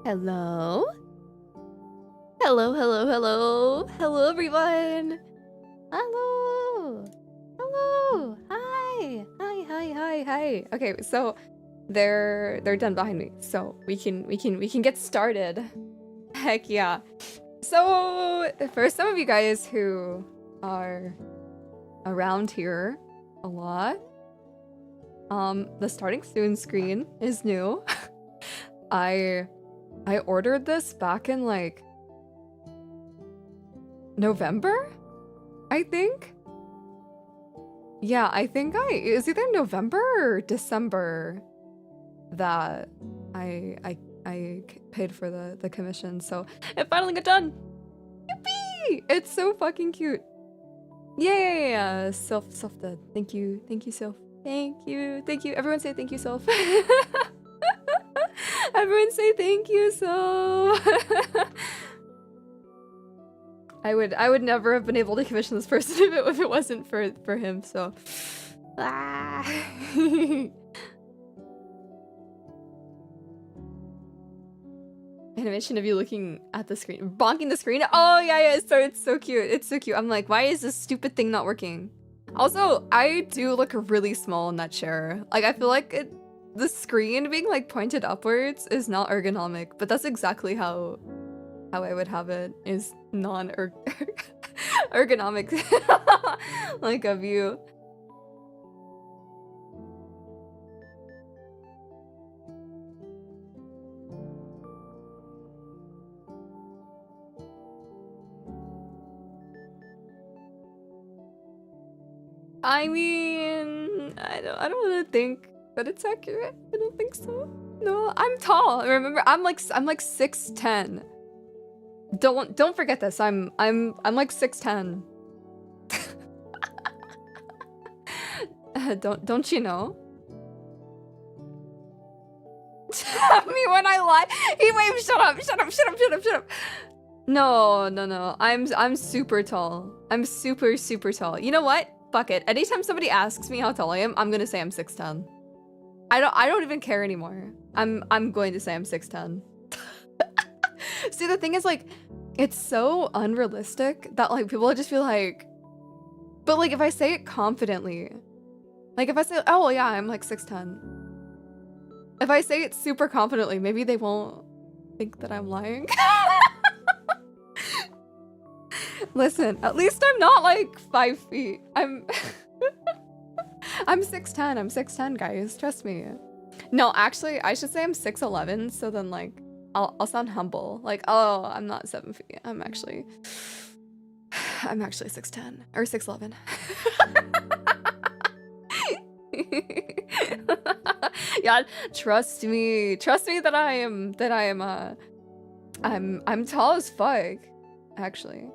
Hello? Hello, hello, hello. Hello, everyone. Hello. Hello. Hi. Hi, hi, hi, hi. Okay, so they're done behind me. So we can get started. Heck yeah. So for some of you guys who are around here a lot, the starting soon screen is new. I ordered this back in like November, I think. Yeah, I think it was either November or December that I paid for the commission, so it finally got done. Yippee! It's so fucking cute. Yeah. Self did. Thank you, Self. Thank you. Everyone say thank you, Self. Everyone say thank you, Self. I would never have been able to commission this person if it wasn't for him, so. Ah. Animation of you looking at the screen. Bonking the screen? Oh, yeah, so it's so cute. It's so cute. I'm like, why is this stupid thing not working? Also, I do look really small in that chair. Like, I feel like the screen being like pointed upwards is not ergonomic, but that's exactly how I would have it, is non-ergonomic like a view. I mean, I don't want to think that it's accurate. I don't think so. No, I'm tall. Remember, I'm like 6'10". Don't forget this. I'm like 6'10". Don't you know? Me when I lie. Wait, shut up. No. I'm super tall. I'm super tall. You know what? Fuck it. Anytime somebody asks me how tall I am, I'm gonna say I'm 6'10". I don't even care anymore. I'm going to say I'm 6'10". See, the thing is, like, it's so unrealistic that like people just feel like, but like if I say it confidently, like if I say, oh yeah, I'm like 6'10". If I say it super confidently, maybe they won't think that I'm lying. Listen, at least I'm not like 5 feet. I'm 6'10". I'm 6'10", guys. Trust me. No, actually, I should say I'm 6'11", so then like I'll sound humble. Like, oh, I'm not 7 feet. I'm actually 6'10" or 6'11". Yeah, trust me that I'm tall as fuck, actually.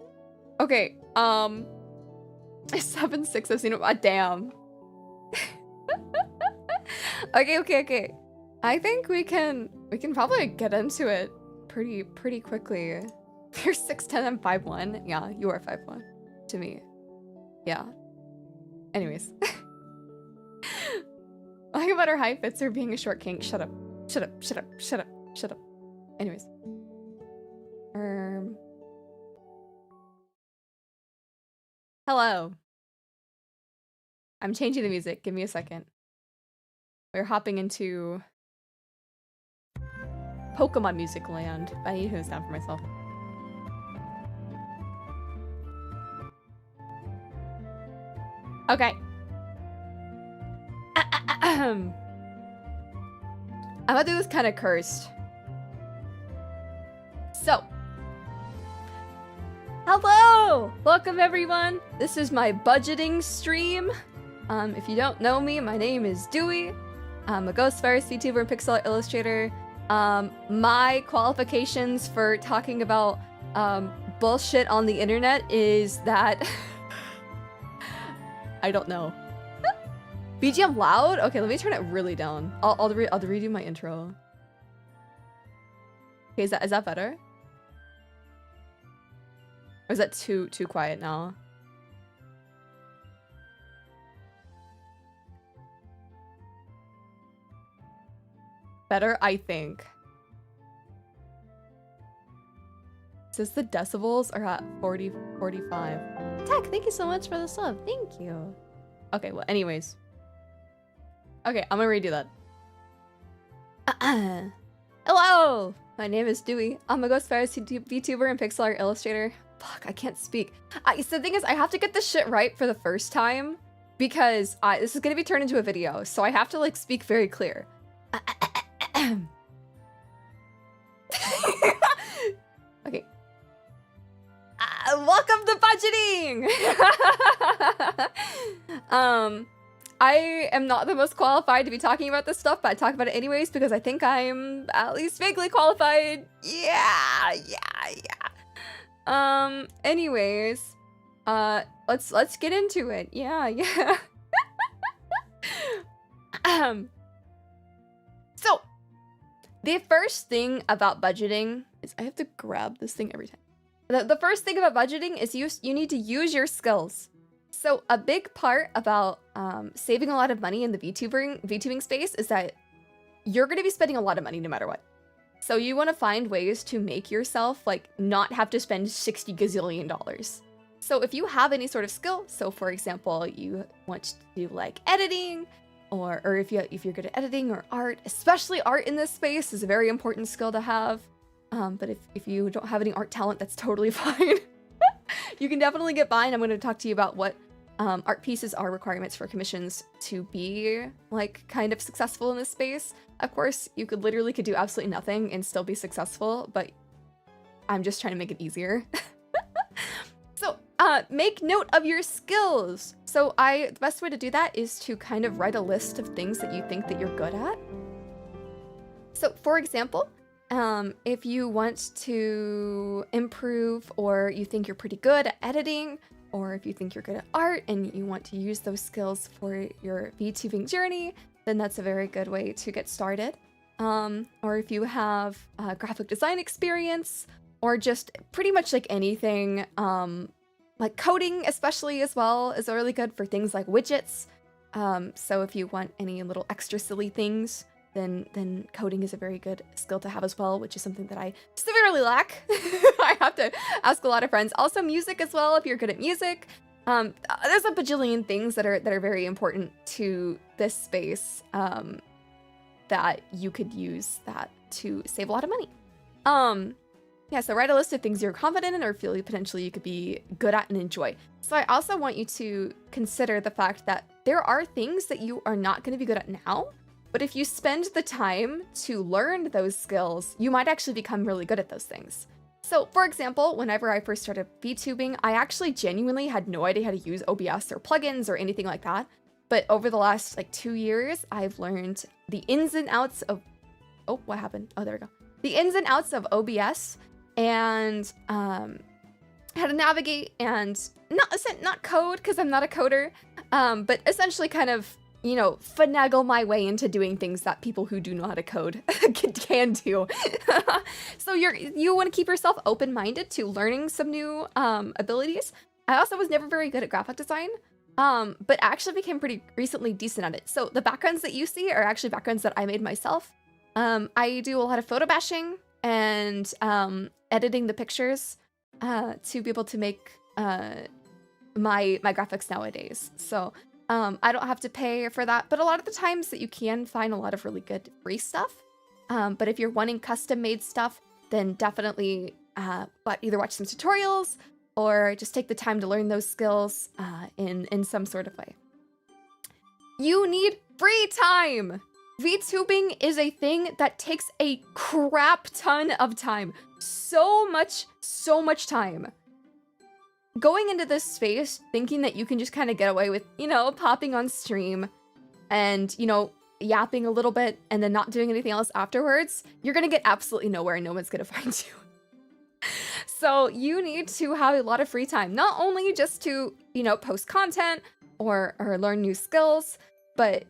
Okay, 7'6", I've seen him. Damn. Okay. I think we can probably get into it pretty quickly. You're 6'10", I'm 5'1". Yeah, you are 5'1" to me. Yeah. Anyways. Talking about our high fits or being a short king. Shut up. Anyways. Hello. I'm changing the music. Give me a second. We're hopping into Pokemon music land. I need to turn this down for myself. Okay. I'm gonna do this kind of cursed. So, hello! Welcome everyone. This is my budgeting stream. If you don't know me, my name is Duwi. I'm a ghost virus VTuber and pixel art illustrator. My qualifications for talking about bullshit on the internet is that I don't know. BGM loud? Okay, let me turn it really down. I'll redo my intro. Okay, is that better? Or is that too quiet now? Better, I think. says the decibels are at 40, 45. Tech, thank you so much for the sub. Thank you. Okay, well, anyways. Okay, I'm gonna redo that. Hello! My name is Duwi. I'm a Ghost Virus VTuber and pixel art illustrator. Fuck, I can't speak. So the thing is, I have to get this shit right for the first time because this is gonna be turned into a video, so I have to like speak very clear. Okay. Welcome to budgeting! I am not the most qualified to be talking about this stuff, but I talk about it anyways because I think I'm at least vaguely qualified. Yeah. Anyways, let's get into it. Yeah. So, the first thing about budgeting is I have to grab this thing every time. The first thing about budgeting is you need to use your skills. So a big part about saving a lot of money in the VTubing space is that you're going to be spending a lot of money no matter what. So you want to find ways to make yourself like not have to spend $60 gazillion. So if you have any sort of skill, so for example, you want to do like editing, or if you're good at editing or art, especially art in this space is a very important skill to have. But if you don't have any art talent, that's totally fine. You can definitely get by, and I'm going to talk to you about what art pieces are requirements for commissions to be like kind of successful in this space. Of course, you could do absolutely nothing and still be successful, but I'm just trying to make it easier. So make note of your skills. So the best way to do that is to kind of write a list of things that you think that you're good at. So for example, if you want to improve, or you think you're pretty good at editing, or if you think you're good at art and you want to use those skills for your VTubing journey, then that's a very good way to get started. Or if you have graphic design experience, or just pretty much like anything, like coding especially as well is really good for things like widgets. So if you want any little extra silly things, then coding is a very good skill to have as well, which is something that I severely lack. I have to ask a lot of friends. Also music as well, if you're good at music. There's a bajillion things that are very important to this space that you could use that to save a lot of money. Yeah, so write a list of things you're confident in or feel potentially you could be good at and enjoy. So I also want you to consider the fact that there are things that you are not going to be good at now, but if you spend the time to learn those skills, you might actually become really good at those things. So for example, whenever I first started VTubing, I actually genuinely had no idea how to use OBS or plugins or anything like that. But over the last like 2 years, I've learned the ins and outs of, oh, what happened? Oh, there we go. The ins and outs of OBS and how to navigate and not code, because I'm not a coder, but essentially kind of, you know, finagle my way into doing things that people who do know how to code can do. So you want to keep yourself open-minded to learning some new abilities. I also was never very good at graphic design, but actually became pretty recently decent at it. So the backgrounds that you see are actually backgrounds that I made myself. I do a lot of photo bashing and editing the pictures to be able to make my graphics nowadays. So I don't have to pay for that, but a lot of the times that you can find a lot of really good free stuff. But if you're wanting custom made stuff, then definitely either watch some tutorials or just take the time to learn those skills in some sort of way. You need free time. VTubing is a thing that takes a crap ton of time. So much time. Going into this space thinking that you can just kind of get away with, you know, popping on stream and, you know, yapping a little bit and then not doing anything else afterwards, you're going to get absolutely nowhere and no one's going to find you. So you need to have a lot of free time, not only just to, you know, post content or learn new skills, but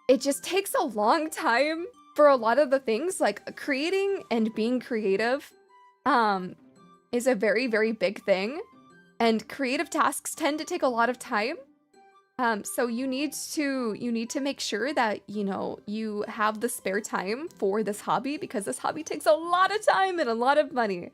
it just takes a long time for a lot of the things, like creating and being creative is a very, very big thing. And creative tasks tend to take a lot of time. So you need to make sure that, you know, you have the spare time for this hobby, because this hobby takes a lot of time and a lot of money.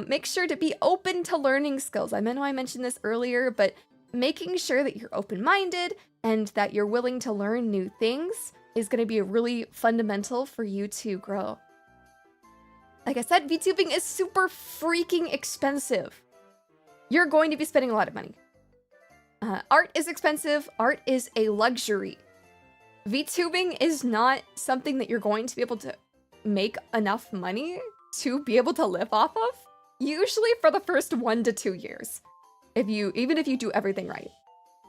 Make sure to be open to learning skills. I know I mentioned this earlier, but making sure that you're open-minded and that you're willing to learn new things is going to be really fundamental for you to grow. Like I said, VTubing is super freaking expensive. You're going to be spending a lot of money. Art is expensive. Art is a luxury. VTubing is not something that you're going to be able to make enough money to be able to live off of, usually for the first 1 to 2 years. Even if you do everything right.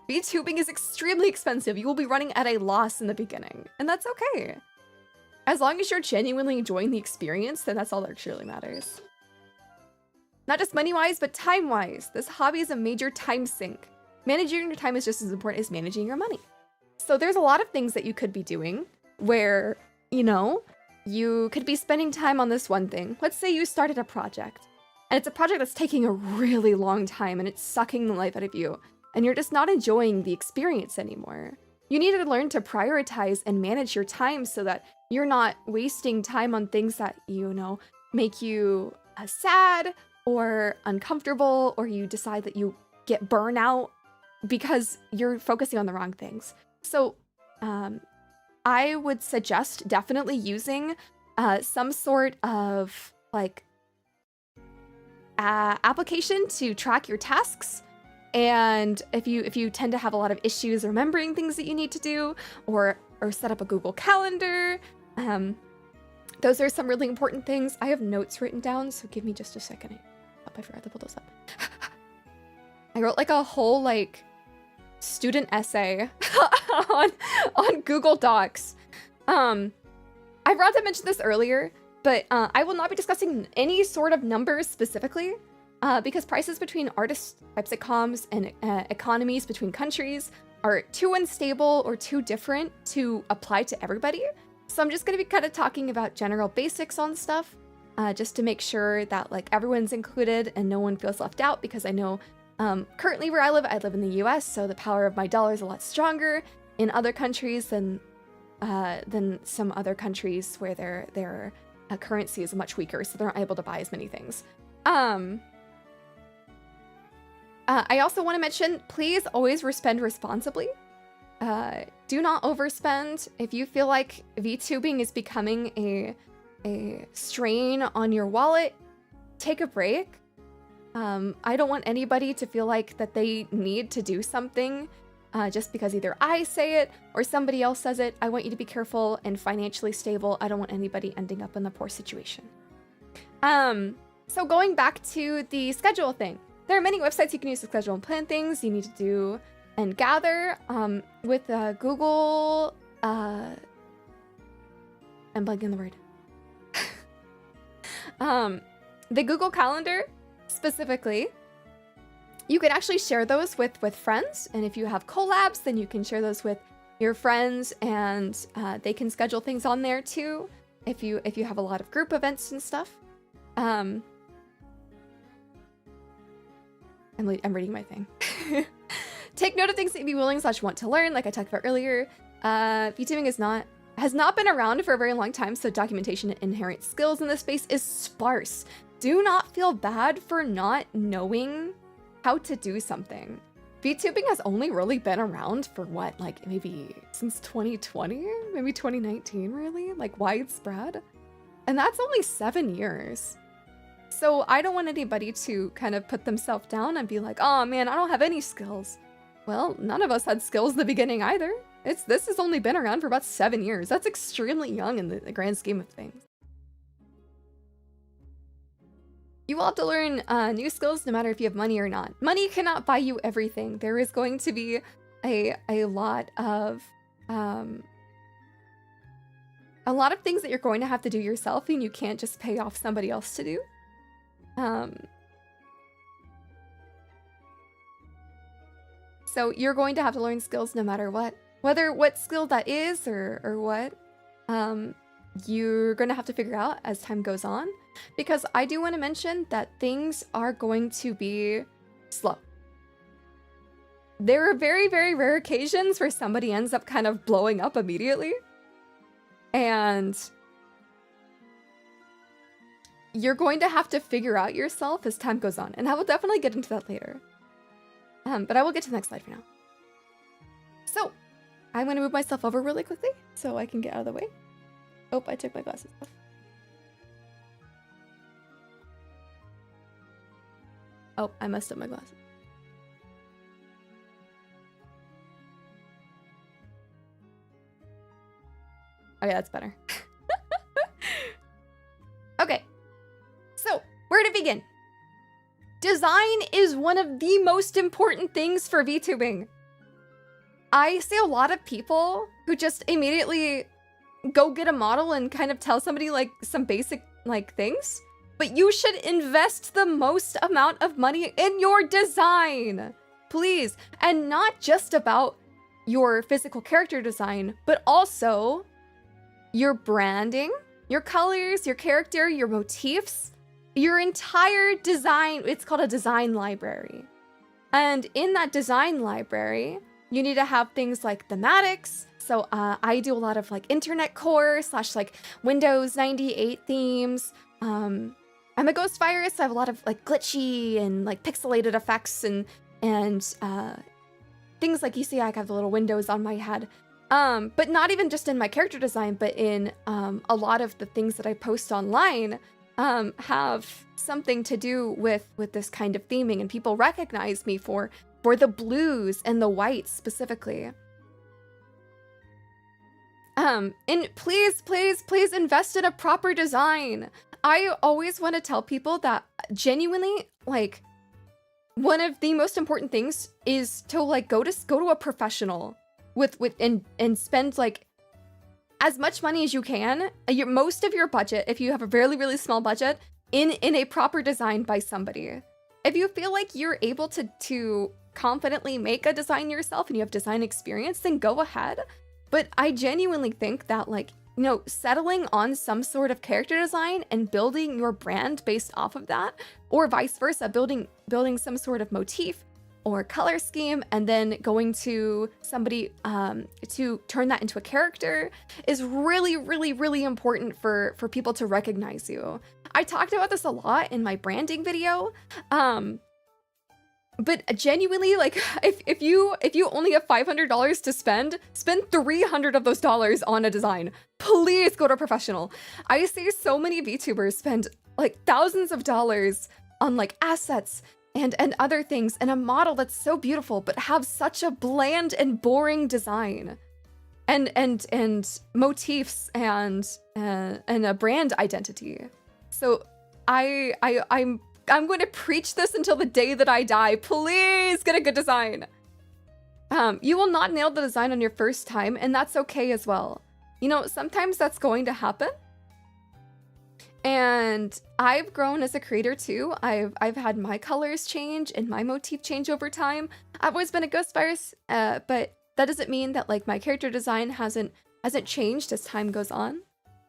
VTubing is extremely expensive. You will be running at a loss in the beginning, and that's okay. As long as you're genuinely enjoying the experience, then that's all that truly matters. Not just money-wise, but time-wise. This hobby is a major time sink. Managing your time is just as important as managing your money. So there's a lot of things that you could be doing where, you know, you could be spending time on this one thing. Let's say you started a project, and it's a project that's taking a really long time and it's sucking the life out of you, and you're just not enjoying the experience anymore. You need to learn to prioritize and manage your time so that you're not wasting time on things that, you know, make you sad or uncomfortable, or you decide that you get burnout because you're focusing on the wrong things. So I would suggest definitely using some sort of like application to track your tasks. And if you tend to have a lot of issues remembering things that you need to do, or set up a Google Calendar, those are some really important things. I have notes written down, so give me just a second. I forgot to pull those up. I wrote like a whole like student essay on Google Docs. I forgot to mention this earlier, but I will not be discussing any sort of numbers specifically, because prices between artist website.coms and economies between countries are too unstable or too different to apply to everybody. So I'm just going to be kind of talking about general basics on stuff, just to make sure that like everyone's included and no one feels left out, because I know currently where I live in the US, so the power of my dollar is a lot stronger in other countries than some other countries where their currency is much weaker, so they're not able to buy as many things. I also want to mention, please always spend responsibly. Do not overspend. If you feel like VTubing is becoming a strain on your wallet, take a break. I don't want anybody to feel like that they need to do something just because either I say it or somebody else says it. I want you to be careful and financially stable. I don't want anybody ending up in a poor situation. So going back to the schedule thing, there are many websites you can use to schedule and plan things. You need to do and gather with Google. I'm blanking on the word. The Google Calendar specifically, you can actually share those with friends, and if you have collabs, then you can share those with your friends, and they can schedule things on there too if you have a lot of group events and stuff. I'm reading my thing. Take note of things that you'd be willing / want to learn, like I talked about earlier. VTubing has not been around for a very long time, so documentation and inherent skills in this space is sparse. Do not feel bad for not knowing how to do something. VTubing has only really been around for what, like maybe since 2020, maybe 2019, really, like widespread. And that's only 7 years. So I don't want anybody to kind of put themselves down and be like, oh man, I don't have any skills. Well, none of us had skills in the beginning either. This has only been around for about 7 years. That's extremely young in the grand scheme of things. You will have to learn new skills no matter if you have money or not. Money cannot buy you everything. There is going to be a lot of things that you're going to have to do yourself, and you can't just pay off somebody else to do. So you're going to have to learn skills no matter what. Whether what skill that is or what, you're going to have to figure out as time goes on. Because I do want to mention that things are going to be slow. there are very, very rare occasions where somebody ends up kind of blowing up immediately. And you're going to have to figure out yourself as time goes on. And I will definitely get into that later. But I will get to the next slide for now. So, I'm going to move myself over really quickly so I can get out of the way. Oh, I took my glasses off. Oh, I messed up my glasses. Okay, that's better. Okay, so where to begin? Design is one of the most important things for VTubing. I see a lot of people who just immediately go get a model and kind of tell somebody like some basic like things, but you should invest the most amount of money in your design, please. And not just about your physical character design, but also your branding, your colors, your character, your motifs, your entire design. It's called a design library. And in that design library, you need to have things like thematics. So I do a lot of like internet core / like Windows 98 themes. I'm a ghost virus, so I have a lot of like glitchy and like pixelated effects and things like you see. I have the little windows on my head. But not even just in my character design, but in a lot of the things that I post online have something to do with this kind of theming, and people recognize me for the blues and the whites specifically. And please invest in a proper design. I always want to tell people that genuinely, like, one of the most important things is to like go to a professional and spend like as much money as you can, most of your budget, if you have a really, really small budget, in a proper design by somebody. If you feel like you're able to confidently make a design yourself and you have design experience, then go ahead. But I genuinely think that, like, you know, settling on some sort of character design and building your brand based off of that, or vice versa, building some sort of motif or color scheme and then going to somebody to turn that into a character is really, really, really important for people to recognize you. I talked about this a lot in my branding video. But genuinely, like, if you only have $500 to spend 300 of those dollars on a design. Please go to a professional. I see so many VTubers spend like thousands of dollars on like assets and other things and a model that's so beautiful, but have such a bland and boring design and motifs and a brand identity. So I'm going to preach this until the day that I die. Please get a good design. You will not nail the design on your first time, and that's okay as well. You know, sometimes that's going to happen. And I've grown as a creator too. I've had my colors change and my motif change over time. I've always been a ghost virus, but that doesn't mean that like my character design hasn't changed as time goes on.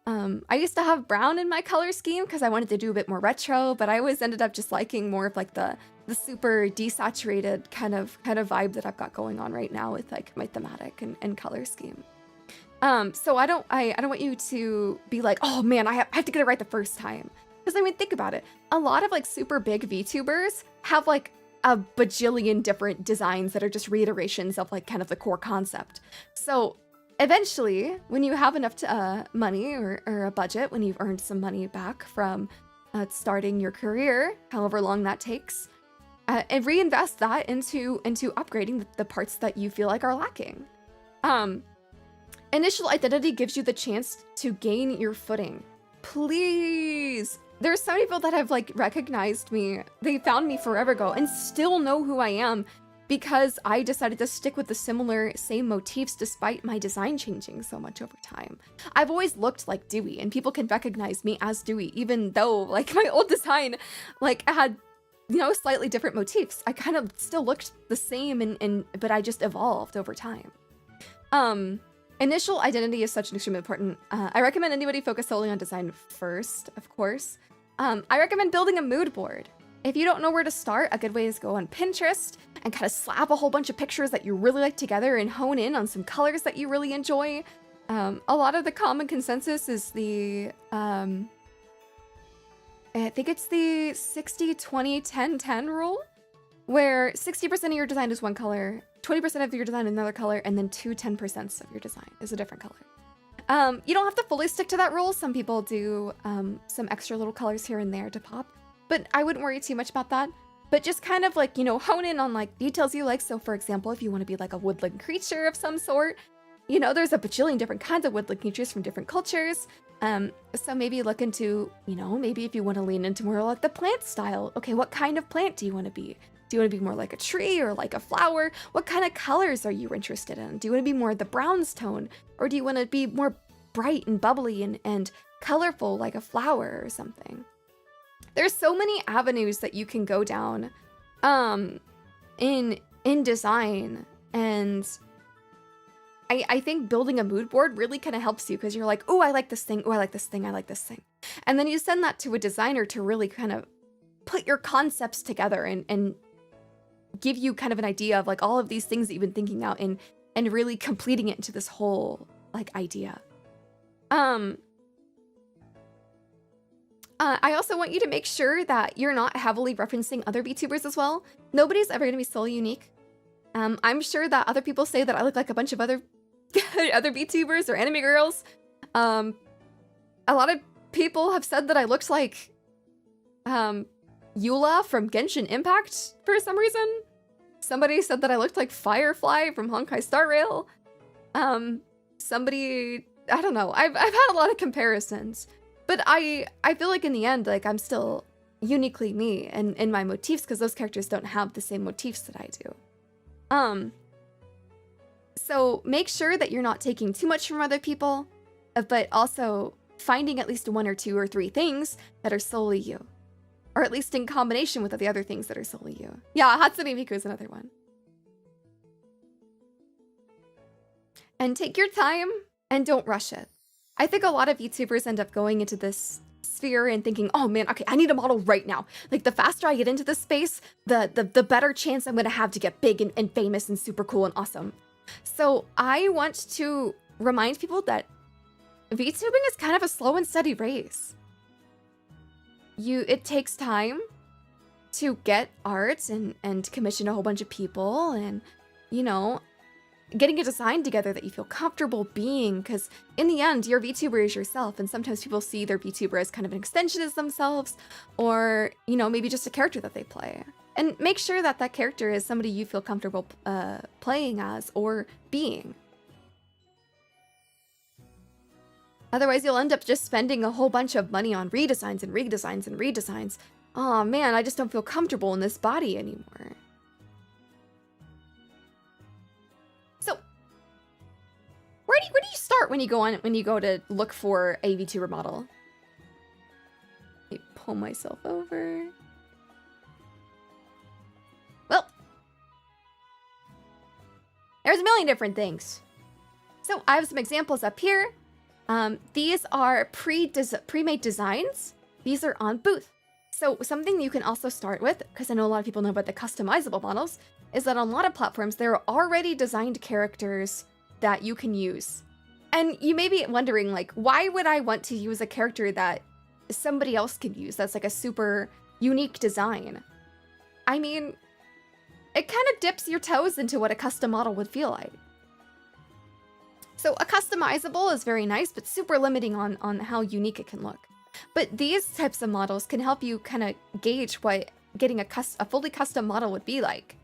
I used to have brown in my color scheme because I wanted to do a bit more retro, but I always ended up just liking more of like the super desaturated kind of vibe that I've got going on right now with like my thematic and color scheme. So I don't want you to be like, oh man, I have to get it right the first time. Because I mean, think about it. A lot of like super big VTubers have like a bajillion different designs that are just reiterations of like kind of the core concept. So eventually, when you have enough money or a budget, when you've earned some money back from starting your career, however long that takes, and reinvest that into upgrading the parts that you feel like are lacking. Initial identity gives you the chance to gain your footing. Please. There's so many people that have like recognized me. They found me forever ago and still know who I am because I decided to stick with the same motifs despite my design changing so much over time. I've always looked like Duwi and people can recognize me as Duwi even though like my old design like had, you know, slightly different motifs. I kind of still looked the same but I just evolved over time. Initial identity is such an extremely important. I recommend anybody focus solely on design first, of course. I recommend building a mood board. If you don't know where to start, a good way is go on Pinterest and kind of slap a whole bunch of pictures that you really like together and hone in on some colors that you really enjoy. A lot of the common consensus is the, I think it's the 60-20-10-10 rule, where 60% of your design is one color, 20% of your design is another color, and then 10% of your design is a different color. You don't have to fully stick to that rule. Some people do some extra little colors here and there to pop, but I wouldn't worry too much about that. But just kind of like, you know, hone in on like details you like. So for example, if you want to be like a woodland creature of some sort, you know, there's a bajillion different kinds of woodland creatures from different cultures. So maybe look into, you know, maybe if you want to lean into more like the plant style. Okay, what kind of plant do you want to be? Do you want to be more like a tree or like a flower? What kind of colors are you interested in? Do you want to be more the browns tone? Or do you want to be more bright and bubbly and colorful like a flower or something? There's so many avenues that you can go down in design, and I think building a mood board really kind of helps you, because you're like, oh, I like this thing, oh, I like this thing, I like this thing. And then you send that to a designer to really kind of put your concepts together and give you kind of an idea of like all of these things that you've been thinking out and really completing it into this whole like idea. I also want you to make sure that you're not heavily referencing other VTubers as well. Nobody's ever going to be solely unique. I'm sure that other people say that I look like a bunch of other other VTubers or anime girls. A lot of people have said that I looked like Eula from Genshin Impact for some reason. Somebody said that I looked like Firefly from Honkai Star Rail. Somebody, I don't know. I've had a lot of comparisons. But I feel like in the end, like I'm still uniquely me and in my motifs, because those characters don't have the same motifs that I do. So make sure that you're not taking too much from other people, but also finding at least 1 or 2 or 3 things that are solely you. Or at least in combination with the other things that are solely you. Yeah, Hatsune Miku is another one. And take your time and don't rush it. I think a lot of VTubers end up going into this sphere and thinking, oh man, okay, I need a model right now. Like the faster I get into this space, the better chance I'm gonna have to get big and famous and super cool and awesome. So I want to remind people that VTubing is kind of a slow and steady race. It takes time to get art and commission a whole bunch of people and, you know, getting a design together that you feel comfortable being, because in the end, your VTuber is yourself, and sometimes people see their VTuber as kind of an extension of themselves, or, you know, maybe just a character that they play. And make sure that that character is somebody you feel comfortable playing as or being. Otherwise, you'll end up just spending a whole bunch of money on redesigns and redesigns and redesigns. Oh man, I just don't feel comfortable in this body anymore. So, where do you start when you go to look for a VTuber model? Let me pull myself over. Well, there's a million different things. So I have some examples up here. These are pre-made designs. These are on Booth. So something you can also start with, because I know a lot of people know about the customizable models, is that on a lot of platforms, there are already designed characters that you can use. And you may be wondering, like, why would I want to use a character that somebody else could use that's like a super unique design? I mean, it kind of dips your toes into what a custom model would feel like. So a customizable is very nice, but super limiting on how unique it can look. But these types of models can help you kind of gauge what getting a fully custom model would be like.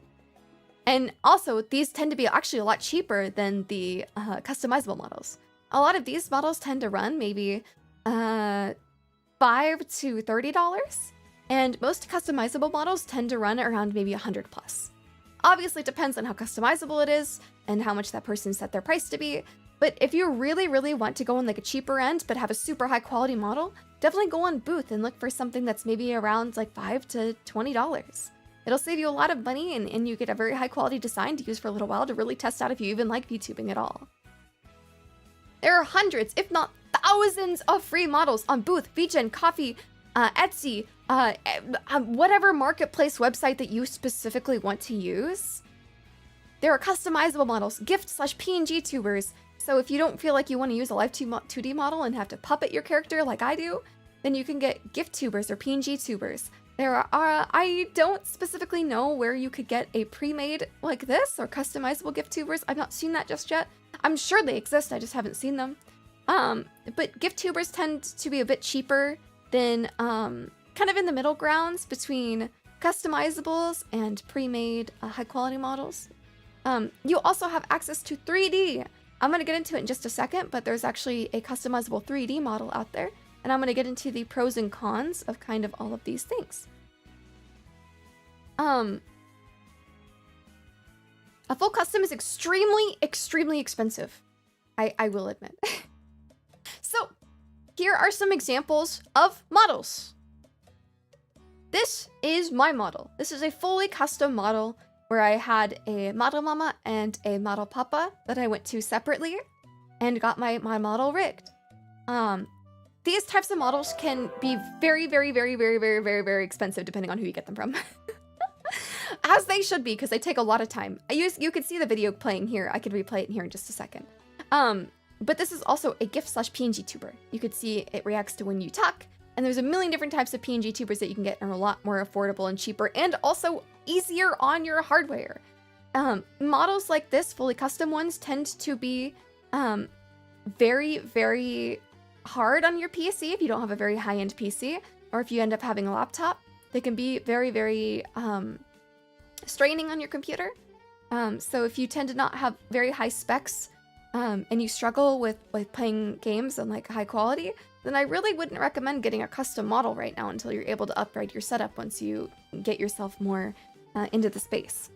And also, these tend to be actually a lot cheaper than the customizable models. A lot of these models tend to run maybe $5 to $30, and most customizable models tend to run around maybe 100 plus. Obviously, it depends on how customizable it is and how much that person set their price to be. But if you really, really want to go on like a cheaper end but have a super high quality model, definitely go on Booth and look for something that's maybe around like $5 to $20. It'll save you a lot of money, and you get a very high quality design to use for a little while to really test out if you even like VTubing at all. There are hundreds, if not thousands, of free models on Booth, VGen, Coffee, Etsy, whatever marketplace website that you specifically want to use. There are customizable models, gift/PNG tubers. So if you don't feel like you want to use a live 2D model and have to puppet your character like I do, then you can get gift tubers or PNG tubers. There are, I don't specifically know where you could get a pre-made like this or customizable gift tubers. I've not seen that just yet. I'm sure they exist, I just haven't seen them. But gift tubers tend to be a bit cheaper than kind of in the middle grounds between customizables and pre-made high quality models. You also have access to 3D. I'm going to get into it in just a second, but there's actually a customizable 3D model out there. And I'm going to get into the pros and cons of kind of all of these things. A full custom is extremely, extremely expensive. I will admit. So, here are some examples of models. This is my model. This is a fully custom model where I had a model mama and a model papa that I went to separately and got my model rigged. These types of models can be very, very, very, very, very, very, very expensive depending on who you get them from. As they should be, because they take a lot of time. You could see the video playing here. I could replay it here in just a second. But this is also a gift/PNG tuber. You could see it reacts to when you talk, and there's a million different types of PNG tubers that you can get and are a lot more affordable and cheaper, and also easier on your hardware. Models like this, fully custom ones, tend to be very, very hard on your PC if you don't have a very high-end PC, or if you end up having a laptop. They can be very, very straining on your computer. So if you tend to not have very high specs and you struggle with playing games on like high quality, then I really wouldn't recommend getting a custom model right now until you're able to upgrade your setup once you get yourself more into the space.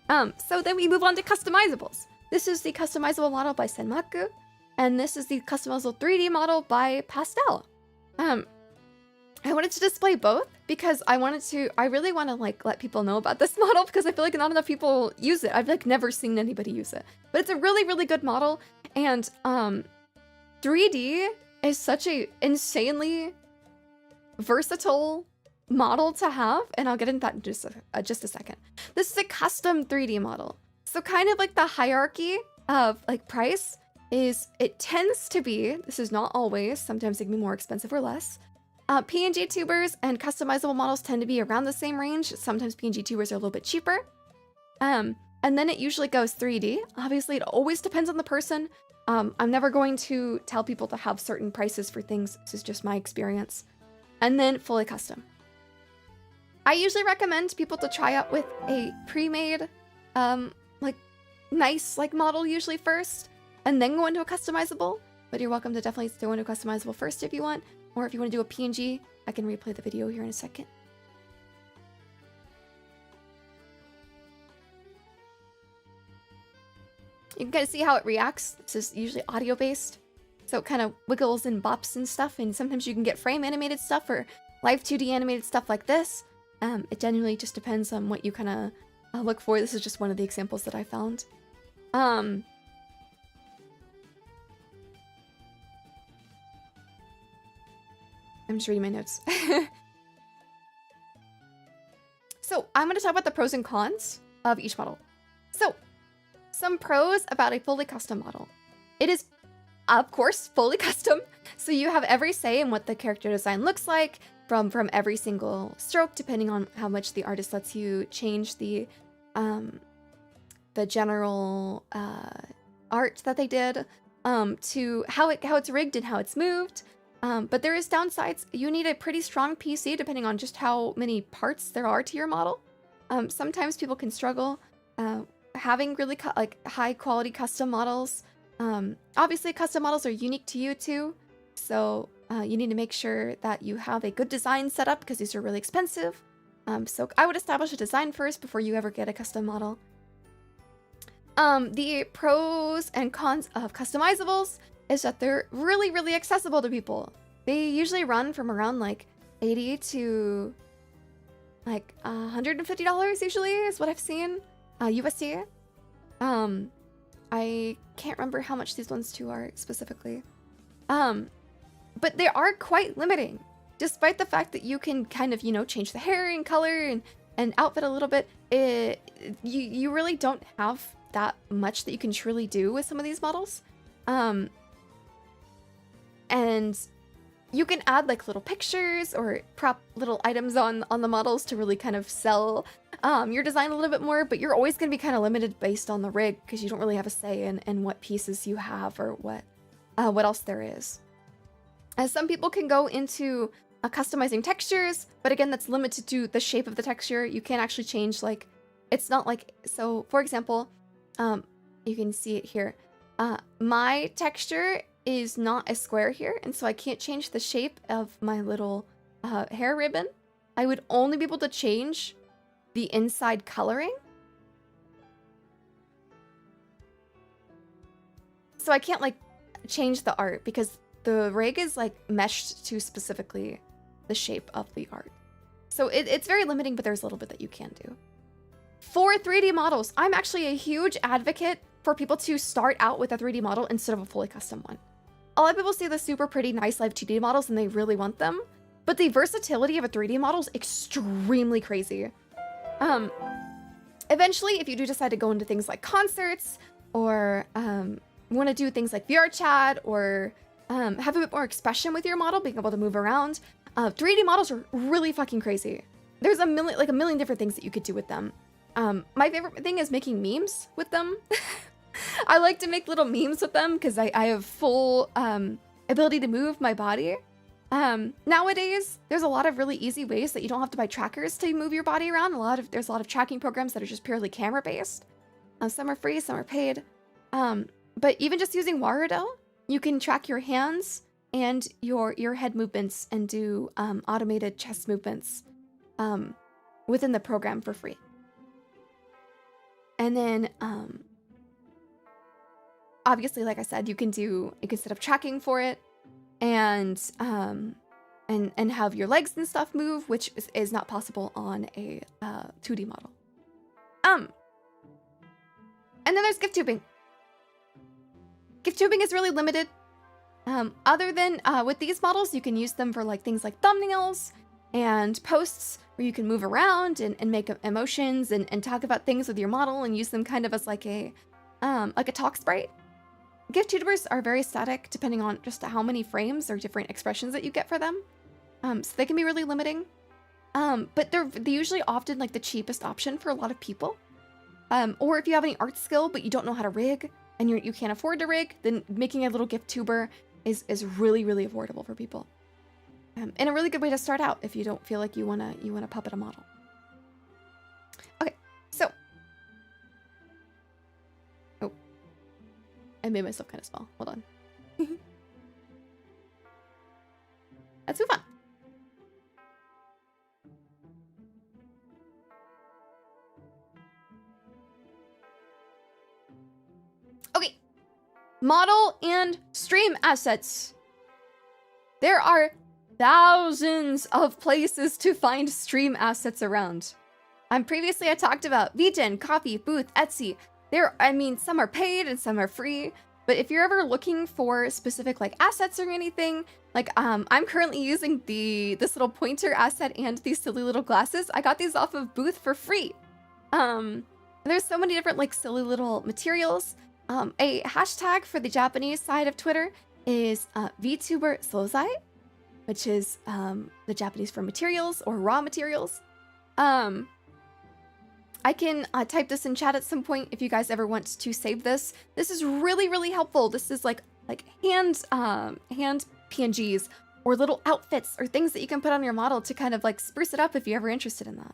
So then we move on to customizables. This is the customizable model by Senmaku, and this is the customizable 3D model by Pastel. I wanted to display both because I really want to like let people know about this model because I feel like not enough people use it. I've like never seen anybody use it, but it's a really, really good model. And 3D is such a insanely versatile model to have, and I'll get into that in just a second. This is a custom 3D model. So kind of like the hierarchy of like price is, it tends to be, this is not always, sometimes it can be more expensive or less. PNG tubers and customizable models tend to be around the same range. Sometimes PNG tubers are a little bit cheaper. And then it usually goes 3D. Obviously, it always depends on the person. I'm never going to tell people to have certain prices for things. This is just my experience. And then fully custom. I usually recommend people to try out with a pre-made, like nice like model usually first, and then go into a customizable. But you're welcome to definitely go into a customizable first if you want. Or if you want to do a PNG, I can replay the video here in a second. You can kind of see how it reacts. This is usually audio-based, so it kind of wiggles and bops and stuff, and sometimes you can get frame animated stuff or live 2D animated stuff like this. It genuinely just depends on what you kind of look for. This is just one of the examples that I found. I'm just reading my notes. So I'm going to talk about the pros and cons of each model. So some pros about a fully custom model. It is, of course, fully custom. So you have every say in what the character design looks like from every single stroke, depending on how much the artist lets you change the general art that they did, to how it's rigged and how it's moved. But there is downsides. You need a pretty strong PC depending on just how many parts there are to your model. Sometimes people can struggle having really high quality custom models. Obviously custom models are unique to you too, so you need to make sure that you have a good design set up because these are really expensive. So I would establish a design first before you ever get a custom model. The pros and cons of customizables is that they're really, really accessible to people. They usually run from around like $80 to like $150 usually is what I've seen, USD. I can't remember how much these ones two are specifically. But they are quite limiting. despite the fact that you can kind of, you know, change the hair and color and outfit a little bit, you really don't have that much that you can truly do with some of these models. And you can add like little pictures or prop little items on the models to really kind of sell your design a little bit more, but you're always going to be kind of limited based on the rig because you don't really have a say in what pieces you have or what else there is. As some people can go into customizing textures, but again, that's limited to the shape of the texture. You can't actually change, like, it's not like, so for example, you can see it here. My texture is not a square here, and so I can't change the shape of my little hair ribbon. I would only be able to change the inside coloring. So I can't like change the art because the rig is like meshed to specifically the shape of the art. So it's very limiting, but there's a little bit that you can do. For 3D models, I'm actually a huge advocate for people to start out with a 3D model instead of a fully custom one. A lot of people see the super pretty, nice live 2D models and they really want them, but the versatility of a 3D model is extremely crazy. Eventually, if you do decide to go into things like concerts or want to do things like VR chat or have a bit more expression with your model, being able to move around, 3D models are really fucking crazy. There's a million different things that you could do with them. My favorite thing is making memes with them. I like to make little memes with them because I have full ability to move my body. Nowadays, there's a lot of really easy ways that you don't have to buy trackers to move your body around. There's a lot of tracking programs that are just purely camera based. Some are free, some are paid. But even just using Warudo, you can track your hands and your head movements and do automated chest movements within the program for free. And then obviously, like I said, you can set up tracking for it and have your legs and stuff move, which is not possible on a 2D model. And then there's Vtubing. Vtubing is really limited. Other than with these models, you can use them for like things like thumbnails and posts where you can move around and make emotions and talk about things with your model and use them kind of as like a talk sprite. Vtubers are very static depending on just how many frames or different expressions that you get for them. So they can be really limiting. But they're usually often like the cheapest option for a lot of people. Or if you have any art skill but you don't know how to rig and you can't afford to rig, then making a little Vtuber is really, really affordable for people. And a really good way to start out if you don't feel like you wanna puppet a model. Okay, so I made myself kind of small. Hold on. Let's move on. Okay. Model and stream assets. There are thousands of places to find stream assets around. Previously I talked about VGen, Coffee, Booth, Etsy. Some are paid and some are free, but if you're ever looking for specific like assets or anything, like I'm currently using this little pointer asset and these silly little glasses. I got these off of Booth for free. There's so many different like silly little materials. A hashtag for the Japanese side of Twitter is Vtuber Sozai, which is the Japanese for materials or raw materials. I can type this in chat at some point if you guys ever want to save this. This is really, really helpful. This is like hand PNGs or little outfits or things that you can put on your model to kind of like spruce it up if you're ever interested in that.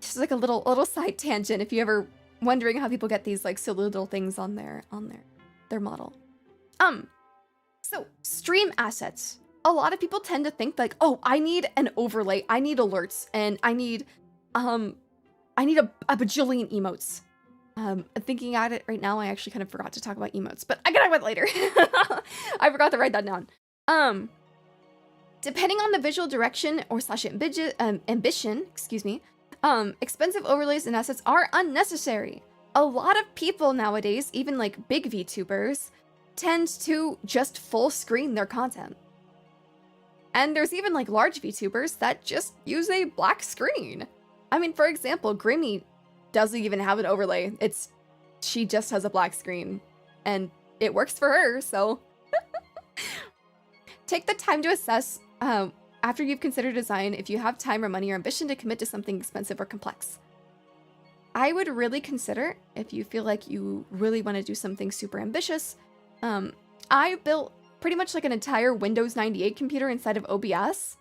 Just like a little side tangent if you ever wondering how people get these like silly little things on their model. So stream assets. A lot of people tend to think like, oh, I need an overlay, I need alerts, and I need a bajillion emotes. Thinking at it right now, I actually kind of forgot to talk about emotes, but I can talk about it later. I forgot to write that down. Depending on the visual direction or ambition, excuse me, expensive overlays and assets are unnecessary. A lot of people nowadays, even like big VTubers, tend to just full screen their content. And there's even like large VTubers that just use a black screen. I mean, for example, Grimmy doesn't even have an overlay. She just has a black screen and it works for her, so. Take the time to assess after you've considered design if you have time or money or ambition to commit to something expensive or complex. I would really consider if you feel like you really want to do something super ambitious. I built pretty much like an entire Windows 98 computer inside of OBS,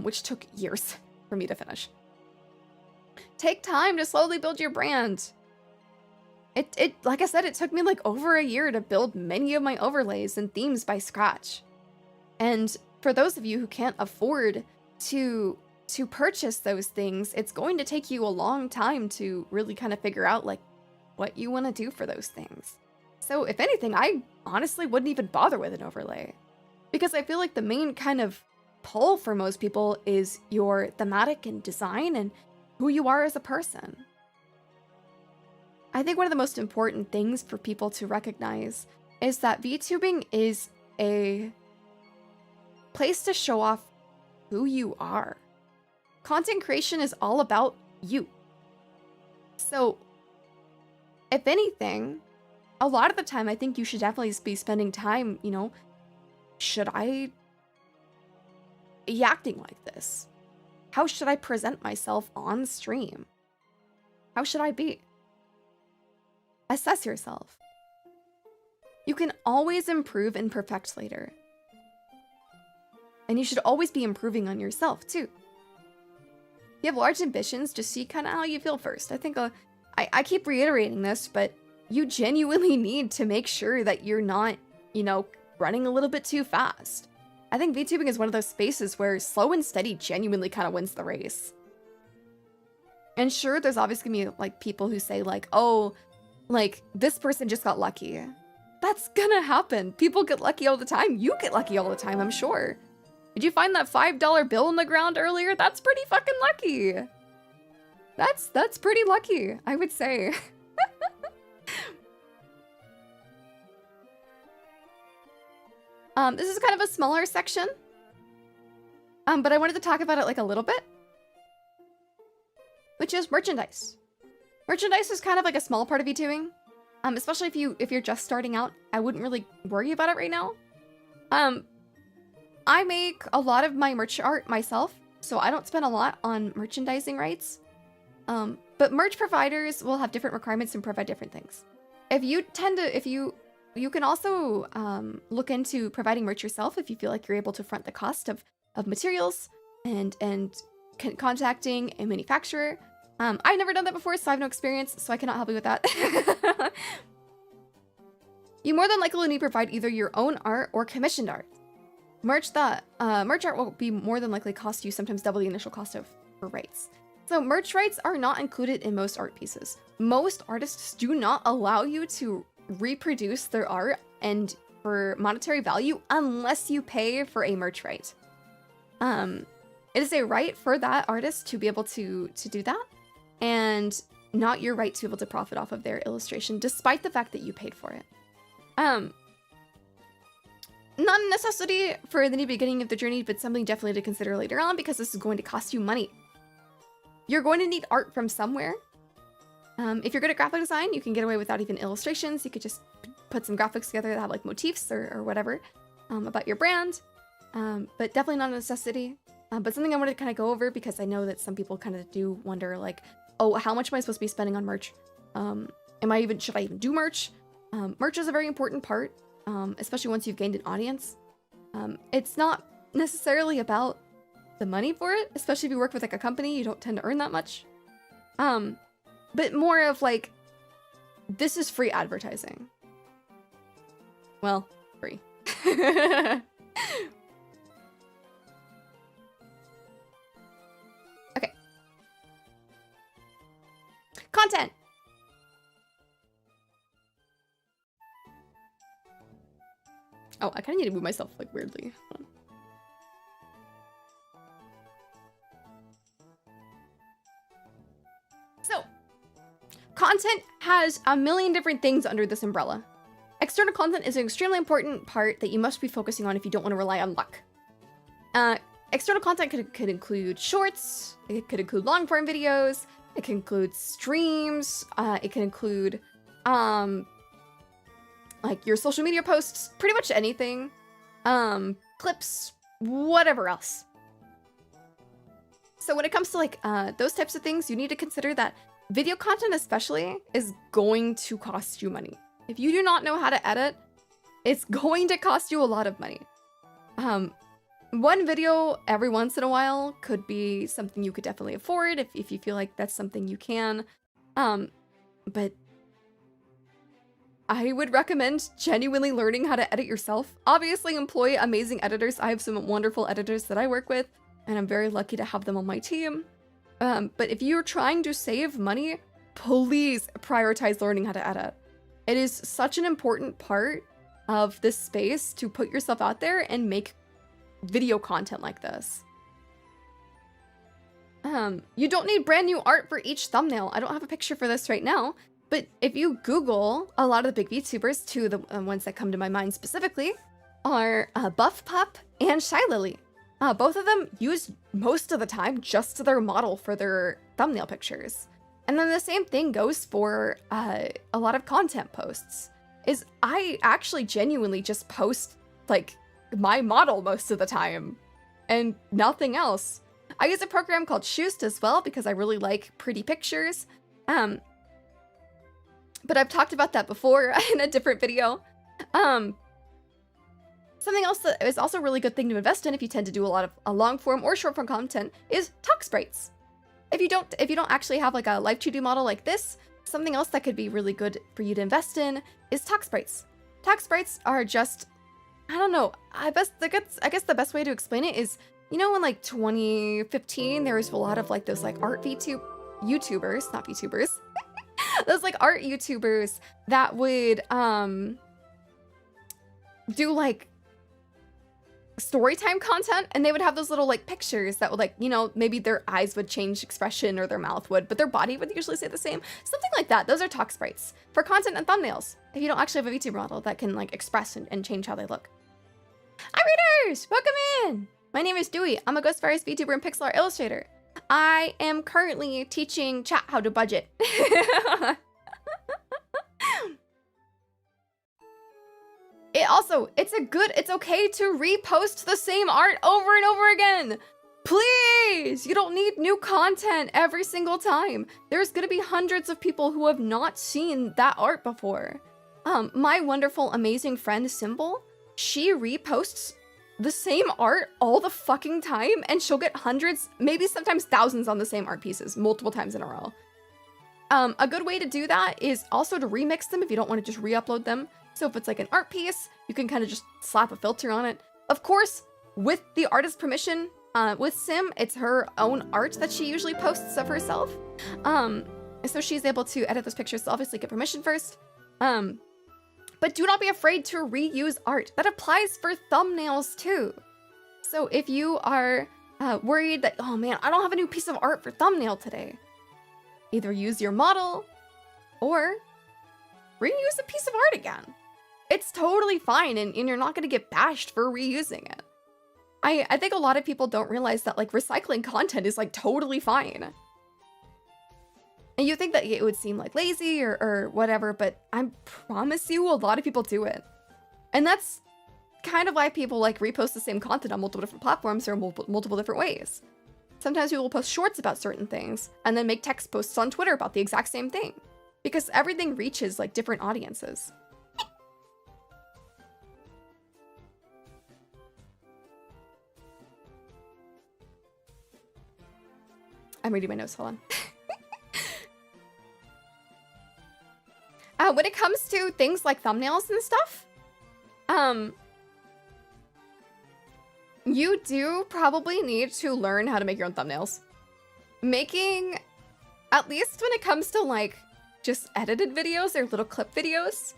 which took years for me to finish. Take time to slowly build your brand. It like I said, it took me like over a year to build many of my overlays and themes by scratch. And for those of you who can't afford to purchase those things, it's going to take you a long time to really kind of figure out like what you want to do for those things. So if anything, I honestly wouldn't even bother with an overlay, because I feel like the main kind of pull for most people is your thematic and design and who you are as a person. I think one of the most important things for people to recognize is that VTubing is a place to show off who you are. Content creation is all about you. So if anything, a lot of the time, I think you should definitely be spending time, you know, should I be acting like this? How should I present myself on stream? How should I be? Assess yourself. You can always improve and perfect later. And you should always be improving on yourself, too. You have large ambitions, just see kind of how you feel first. I think I keep reiterating this, but you genuinely need to make sure that you're not, you know, running a little bit too fast. I think VTubing is one of those spaces where slow and steady genuinely kind of wins the race. And sure, there's obviously gonna be like people who say like, oh, like this person just got lucky. That's gonna happen. People get lucky all the time. You get lucky all the time, I'm sure. Did you find that $5 bill on the ground earlier? That's pretty fucking lucky. That's pretty lucky, I would say. This is kind of a smaller section, but I wanted to talk about it like a little bit, which is merchandise. Merchandise is kind of like a small part of VTubing, especially if you're just starting out. I wouldn't really worry about it right now. I make a lot of my merch art myself, so I don't spend a lot on merchandising rights. But merch providers will have different requirements and provide different things. You can also look into providing merch yourself if you feel like you're able to front the cost of materials and contacting a manufacturer. I've never done that before, so I have no experience, so I cannot help you with that. You more than likely need to provide either your own art or commissioned art. Merch art will be more than likely cost you sometimes double the initial cost for rights. So merch rights are not included in most art pieces. Most artists do not allow you to reproduce their art and for monetary value unless you pay for a merch right. It is a right for that artist to be able to do that, and not your right to be able to profit off of their illustration, despite the fact that you paid for it. Not a necessity for the beginning of the journey, but something definitely to consider later on, because this is going to cost you money. You're going to need art from somewhere. If you're good at graphic design, you can get away without even illustrations. You could just put some graphics together that have like motifs or whatever about your brand, but definitely not a necessity. But something I wanted to kind of go over, because I know that some people kind of do wonder like, oh, how much am I supposed to be spending on merch? Should I even do merch? Merch is a very important part, especially once you've gained an audience. It's not necessarily about the money for it, especially if you work with like a company, you don't tend to earn that much. But more of like, this is free advertising. Well, free. Okay. Content. Oh, I kind of need to move myself like weirdly. Hold on. So, content has a million different things under this umbrella. External content is an extremely important part that you must be focusing on if you don't want to rely on luck. External content could include shorts, it could include long form videos, it can include streams, it can include like your social media posts, pretty much anything, clips, whatever else. So when it comes to like those types of things, you need to consider that video content especially is going to cost you money. If you do not know how to edit, it's going to cost you a lot of money. One video every once in a while could be something you could definitely afford if you feel like that's something you can. But I would recommend genuinely learning how to edit yourself. Obviously, employ amazing editors. I have some wonderful editors that I work with, and I'm very lucky to have them on my team. But if you're trying to save money, please prioritize learning how to edit. It is such an important part of this space to put yourself out there and make video content like this. You don't need brand new art for each thumbnail. I don't have a picture for this right now, but if you Google a lot of the big VTubers, two of the ones that come to my mind specifically are Buff Pup and Shy Lily. Both of them use most of the time just their model for their thumbnail pictures. And then the same thing goes for a lot of content posts. Is I actually genuinely just post like my model most of the time and nothing else. I use a program called Shoost as well because I really like pretty pictures. But I've talked about that before in a different video. Something else that is also a really good thing to invest in if you tend to do a lot of long form or short form content is talk sprites. If you don't actually have like a live 2D model like this, something else that could be really good for you to invest in is talk sprites. Talk sprites are just, I don't know, I guess the best way to explain it is, you know, in like 2015, there was a lot of like those like art YouTubers, not VTubers, those like art YouTubers that would do like storytime content, and they would have those little like pictures that would like, you know, maybe their eyes would change expression or their mouth would, but their body would usually stay the same. Something like that. Those are talk sprites for content and thumbnails. If you don't actually have a VTuber model that can like express and change how they look. Hi readers! Welcome in! My name is Duwi. I'm a Ghost Virus VTuber and pixel art illustrator. I am currently teaching chat how to budget. It's okay to repost the same art over and over again. Please, you don't need new content every single time. There's gonna be hundreds of people who have not seen that art before. My wonderful, amazing friend Symbol, she reposts the same art all the fucking time, and she'll get hundreds, maybe sometimes thousands on the same art pieces multiple times in a row. A good way to do that is also to remix them if you don't want to just re-upload them. So if it's like an art piece, you can kind of just slap a filter on it. Of course, with the artist's permission. With Sim, it's her own art that she usually posts of herself. So she's able to edit those pictures, so obviously get permission first. But do not be afraid to reuse art. That applies for thumbnails too. So if you are worried that, oh man, I don't have a new piece of art for thumbnail today, either use your model or reuse a piece of art again. It's totally fine, and you're not gonna get bashed for reusing it. I think a lot of people don't realize that like recycling content is like totally fine. And you think that it would seem like lazy or whatever, but I promise you a lot of people do it. And that's kind of why people like repost the same content on multiple different platforms or multiple different ways. Sometimes people will post shorts about certain things and then make text posts on Twitter about the exact same thing, because everything reaches like different audiences. I'm reading my notes, hold on. When it comes to things like thumbnails and stuff, you do probably need to learn how to make your own thumbnails. Making, at least when it comes to like just edited videos or little clip videos,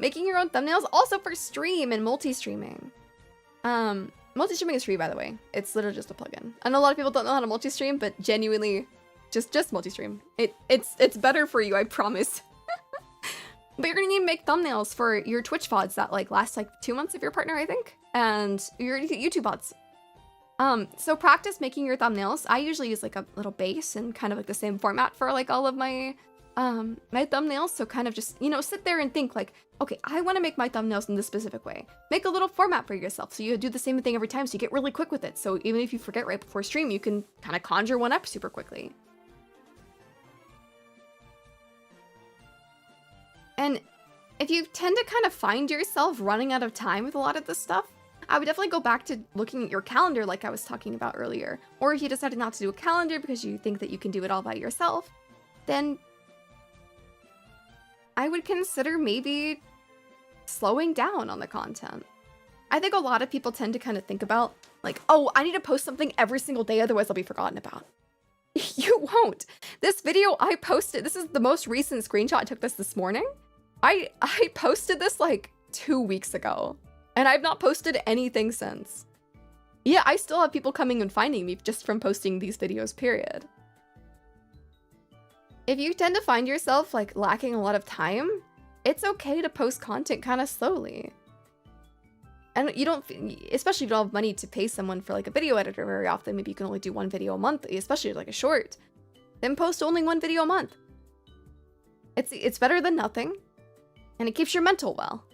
making your own thumbnails, also for stream and multi-streaming. Multi-streaming is free, by the way. It's literally just a plugin. I know a lot of people don't know how to multi-stream, but genuinely, just multi-stream. It's better for you, I promise. But you're gonna need to make thumbnails for your Twitch VODs that like last like 2 months of your partner, I think, and your YouTube VODs. So practice making your thumbnails. I usually use like a little base and kind of like the same format for like all of my my thumbnails. So kind of just, you know, sit there and think like, okay, I want to make my thumbnails in this specific way. Make a little format for yourself so you do the same thing every time so you get really quick with it. So even if you forget right before stream, you can kind of conjure one up super quickly. And if you tend to kind of find yourself running out of time with a lot of this stuff, I would definitely go back to looking at your calendar like I was talking about earlier. Or if you decided not to do a calendar because you think that you can do it all by yourself, then I would consider maybe slowing down on the content. I think a lot of people tend to kind of think about like, oh, I need to post something every single day, otherwise I'll be forgotten about. You won't. This video I posted, this is the most recent screenshot. I took this morning. I posted this like 2 weeks ago, and I've not posted anything since. Yeah, I still have people coming and finding me just from posting these videos, period. If you tend to find yourself like lacking a lot of time, it's okay to post content kind of slowly. And you don't, especially if you don't have money to pay someone for like a video editor very often, maybe you can only do 1 video a month, especially like a short, then post only 1 video a month. It's better than nothing, and it keeps your mental well.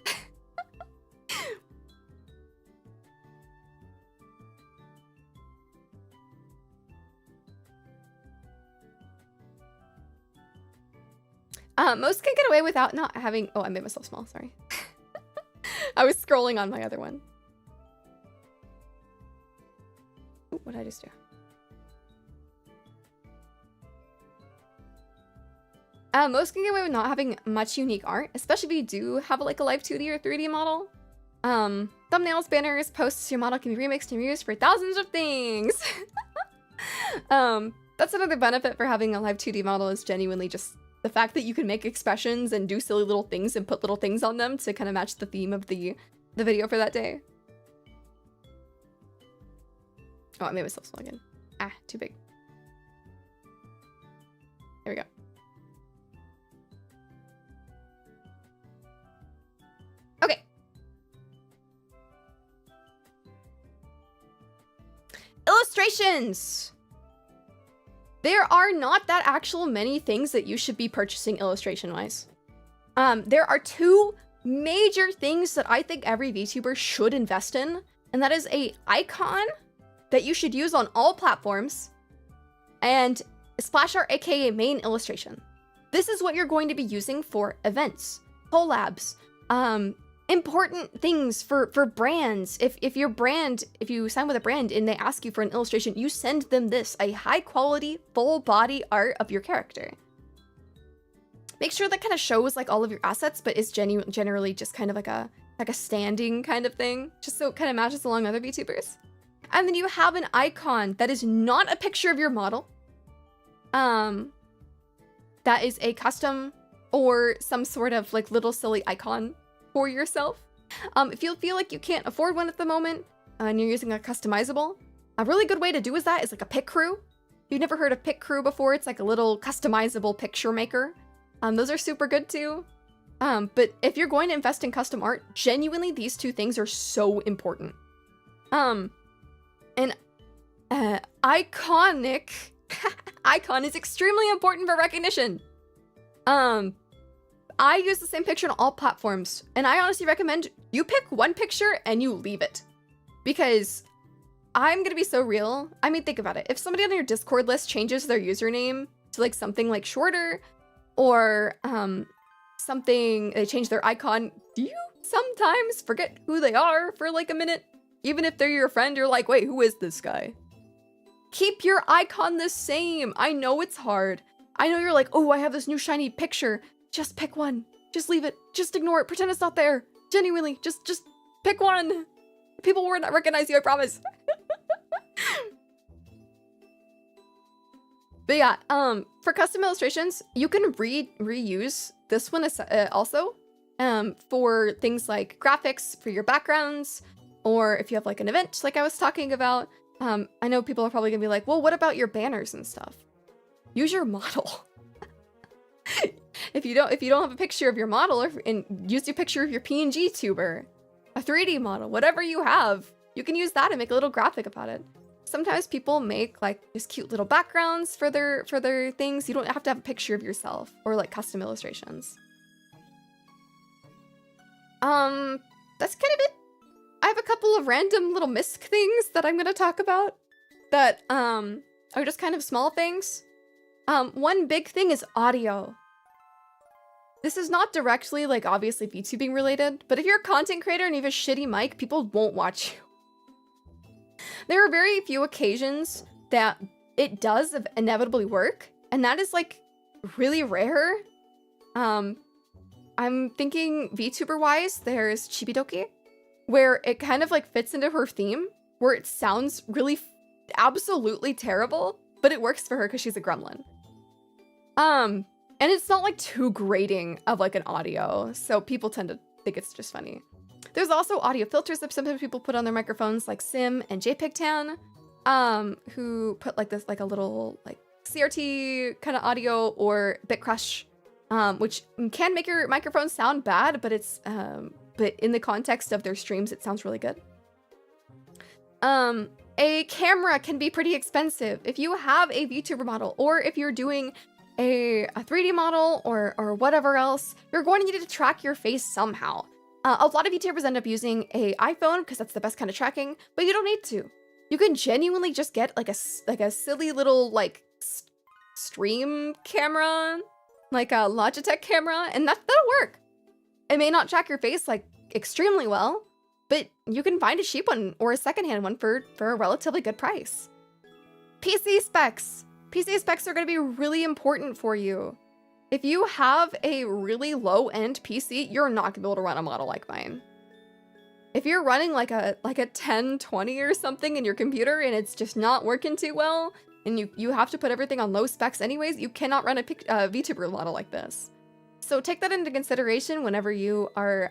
Most can get away without not having... Oh, I made myself small, sorry. I was scrolling on my other one. Ooh, what did I just do? Most can get away with not having much unique art, especially if you do have like a live 2D or 3D model. Thumbnails, banners, posts, your model can be remixed and reused for thousands of things. That's another benefit for having a live 2D model, is genuinely just the fact that you can make expressions and do silly little things and put little things on them to kind of match the theme of the video for that day. Oh, I made myself small again. Ah, too big. There we go. Okay. Illustrations! There are not that actual many things that you should be purchasing illustration-wise. There are 2 major things that I think every VTuber should invest in, and that is a icon that you should use on all platforms, and splash art, aka main illustration. This is what you're going to be using for events, collabs, important things for brands. If you sign with a brand and they ask you for an illustration, you send them this, a high quality full body art of your character. Make sure that kind of shows like all of your assets, but is generally just kind of like a standing kind of thing, just so it kind of matches along other VTubers. And then you have an icon that is not a picture of your model. That is a custom or some sort of like little silly icon for yourself. If you feel like you can't afford one at the moment and you're using a customizable, a really good way to do that is like a pic crew. If you've never heard of pic crew before, it's like a little customizable picture maker. Those are super good too. But if you're going to invest in custom art, genuinely these 2 things are so important. Iconic icon is extremely important for recognition. I use the same picture on all platforms, and I honestly recommend you pick one picture and you leave it. Because I'm gonna be so real. I mean, think about it. If somebody on your Discord list changes their username to like something like shorter, or something, they change their icon, do you sometimes forget who they are for like a minute? Even if they're your friend, you're like, wait, who is this guy? Keep your icon the same. I know it's hard. I know you're like, oh, I have this new shiny picture. Just pick one. Just leave it. Just ignore it. Pretend it's not there. Genuinely, just pick one. People will not recognize you, I promise. But yeah, for custom illustrations, you can reuse this one also for things like graphics for your backgrounds, or if you have like an event like I was talking about. I know people are probably gonna be like, well, what about your banners and stuff? Use your model. If you don't have a picture of your model, and use your picture of your PNG tuber, a 3D model, whatever you have, you can use that and make a little graphic about it. sometimes people make like just cute little backgrounds for their things. You don't have to have a picture of yourself or like custom illustrations. That's kind of it. I have a couple of random little misc things that I'm gonna talk about that are just kind of small things. One big thing is audio. This is not directly like obviously VTubing related, but if you're a content creator and you have a shitty mic, people won't watch you. There are very few occasions that it does inevitably work, and that is like really rare. I'm thinking VTuber wise, there's Chibidoki, where it kind of like fits into her theme, where it sounds really absolutely terrible, but it works for her because she's a gremlin. And it's not like too grating of like an audio, so people tend to think it's just funny. There's also audio filters that sometimes people put on their microphones, like Sim and JPEGTan, who put like this, like a little like CRT kind of audio, or BitCrush, which can make your microphone sound bad, but it's but in the context of their streams, it sounds really good. A camera can be pretty expensive. If you have a VTuber model, or if you're doing a 3D model or whatever else, you're going to need to track your face somehow. A lot of VTubers end up using a iPhone because that's the best kind of tracking, but you don't need to. You can genuinely just get like a silly little like stream camera, like a Logitech camera, and that'll work. It may not track your face like extremely well, but you can find a cheap one or a secondhand one for a relatively good price. PC specs. PC specs are going to be really important for you. If you have a really low-end PC, you're not going to be able to run a model like mine. If you're running like a 1020 or something in your computer and it's just not working too well, and you have to put everything on low specs anyways, you cannot run a VTuber model like this. So take that into consideration whenever you are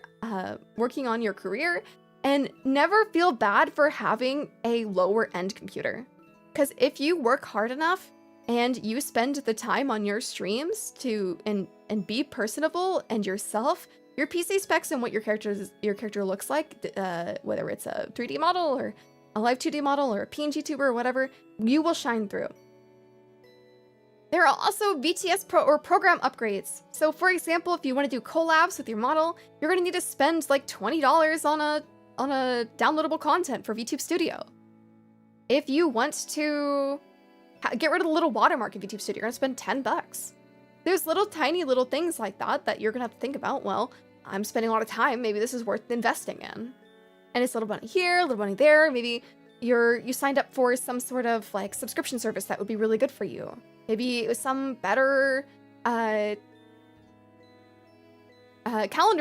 working on your career, and never feel bad for having a lower-end computer. Because if you work hard enough, and you spend the time on your streams to and be personable and yourself, your PC specs and what your character looks like, whether it's a 3D model or a live 2D model or a PNG tuber or whatever, you will shine through. There are also VTS or program upgrades. So for example, if you want to do collabs with your model, you're going to need to spend like $20 on a downloadable content for VTube Studio. If you want to get rid of the little watermark in VTube Studio, you're gonna spend $10. There's little tiny little things like that you're gonna have to think about. Well, I'm spending a lot of time, maybe this is worth investing in. And it's a little money here, a little money there. Maybe you signed up for some sort of like subscription service that would be really good for you. Maybe it was some better calendar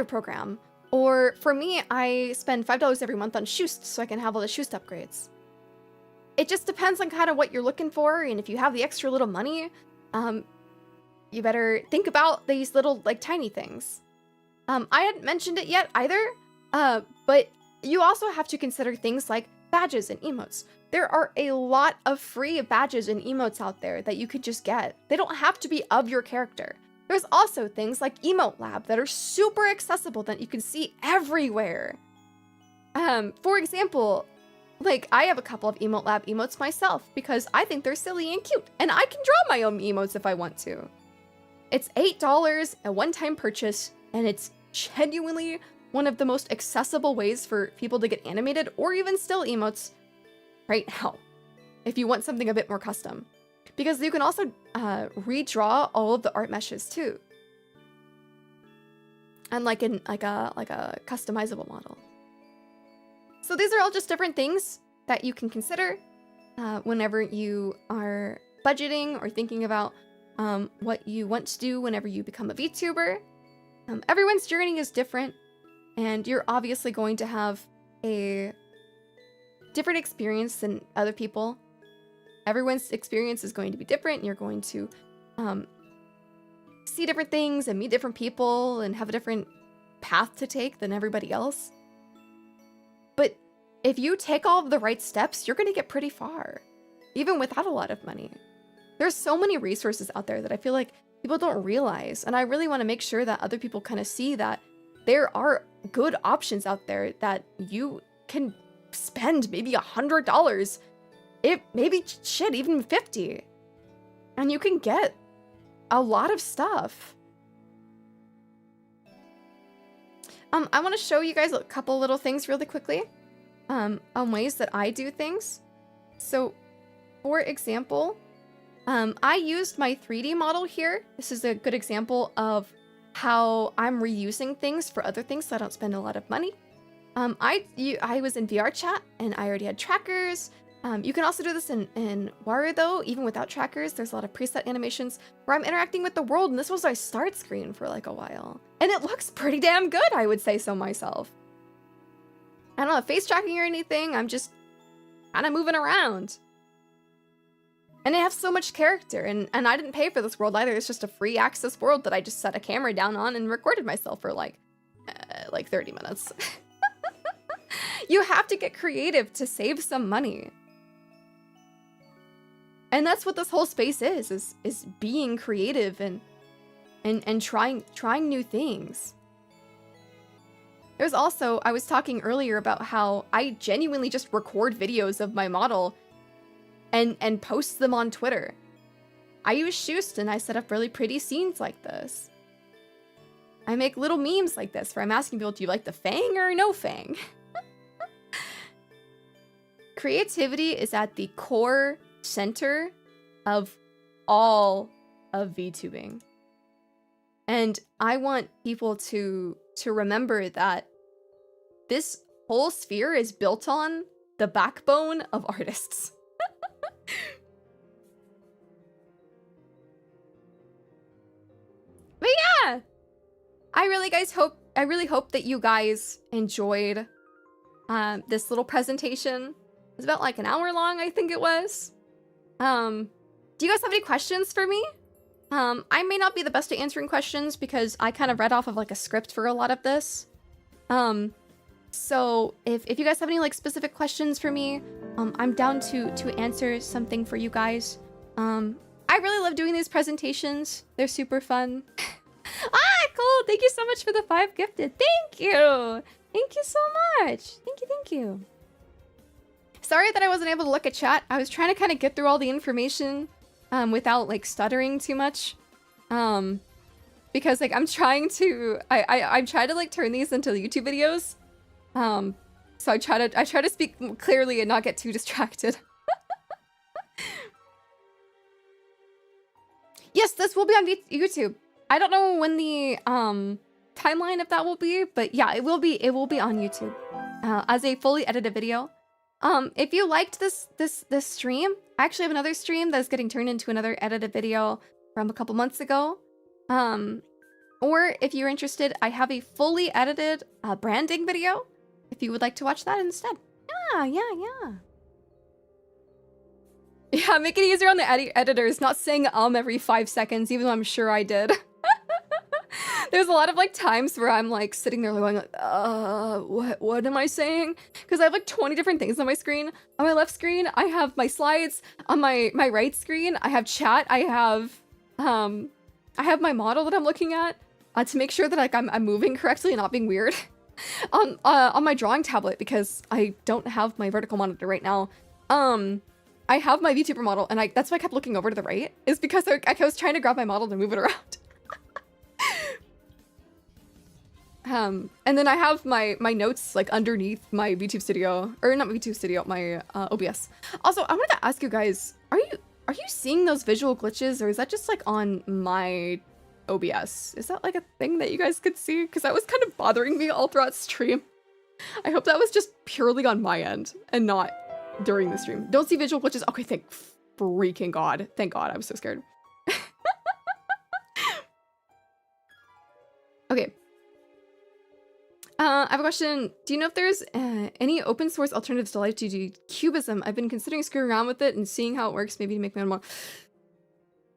program. Or for me, I spend $5 every month on Shoost so I can have all the Shoost upgrades. It just depends on kind of what you're looking for, and if you have the extra little money, you better think about these little, like, tiny things. I hadn't mentioned it yet either, but you also have to consider things like badges and emotes. There are a lot of free badges and emotes out there that you could just get. They don't have to be of your character. There's also things like Emote Lab that are super accessible that you can see everywhere. For example, like, I have a couple of Emote Lab emotes myself because I think they're silly and cute, and I can draw my own emotes if I want to. It's $8, a one-time purchase, and it's genuinely one of the most accessible ways for people to get animated or even still emotes right now, if you want something a bit more custom. Because you can also redraw all of the art meshes too. And like a customizable model. So these are all just different things that you can consider whenever you are budgeting or thinking about what you want to do whenever you become a VTuber. Everyone's journey is different, and you're obviously going to have a different experience than other people. Everyone's experience is going to be different, and you're going to see different things and meet different people and have a different path to take than everybody else. But if you take all of the right steps, you're going to get pretty far, even without a lot of money. There's so many resources out there that I feel like people don't realize, and I really want to make sure that other people kind of see that there are good options out there that you can spend maybe $100 maybe shit, even 50. And you can get a lot of stuff. I want to show you guys a couple little things really quickly on ways that I do things. So, for example, I used my 3D model here. This is a good example of how I'm reusing things for other things so I don't spend a lot of money. I was in VR chat and I already had trackers. You can also do this in Waru though, even without trackers. There's a lot of preset animations where I'm interacting with the world, and this was my start screen for like a while. And it looks pretty damn good, I would say so myself. I don't have face tracking or anything, I'm just kind of moving around. And it has so much character, and I didn't pay for this world either. It's just a free access world that I just set a camera down on and recorded myself for like 30 minutes. You have to get creative to save some money. And that's what this whole space is being creative and trying new things. There's also, I was talking earlier about how I genuinely just record videos of my model and post them on Twitter. I use Shoost and I set up really pretty scenes like this. I make little memes like this where I'm asking people, do you like the fang or no fang? Creativity is at the core center of all of VTubing. And I want people to remember that this whole sphere is built on the backbone of artists. But yeah, I really hope that you guys enjoyed this little presentation. It's about like an hour long, I think it was. Do you guys have any questions for me? I may not be the best at answering questions because I kind of read off of like a script for a lot of this. So if you guys have any like specific questions for me, I'm down to answer something for you guys. I really love doing these presentations. They're super fun. Ah, cool. Thank you so much for the 5 gifted. Thank you. Thank you so much. Thank you. Sorry that I wasn't able to look at chat. I was trying to kind of get through all the information without like stuttering too much. Because like I'm trying to like turn these into YouTube videos. So I try to speak clearly and not get too distracted. Yes, this will be on YouTube. I don't know when the timeline of that will be, but yeah, it will be on YouTube as a fully edited video. If you liked this stream, I actually have another stream that's getting turned into another edited video from a couple months ago. Or if you're interested, I have a fully edited branding video. If you would like to watch that instead. Yeah. Yeah, make it easier on the editors, not saying every 5 seconds, even though I'm sure I did. There's a lot of like times where I'm like sitting there going, what am I saying? Because I have like 20 different things on my screen. On my left screen, I have my slides. On my right screen, I have chat. I have my model that I'm looking at to make sure that like I'm moving correctly and not being weird. On my drawing tablet, because I don't have my vertical monitor right now. I have my VTuber model, and that's why I kept looking over to the right, is because I was trying to grab my model to move it around. And then I have my notes like underneath my VTube Studio, or not VTube Studio, my OBS. Also, I wanted to ask you guys, are you seeing those visual glitches, or is that just like on my OBS? Is that like a thing that you guys could see? Because that was kind of bothering me all throughout stream. I hope that was just purely on my end and not during the stream. Don't see visual glitches. Okay, thank freaking God. Thank God, I was so scared. Okay. I have a question. Do you know if there's any open source alternatives to Live 2D Cubism? I've been considering screwing around with it and seeing how it works, maybe to make my own more.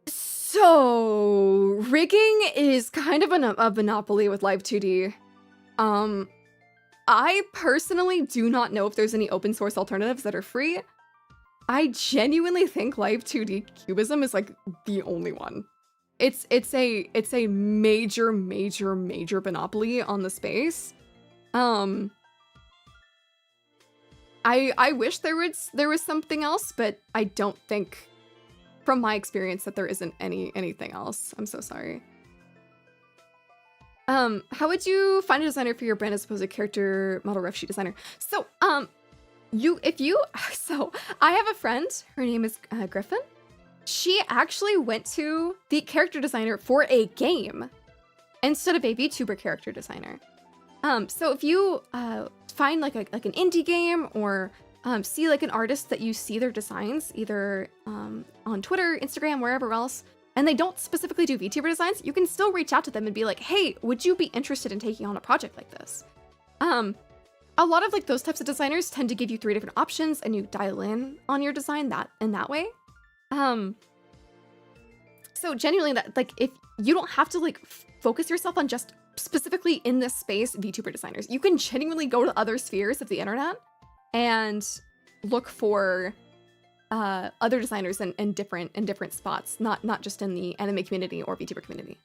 So, rigging is kind of a monopoly with Live 2D. I personally do not know if there's any open source alternatives that are free. I genuinely think Live 2D Cubism is like the only one. It's a major monopoly on the space. I wish there was something else, but I don't think, from my experience, that there isn't anything else. I'm so sorry. How would you find a designer for your brand as opposed to character model ref sheet designer? So, so I have a friend, her name is Griffin. She actually went to the character designer for a game instead of a VTuber character designer. So if you find like an indie game or see like an artist that you see their designs either on Twitter, Instagram, wherever else, and they don't specifically do VTuber designs, you can still reach out to them and be like, hey, would you be interested in taking on a project like this? A lot of like those types of designers tend to give you 3 different options and you dial in on your design that way. So genuinely, that like, if you don't have to like focus yourself on just specifically in this space VTuber designers, you can genuinely go to other spheres of the internet and look for other designers in different spots, not just in the anime community or VTuber community.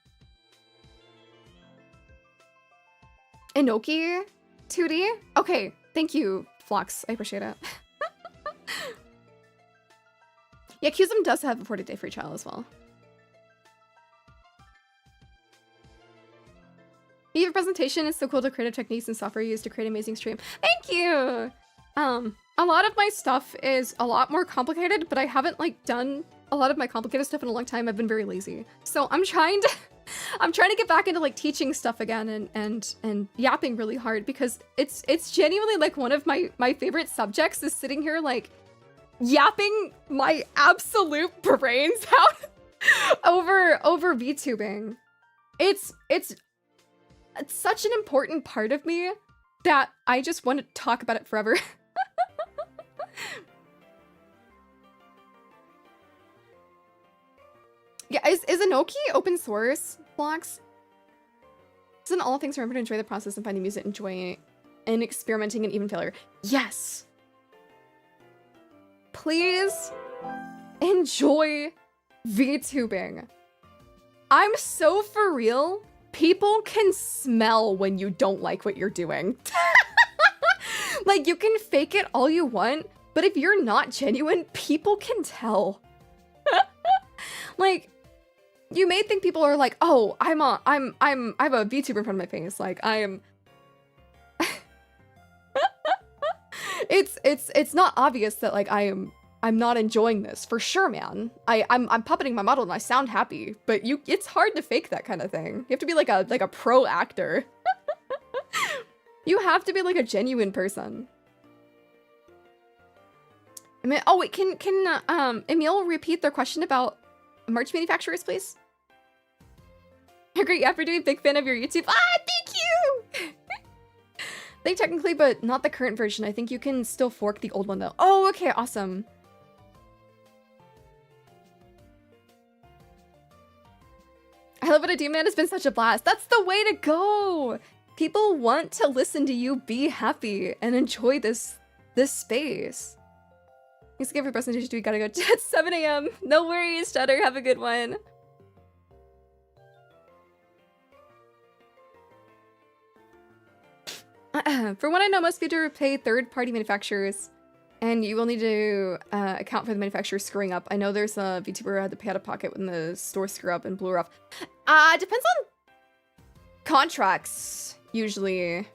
Inoki 2D? Okay, thank you, Phlox. I appreciate it. Yeah, Qsum does have a 40-day free trial as well. Your presentation is so cool. The creative techniques and software used to create an amazing stream. Thank you! A lot of my stuff is a lot more complicated, but I haven't like done a lot of my complicated stuff in a long time. I've been very lazy. So I'm trying to get back into like teaching stuff again and yapping really hard because it's genuinely like one of my favorite subjects is sitting here like yapping my absolute brains out over VTubing. It's such an important part of me that I just want to talk about it forever. Yeah, is Inoki open source blocks? Isn't all things remember to enjoy the process and finding music, enjoying and experimenting and even failure? Yes. Please enjoy VTubing. I'm so for real. People can smell when you don't like what you're doing. Like, you can fake it all you want, but if you're not genuine, people can tell. Like, you may think people are like, oh, I have a VTuber in front of my face. Like, I am. It's not obvious that like I'm not enjoying this for sure, man. I'm puppeting my model and I sound happy, but it's hard to fake that kind of thing. You have to be like a pro actor. You have to be like a genuine person. I mean, oh wait, can Emil repeat their question about merch manufacturers, please? You're great after doing big fan of your YouTube. Ah, thank you! I think technically, but not the current version. I think you can still fork the old one though. Oh, okay, awesome. I love what I do, man. It's been such a blast. That's the way to go. People want to listen to you be happy and enjoy this space. Thanks again for your presentation. We gotta go at 7 a.m. No worries, Stutter. Have a good one. For what I know, most VTubers pay third-party manufacturers, and you will need to account for the manufacturer screwing up. I know there's a VTuber who had to pay out of pocket when the store screwed up and blew her off. Depends on contracts, usually.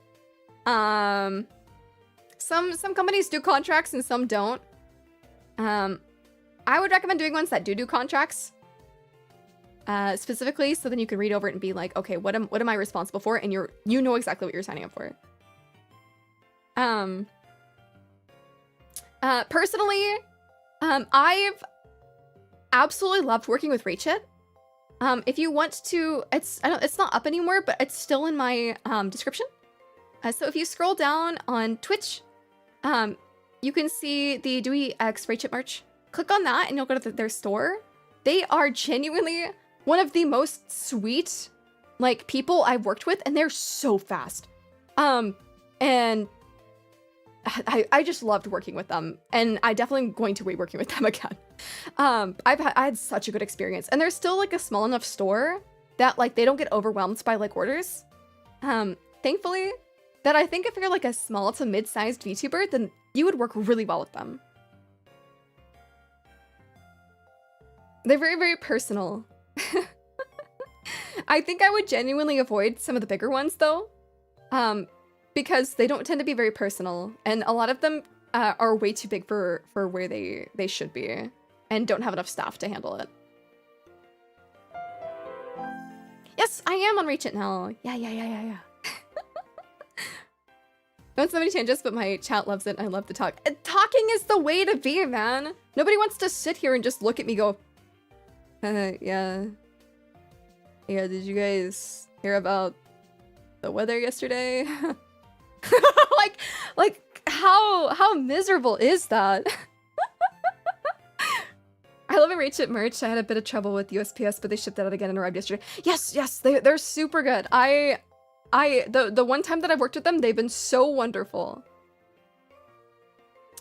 Some companies do contracts and some don't. I would recommend doing ones that do contracts. Specifically, so then you can read over it and be like, okay, what am I responsible for? And you know exactly what you're signing up for. Personally, I've absolutely loved working with Rachit. If you want to, it's not up anymore, but it's still in my description. So if you scroll down on Twitch, you can see the Duwi X Rachit merch. Click on that and you'll go to their store. They are genuinely one of the most sweet, like, people I've worked with, and they're so fast. And I just loved working with them, and I definitely am going to be working with them again. I had such a good experience, and they're still like a small enough store that like they don't get overwhelmed by like orders. Thankfully, that I think if you're like a small to mid-sized VTuber, then you would work really well with them. They're very, very personal. I think I would genuinely avoid some of the bigger ones though, because they don't tend to be very personal, and a lot of them are way too big for where they should be, and don't have enough staff to handle it. Yes, I am on Reach It now. Yeah. Don't so many changes, but my chat loves it. I love to talk. Talking is the way to be, man. Nobody wants to sit here and just look at me go, yeah. Yeah, did you guys hear about the weather yesterday? like how miserable is that? I love a Reach It merch. I had a bit of trouble with USPS, but they shipped that out again and arrived yesterday. Yes, they're super good. The one time that I've worked with them, they've been so wonderful.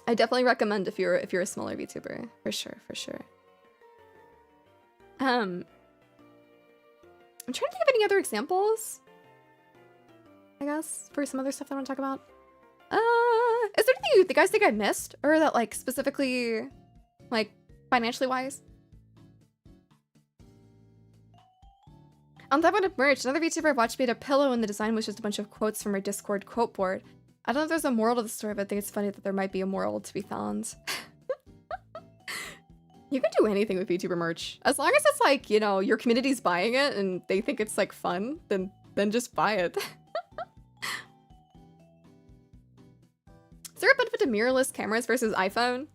I definitely recommend if you're a smaller VTuber, for sure. I'm trying to think of any other examples, I guess, for some other stuff that I want to talk about. Is there anything you guys think I missed, or that like specifically, like financially wise? On top of merch, another VTuber I watched made a pillow and the design was just a bunch of quotes from our Discord quote board. I don't know if there's a moral to the story, but I think it's funny that there might be a moral to be found. You can do anything with VTuber merch. As long as it's like, you know, your community's buying it and they think it's like fun, then just buy it. Is there a benefit to mirrorless cameras versus iPhone?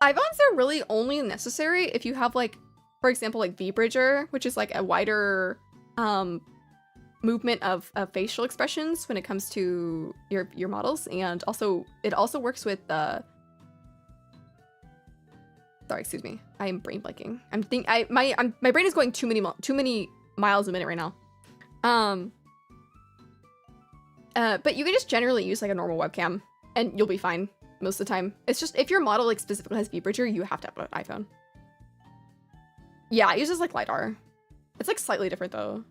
iPhones are really only necessary if you have like, for example, like V-Bridger, which is like a wider movement of facial expressions when it comes to your models, and also it also works with sorry, excuse me. I am brain blanking. My brain is going too many miles a minute right now. But you can just generally use like a normal webcam and you'll be fine most of the time. It's just if your model like specifically has V-Bridger, you have to have an iPhone. Yeah, it uses like LiDAR. It's like slightly different though.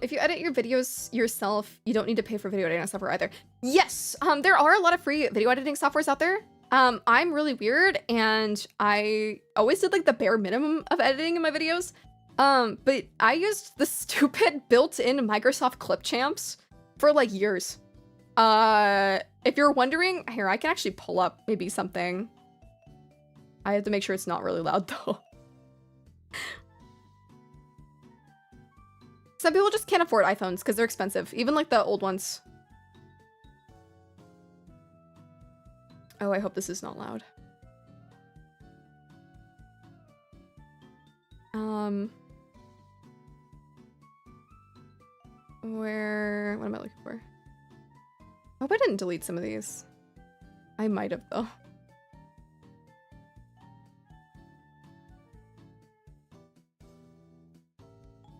If you edit your videos yourself, you don't need to pay for video editing software either. Yes, there are a lot of free video editing softwares out there. I'm really weird and I always did like the bare minimum of editing in my videos. But I used the stupid built-in Microsoft Clipchamps for like years. If you're wondering, here, I can actually pull up maybe something. I have to make sure it's not really loud though. Some people just can't afford iPhones because they're expensive, even like the old ones. Oh, I hope this is not loud. What am I looking for? I hope I didn't delete some of these. I might have though.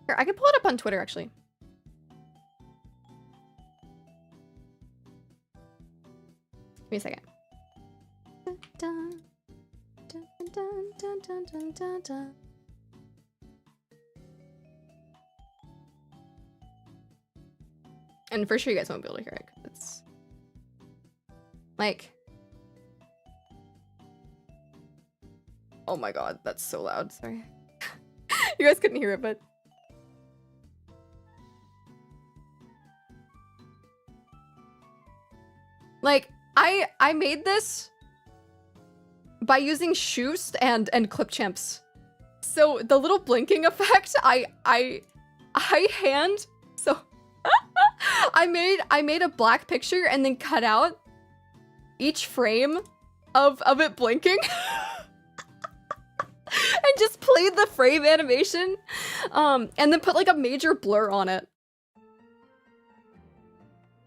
Here, I can pull it up on Twitter actually. Give me a second. Dun, dun, dun, dun, dun, dun, dun, dun. And for sure you guys won't be able to hear it. It's like, oh my god, that's so loud. Sorry. You guys couldn't hear it, but like I made this by using Shoost and Clipchamps. So the little blinking effect, I hand so I made a black picture and then cut out each frame of it blinking. And just played the frame animation. And then put like a major blur on it.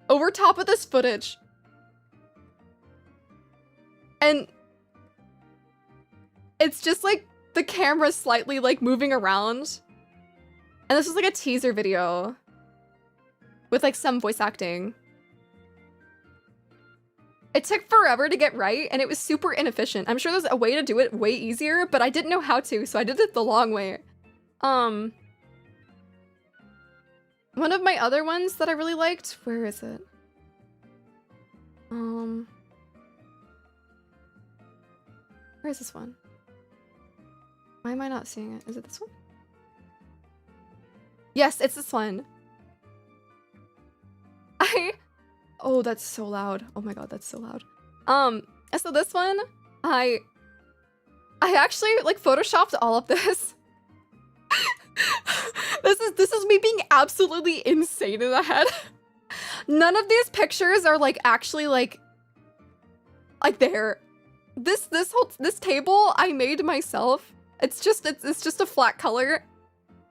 Over top of this footage. And it's just like the camera slightly like moving around. And this was like a teaser video with like some voice acting. It took forever to get right and it was super inefficient. I'm sure there's a way to do it way easier, but I didn't know how to, so I did it the long way. One of my other ones that I really liked, where is it? Where is this one? Why am I not seeing it? Is it this one? Yes, it's this one. Oh, that's so loud. Oh my god, that's so loud. So this one, I actually like photoshopped all of this. This is me being absolutely insane in the head. None of these pictures are like actually like there. This table I made myself. It's just a flat color.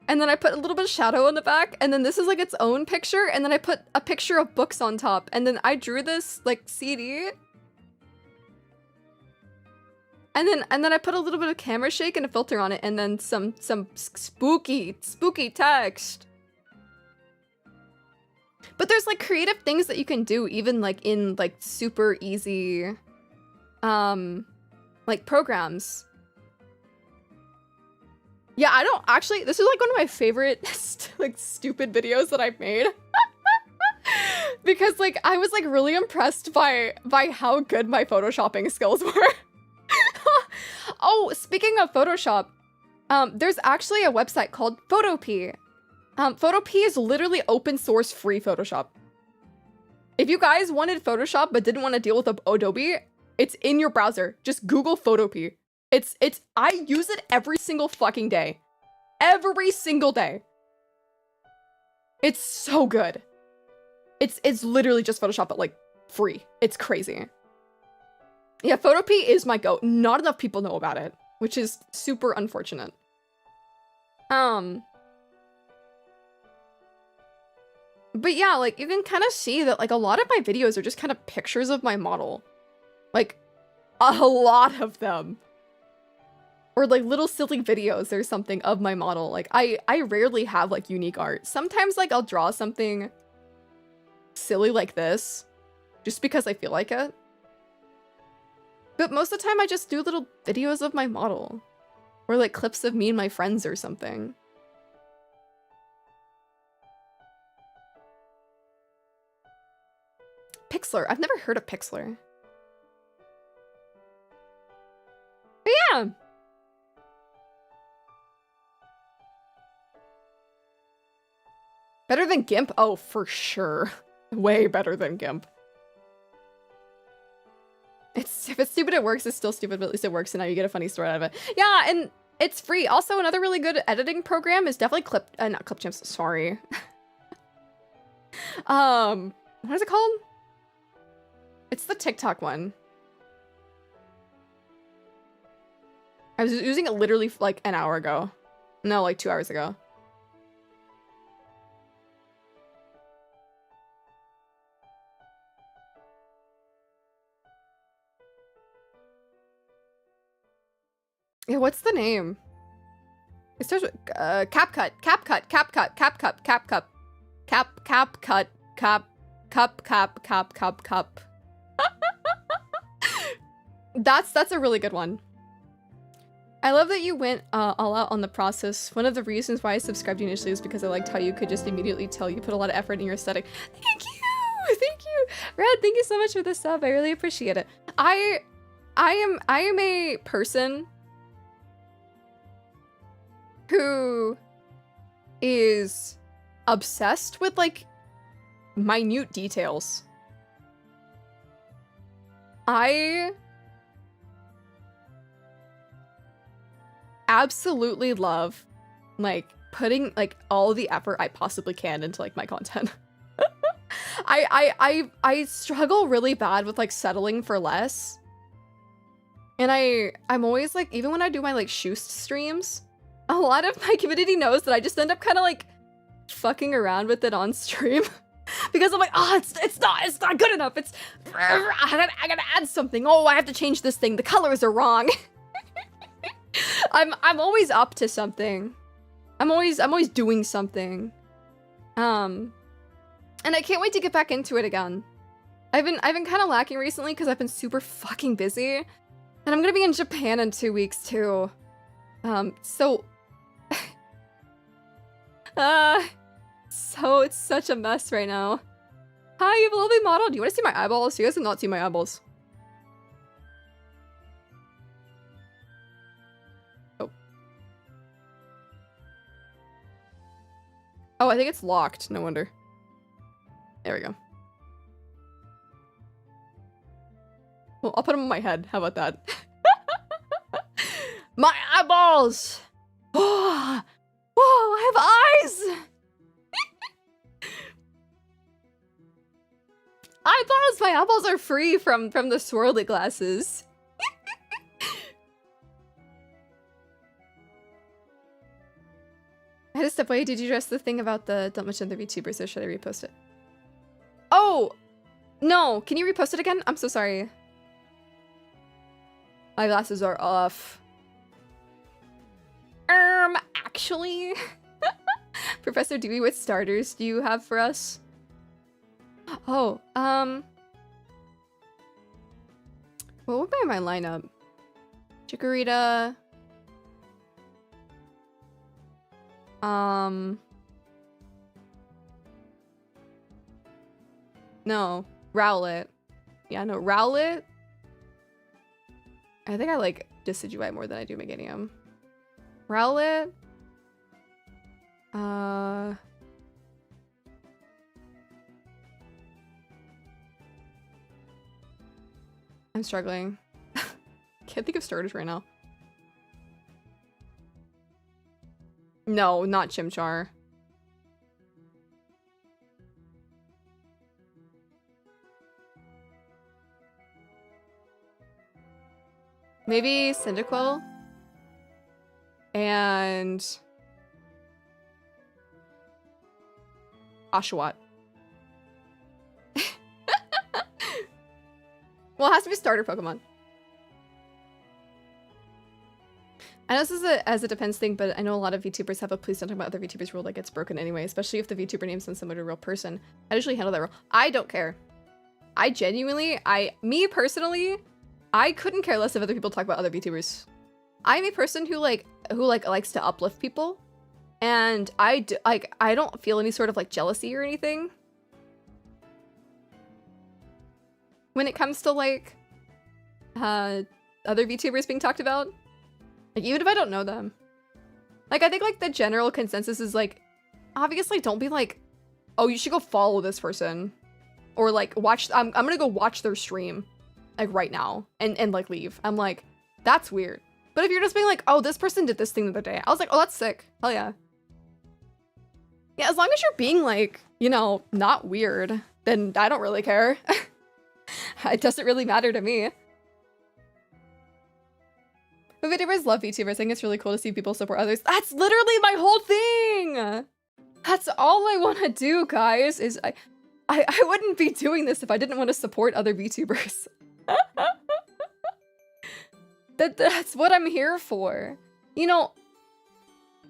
And then I put a little bit of shadow on the back, and then this is like its own picture, and then I put a picture of books on top, and then I drew this like CD. And then I put a little bit of camera shake and a filter on it, and then some spooky text. But there's like creative things that you can do even like in like super easy like programs. Yeah, I don't actually, this is like one of my favorite like stupid videos that I've made. Because like I was like really impressed by how good my photoshopping skills were. Oh, speaking of Photoshop, there's actually a website called Photopea. Photopea is literally open source free Photoshop. If you guys wanted Photoshop but didn't want to deal with Adobe, it's in your browser. Just Google Photopea. I use it every single fucking day. Every single day. It's so good. It's literally just Photoshop, but like free. It's crazy. Yeah, Photopea is my go. Not enough people know about it, which is super unfortunate. But yeah, like you can kind of see that like a lot of my videos are just kind of pictures of my model. Like a lot of them. Or like little silly videos or something of my model. Like I rarely have like unique art. Sometimes like I'll draw something silly like this just because I feel like it. But most of the time I just do little videos of my model. Or like clips of me and my friends or something. Pixlr. I've never heard of Pixlr. But yeah. Better than GIMP? Oh, for sure. Way better than GIMP. If it's stupid, it works. It's still stupid, but at least it works, and now you get a funny story out of it. Yeah, and it's free. Also, another really good editing program is definitely not Clipchamps, sorry. What is it called? It's the TikTok one. I was using it literally like an hour ago. No, like 2 hours ago. Yeah, what's the name? It starts with CapCut. That's a really good one. I love that you went all out on the process. One of the reasons why I subscribed initially is because I liked how you could just immediately tell you put a lot of effort in your aesthetic. Thank you, Red. Thank you so much for the sub. I really appreciate it. I am a person who is obsessed with like minute details. I absolutely love like putting like all the effort I possibly can into like my content. I struggle really bad with like settling for less. And I'm always like, even when I do my like Shoost streams, a lot of my community knows that I just end up kind of like fucking around with it on stream. Because I'm like, oh, it's not good enough. I gotta add something. Oh, I have to change this thing. The colors are wrong. I'm always up to something. I'm always doing something. And I can't wait to get back into it again. I've been kind of lacking recently because I've been super fucking busy. And I'm gonna be in Japan in 2 weeks too. So So it's such a mess right now. Hi, you have a lovely model. Do you want to see my eyeballs? You guys have not seen my eyeballs. Oh. Oh, I think it's locked. No wonder. There we go. Well, I'll put them on my head. How about that? My eyeballs! Whoa, I have eyes! Eyeballs! My eyeballs are free from the swirly glasses. I had to step away. Did you address the thing about the don't mention the VTubers, or should I repost it? Oh! No! Can you repost it again? I'm so sorry. My glasses are off. Actually? Professor Dewey, what starters do you have for us? Oh, what would be my lineup? Chikorita. No. Rowlet. Yeah, no, Rowlet. I think I like Decidueye more than I do Meganium. Rowlet. I'm struggling. Can't think of starters right now. No, not Chimchar. Maybe Cyndaquil. And Oshawott. Well, it has to be starter Pokemon. I know this is as a defense thing, but I know a lot of VTubers have a please don't talk about other VTubers rule that gets broken anyway, especially if the VTuber name sounds similar to a real person. I usually handle that rule. I don't care. I genuinely, me personally, I couldn't care less if other people talk about other VTubers. I'm a person who likes to uplift people, and I don't feel any sort of like jealousy or anything when it comes to like other VTubers being talked about. Like, even if I don't know them. Like, I think like the general consensus is like, obviously don't be like, oh, you should go follow this person, or like watch. I'm gonna go watch their stream, like right now, and like leave. I'm like, that's weird. But if you're just being like, oh, this person did this thing the other day, I was like, oh, that's sick. Hell yeah. Yeah, as long as you're being like, you know, not weird, then I don't really care. It doesn't really matter to me. But VTubers love VTubers. I think it's really cool to see people support others. That's literally my whole thing! That's all I want to do, guys, is I wouldn't be doing this if I didn't want to support other VTubers. That's what I'm here for. You know,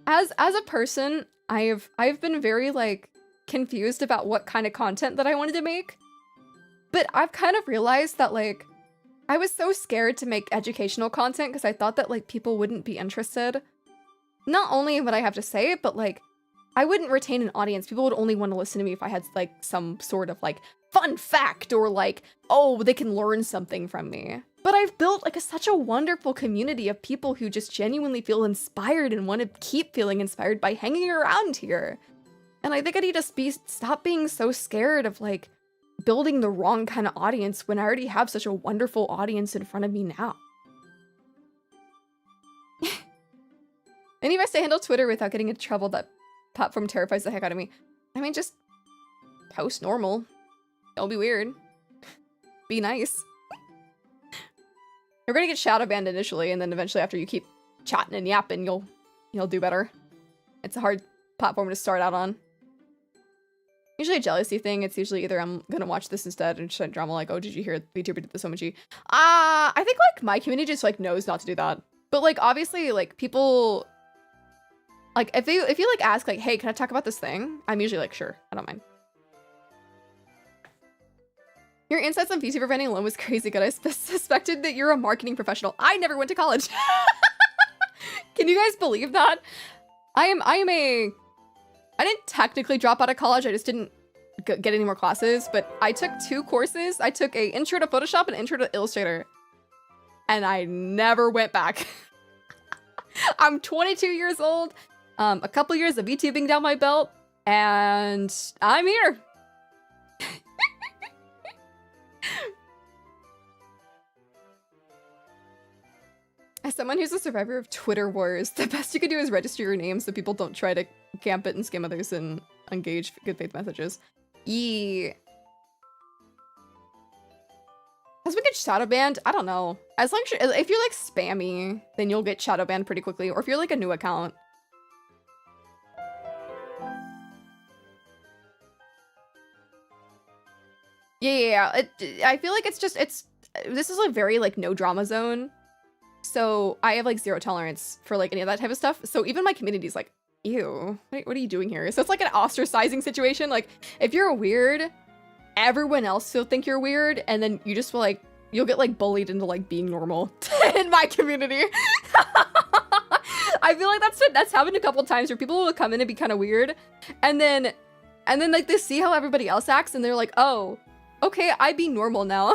as a person, I've been very like confused about what kind of content that I wanted to make. But I've kind of realized that like I was so scared to make educational content because I thought that like people wouldn't be interested. Not only in what I have to say, but like I wouldn't retain an audience. People would only want to listen to me if I had like some sort of like fun fact or like, oh, they can learn something from me. But I've built like such a wonderful community of people who just genuinely feel inspired and want to keep feeling inspired by hanging around here. And I think I need to stop being so scared of like building the wrong kind of audience when I already have such a wonderful audience in front of me now. Any ways to handle Twitter without getting into trouble? That platform terrifies the heck out of me. I mean, just post normal. Don't be weird. Be nice. You're gonna get shadow banned initially, and then eventually after you keep chatting and yapping, you'll do better. It's a hard platform to start out on. Usually a jealousy thing. It's usually either I'm gonna watch this instead and just drama like, oh, did you hear VTuber did this emoji? I think like my community just like knows not to do that. But like obviously like people like if you like ask like, hey, can I talk about this thing? I'm usually like, sure, I don't mind. Your insights on VTuber vending alone was crazy good. I suspected that you're a marketing professional. I never went to college. Can you guys believe that? I am a I didn't technically drop out of college. I just didn't get any more classes, but I took 2 courses. I took a intro to Photoshop and an intro to Illustrator, and I never went back. I'm 22 years old, a couple years of Vtubing down my belt, and I'm here. As someone who's a survivor of Twitter wars, the best you can do is register your name so people don't try to camp it and scam others and engage good faith messages. Yee. Has we get shadow banned? I don't know. As long as if you're like spammy, then you'll get shadow banned pretty quickly. Or if you're like a new account. Yeah. I feel like this is a very like no drama zone. So I have like 0 tolerance for like any of that type of stuff. So even my community's like, ew, what are you doing here? So it's like an ostracizing situation. Like if you're weird, everyone else will think you're weird, and then you just will like, you'll get like bullied into like being normal in my community. I feel like that's happened a couple times where people will come in and be kind of weird, and then like they see how everybody else acts and they're like, oh, okay, I be normal now.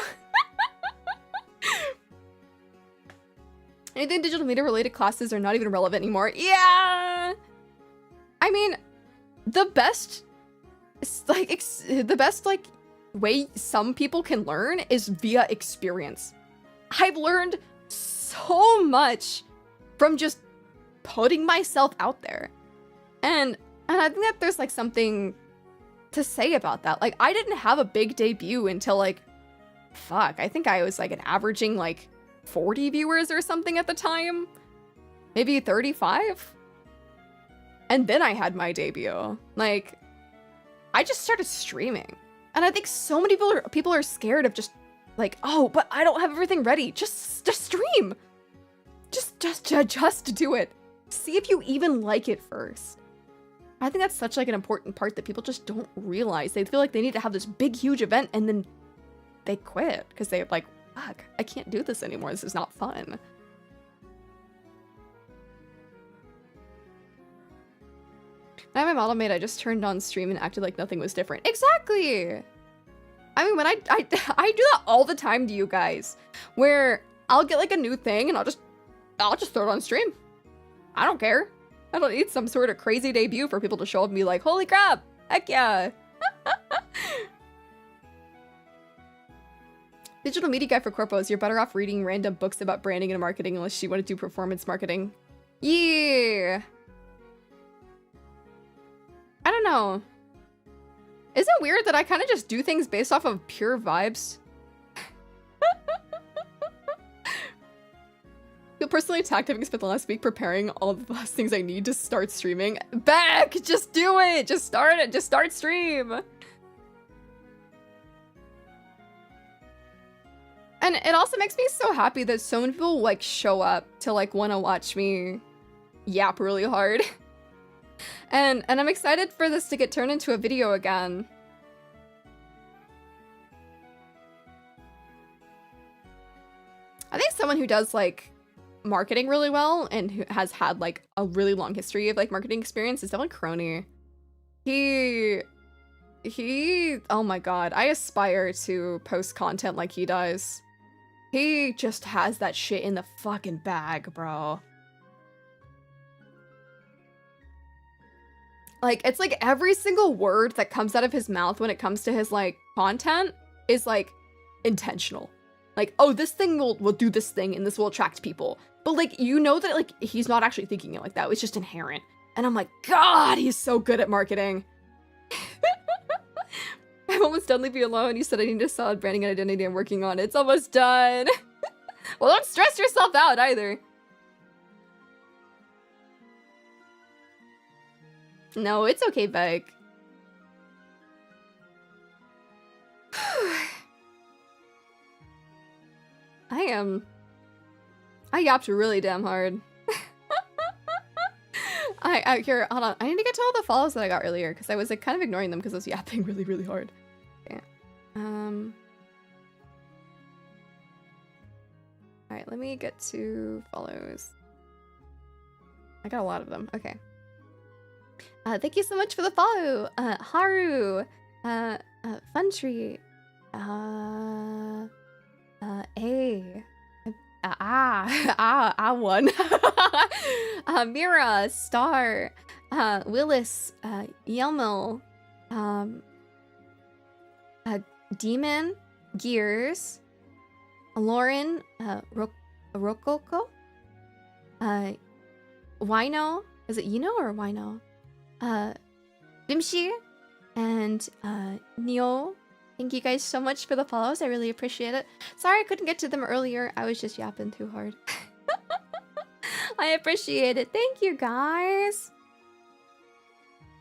Anything digital media related classes are not even relevant anymore. Yeah. I mean, the best way some people can learn is via experience. I've learned so much from just putting myself out there. And I think that there's like something to say about that. Like I didn't have a big debut until like, fuck, I think I was like averaging like 40 viewers or something at the time. Maybe 35. And then I had my debut. Like, I just started streaming. And I think so many people are scared of just like, oh, but I don't have everything ready. Just stream. Just do it. See if you even like it first. I think that's such like an important part that people just don't realize. They feel like they need to have this big, huge event and then they quit because they're like, fuck, I can't do this anymore. This is not fun. Now my model made, I just turned on stream and acted like nothing was different. Exactly. I mean, when I do that all the time to you guys, where I'll get like a new thing and I'll just throw it on stream. I don't care. I don't need some sort of crazy debut for people to show up and be like, holy crap, heck yeah. Digital media guy for corpos, you're better off reading random books about branding and marketing unless you want to do performance marketing. Yeah. I don't know. Is it weird that I kind of just do things based off of pure vibes? Feel personally attacked having spent the last week preparing all of the last things I need to start streaming. Beck, just do it. Just start it. Just start stream. And it also makes me so happy that so many people like show up to like want to watch me yap really hard. And I'm excited for this to get turned into a video again. I think someone who does like marketing really well and who has had like a really long history of like marketing experience is definitely Crony. He, oh my god, I aspire to post content like he does. He just has that shit in the fucking bag, bro. Like, it's like every single word that comes out of his mouth when it comes to his, like, content is, like, intentional. Like, oh, this thing will do this thing and this will attract people. But, like, you know that, like, he's not actually thinking it like that. It's just inherent. And I'm like, God, he's so good at marketing. I'm almost done. Leave me alone. You said I need a solid branding and identity. I'm working on it. It's almost done. Well, don't stress yourself out either. No, it's okay, Beck. I yapped really damn hard. Here, hold on. I need to get to all the follows that I got earlier because I was like kind of ignoring them because I was yapping really, really hard. Okay. Alright, let me get to follows. I got a lot of them. Okay. Thank you so much for the follow. Haru. Funtree. A. I won. Mira, Star, Willis, Yelmo, Demon, Gears, Lauren, Rokoko, Wino, is it Yino or Wino? Bimshi, and Neo. Thank you guys so much for the follows. I really appreciate it. Sorry I couldn't get to them earlier. I was just yapping too hard. I appreciate it. Thank you guys.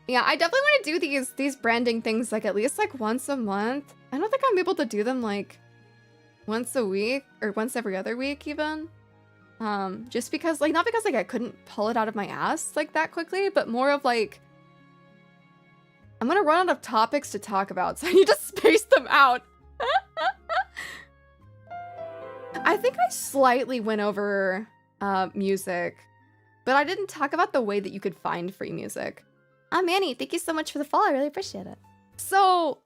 Yeah, I definitely want to do these branding things like at least like once a month. I don't think I'm able to do them like once a week or once every other week even. Just because like not because like I couldn't pull it out of my ass like that quickly, but more of like I'm gonna run out of topics to talk about, so I need to space them out. I think I slightly went over music, but I didn't talk about the way that you could find free music. Manny, thank you so much for the follow. I really appreciate it. So,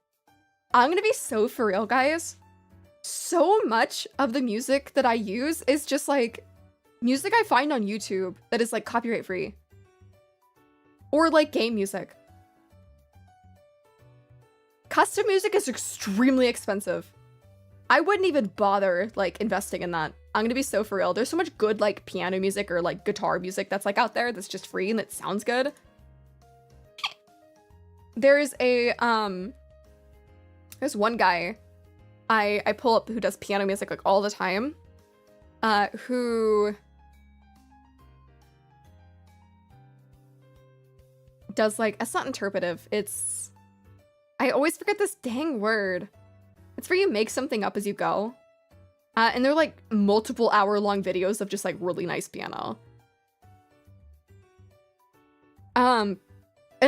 I'm gonna be so for real, guys. So much of the music that I use is just like music I find on YouTube that is like copyright free. Or like game music. Custom music is extremely expensive. I wouldn't even bother like investing in that. I'm gonna be so for real. There's so much good like piano music or like guitar music that's like out there that's just free and that sounds good. There's a there's one guy I pull up who does piano music like all the time. Who does like, it's not interpretive, it's, I always forget this dang word. It's where you make something up as you go. And they're like multiple hour-long videos of just like really nice piano. And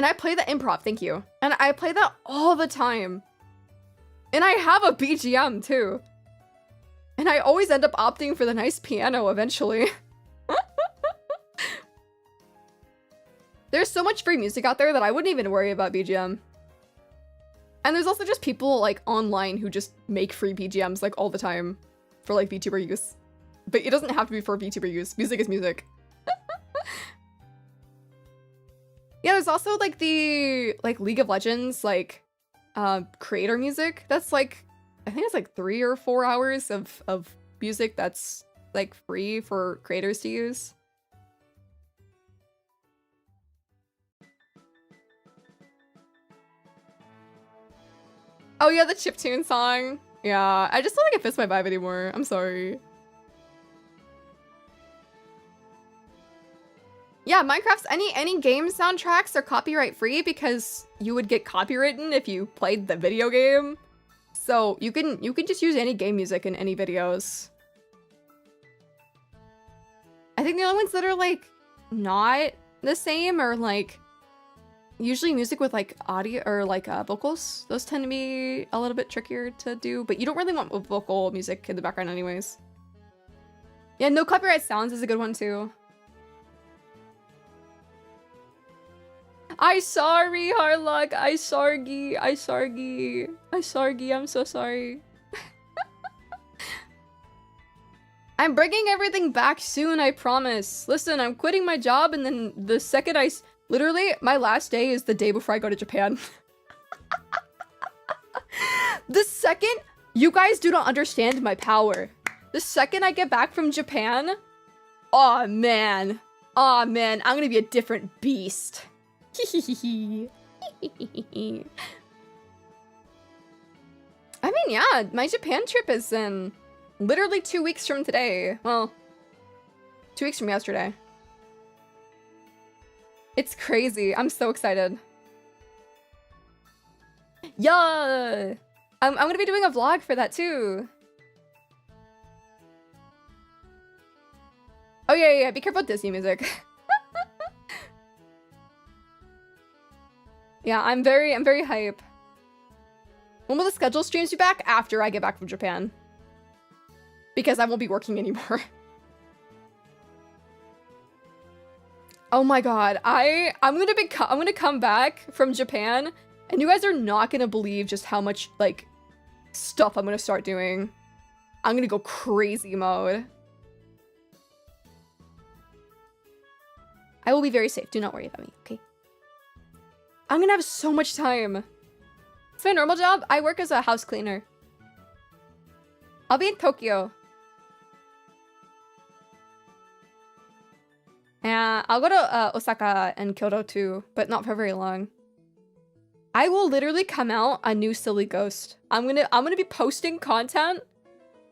I play the improv, thank you. And I play that all the time. And I have a BGM too. And I always end up opting for the nice piano eventually. There's so much free music out there that I wouldn't even worry about BGM. And there's also just people like online who just make free BGMs like all the time for like VTuber use. But it doesn't have to be for VTuber use. Music is music. Yeah, there's also like the like League of Legends like creator music. That's like, I think it's like 3 or 4 hours of music that's like free for creators to use. Oh yeah, the chiptune song. Yeah, I just don't think it fits my vibe anymore. I'm sorry. Yeah, Minecraft's any game soundtracks are copyright free because you would get copywritten if you played the video game. So you can just use any game music in any videos. I think the only ones that are like not the same are like usually music with like audio or like vocals. Those tend to be a little bit trickier to do, but you don't really want vocal music in the background anyways. Yeah, no copyright sounds is a good one too. I sorry, Harlock. I sorry. I'm so sorry. I'm bringing everything back soon, I promise. Listen, I'm quitting my job and then the second literally, my last day is the day before I go to Japan. The second, you guys do not understand my power. The second I get back from Japan, oh man, I'm gonna be a different beast. I mean, yeah, my Japan trip is in literally 2 weeks from today. Well, 2 weeks from yesterday. It's crazy. I'm so excited. Yeah! I'm gonna be doing a vlog for that too. Oh yeah, be careful with Disney music. Yeah, I'm very hype. When will the schedule streams be back? After I get back from Japan. Because I won't be working anymore. Oh my god, I'm gonna come back from Japan, and you guys are not gonna believe just how much like stuff I'm gonna start doing. I'm gonna go crazy mode. I will be very safe. Do not worry about me, okay? I'm gonna have so much time. It's my normal job. I work as a house cleaner. I'll be in Tokyo. Yeah, I'll go to Osaka and Kyoto too, but not for very long. I will literally come out a new silly ghost. I'm gonna be posting content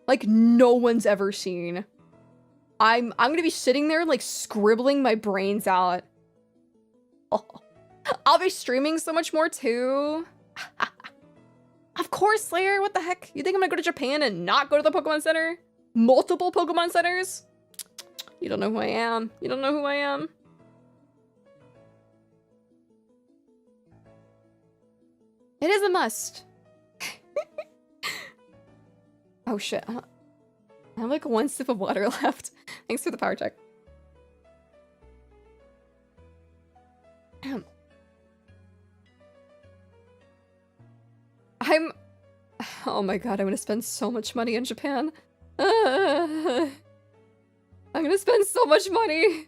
like no one's ever seen. I'm gonna be sitting there like scribbling my brains out. Oh. I'll be streaming so much more too. Of course, Slayer, what the heck? You think I'm gonna go to Japan and not go to the Pokemon Center? Multiple Pokemon Centers? You don't know who I am. You don't know who I am. It is a must. Oh shit. I have like one sip of water left. Thanks for the power check. Oh my god, I'm gonna spend so much money in Japan. I'm gonna spend so much money.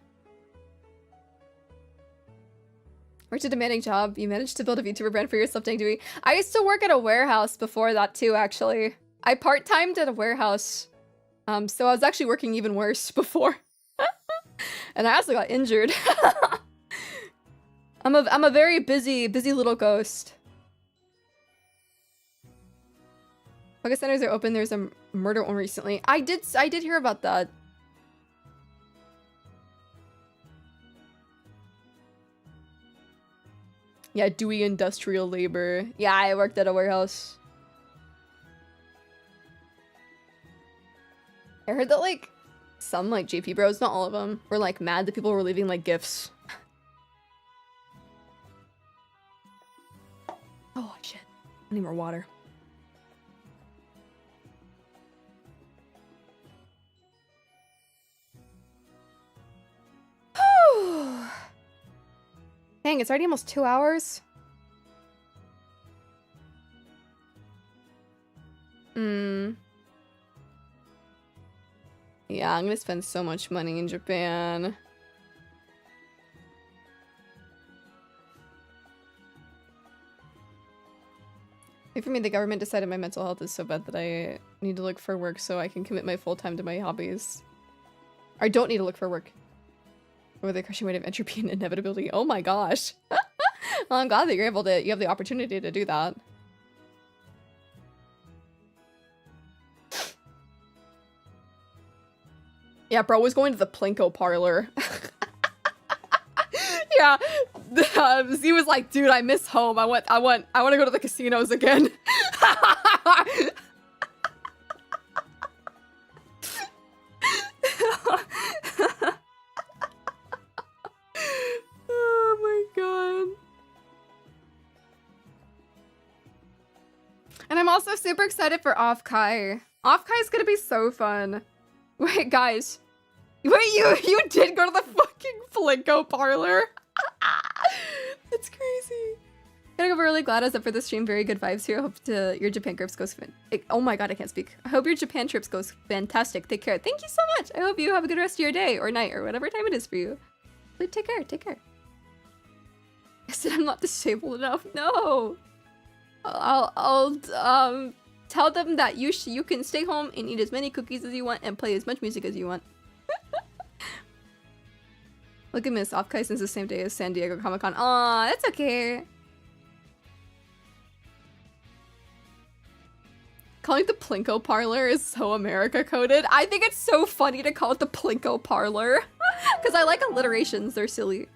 Worked a demanding job. You managed to build a VTuber brand for yourself, dang Dewey. I used to work at a warehouse before that too, actually. I part-timed at a warehouse. So I was actually working even worse before. And I also got injured. I'm a very busy little ghost. Focus centers are open. There's a murder one recently. I did hear about that. Yeah, Dewey industrial labor. Yeah, I worked at a warehouse. I heard that like some like JP bros, not all of them, were like mad that people were leaving like gifts. Oh shit. I need more water. Dang, it's already almost 2 hours. Yeah, I'm gonna spend so much money in Japan. For me, the government decided my mental health is so bad that I need to look for work so I can commit my full time to my hobbies. I don't need to look for work. Or the crushing weight of entropy and inevitability. Oh my gosh. Well, I'm glad that you have the opportunity to do that. Yeah, bro was going to the Plinko parlor. Yeah. Z was like, dude, I miss home. I want to go to the casinos again. Oh my god. And I'm also super excited for Off-Kai. Off-Kai is gonna be so fun. Wait, guys. Wait, you did go to the fucking Plinko parlor? That's crazy. Gotta go really glad I was up for the stream. Very good vibes here. I hope your Japan trips goes oh my god, I can't speak. I hope your Japan trips goes fantastic. Take care. Thank you so much. I hope you have a good rest of your day or night or whatever time it is for you. But take care. Take care. I said I'm not disabled enough. No. I'll tell them that you can stay home and eat as many cookies as you want and play as much music as you want. Look at Miss Off-Kai since the same day as San Diego Comic-Con. Aw, that's okay. Calling it the Plinko parlor is so America coded. I think it's so funny to call it the Plinko parlor. Because I like alliterations, they're silly.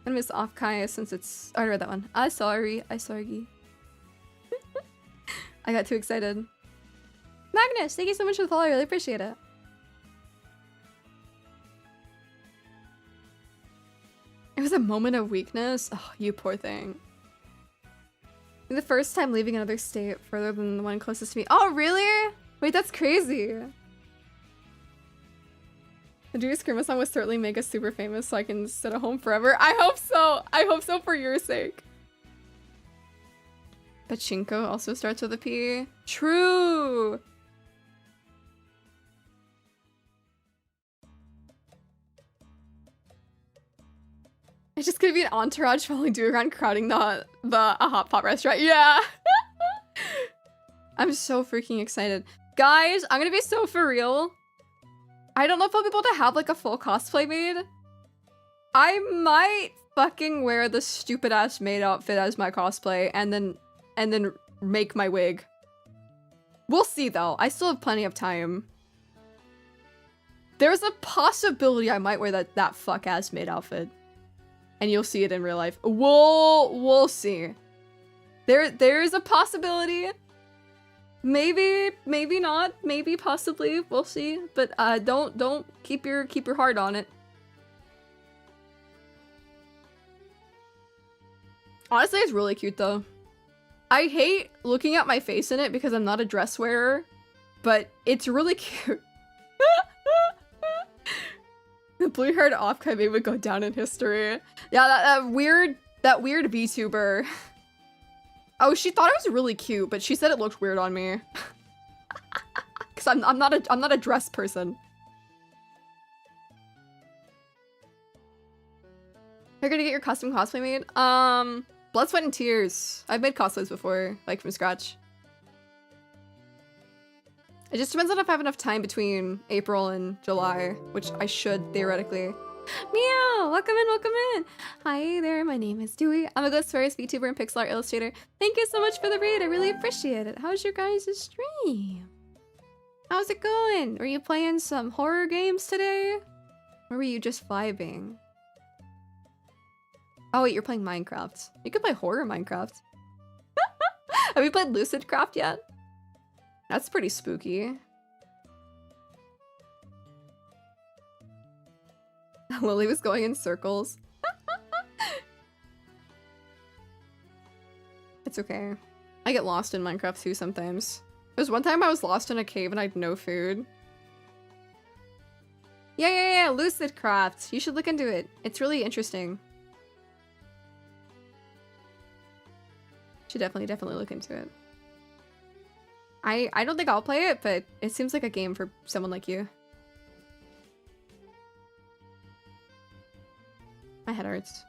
And Miss Off-Kai since it's... Oh, I read that one. Sorry. I got too excited. Magnus, thank you so much for the follow. I really appreciate it. It was a moment of weakness. Oh, you poor thing. The first time leaving another state further than the one closest to me. Oh, really? Wait, that's crazy. The Duwi Screamo song will certainly make us super famous so I can sit at home forever. I hope so. I hope so for your sake. Pachinko also starts with a P. True. It's just gonna be an entourage following Duwi around crowding a hot pot restaurant. Yeah. I'm so freaking excited. Guys, I'm gonna be so for real. I don't know if I'll be able to have like a full cosplay made. I might fucking wear the stupid ass maid outfit as my cosplay and then make my wig. We'll see though. I still have plenty of time. There's a possibility I might wear that fuck ass maid outfit. And you'll see it in real life. We'll see. There's a possibility. Maybe, maybe not, maybe possibly, we'll see. But don't keep your heart on it. Honestly, it's really cute though. I hate looking at my face in it because I'm not a dress wearer, but it's really cute. The blue-haired off-kai babe would go down in history. Yeah, that weird VTuber. Oh, she thought it was really cute, but she said it looked weird on me. Cause I'm not a dress person. You're gonna get your custom cosplay made? Blood, Sweat, and Tears. I've made cosplays before, like from scratch. It just depends on if I have enough time between April and July, which I should theoretically. Meow! Welcome in, welcome in! Hi there, my name is Duwi. I'm a Ghost Fairies VTuber and pixel art illustrator. Thank you so much for the raid, I really appreciate it. How's your guys' stream? How's it going? Were you playing some horror games today? Or were you just vibing? Oh wait, you're playing Minecraft. You could play horror Minecraft. Have you played Lucidcraft yet? That's pretty spooky. Lily was going in circles. It's okay. I get lost in Minecraft too sometimes. There's one time I was lost in a cave and I had no food. Yeah, Lucidcraft. You should look into it. It's really interesting. Should definitely look into it. I don't think I'll play it, but it seems like a game for someone like you. My head hurts.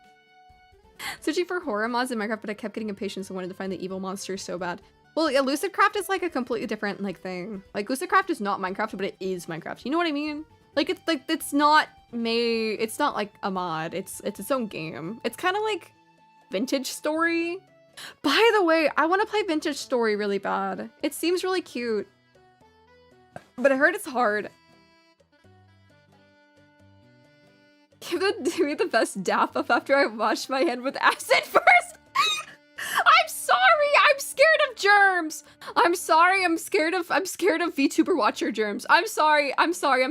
Searching for horror mods in Minecraft, but I kept getting impatient and wanted to find the evil monsters so bad. Well, yeah, Lucidcraft is like a completely different like thing. Like Lucidcraft is not Minecraft, but it is Minecraft. You know what I mean? Like it's not like a mod. It's its own game. It's kind of like Vintage Story. By the way, I want to play Vintage Story really bad. It seems really cute. But I heard it's hard. Give the best dap up after I wash my hand with acid first. I'm sorry. I'm scared of germs. I'm sorry. I'm scared of VTuber watcher germs. I'm sorry. I'm sorry.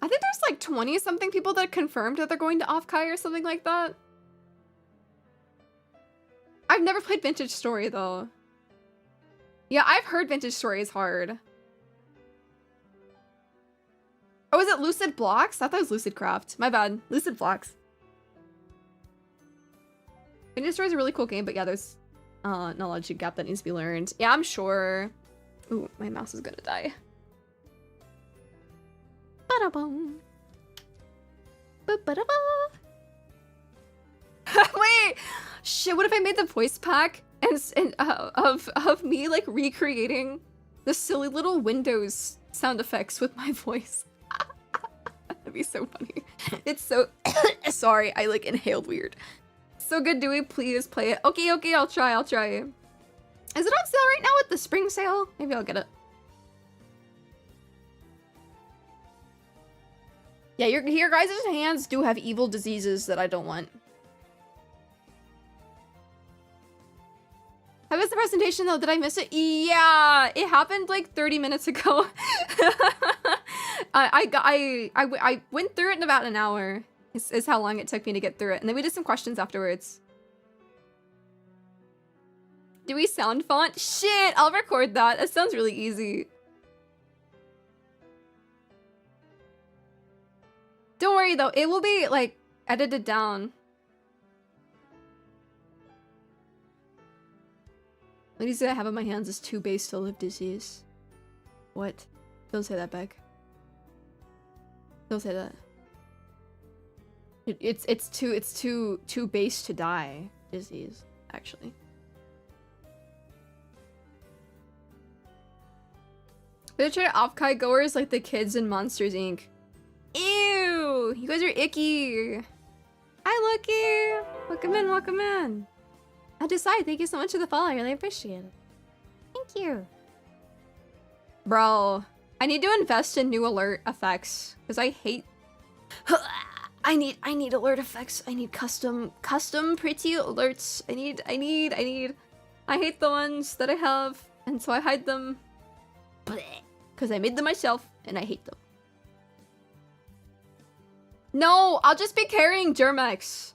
I think there's like 20 something people that confirmed that they're going to Off-Kai or something like that. I've never played Vintage Story though. Yeah, I've heard Vintage Story is hard. Oh, is it Lucid Blocks? I thought it was Lucidcraft. My bad. Lucid Blocks. Vintage Story is a really cool game, but yeah, there's knowledge gap that needs to be learned. Yeah, I'm sure. Ooh, my mouse is gonna die. Ba-da-bum. Ba-ba-da-ba. Wait! Shit, what if I made the voice pack of me like recreating the silly little Windows sound effects with my voice? That'd be so funny. It's so sorry, I like inhaled weird. So good, Duwi, please play it. Okay, I'll try. Is it on sale right now with the spring sale? Maybe I'll get it. Yeah, your guys' hands do have evil diseases that I don't want. How was the presentation though? Did I miss it? Yeah, it happened like 30 minutes ago. I went through it in about an hour. Is how long it took me to get through it. And then we did some questions afterwards. Do we sound font? Shit, I'll record that. That sounds really easy. Don't worry though, it will be like edited down. What is it I have in my hands is too base to live disease. What? Don't say that, Beck. Don't say that. It's too base to die disease, actually. Picture off-kai goers like the kids in Monsters Inc. Ew! You guys are icky! Hi, Loki! Welcome in, welcome in! I decide, thank you so much for the follow, I really appreciate it. Thank you. Bro, I need to invest in new alert effects, because I hate... I need alert effects. I need custom pretty alerts. I hate the ones that I have, and so I hide them. Because I made them myself, and I hate them. No, I'll just be carrying Germex.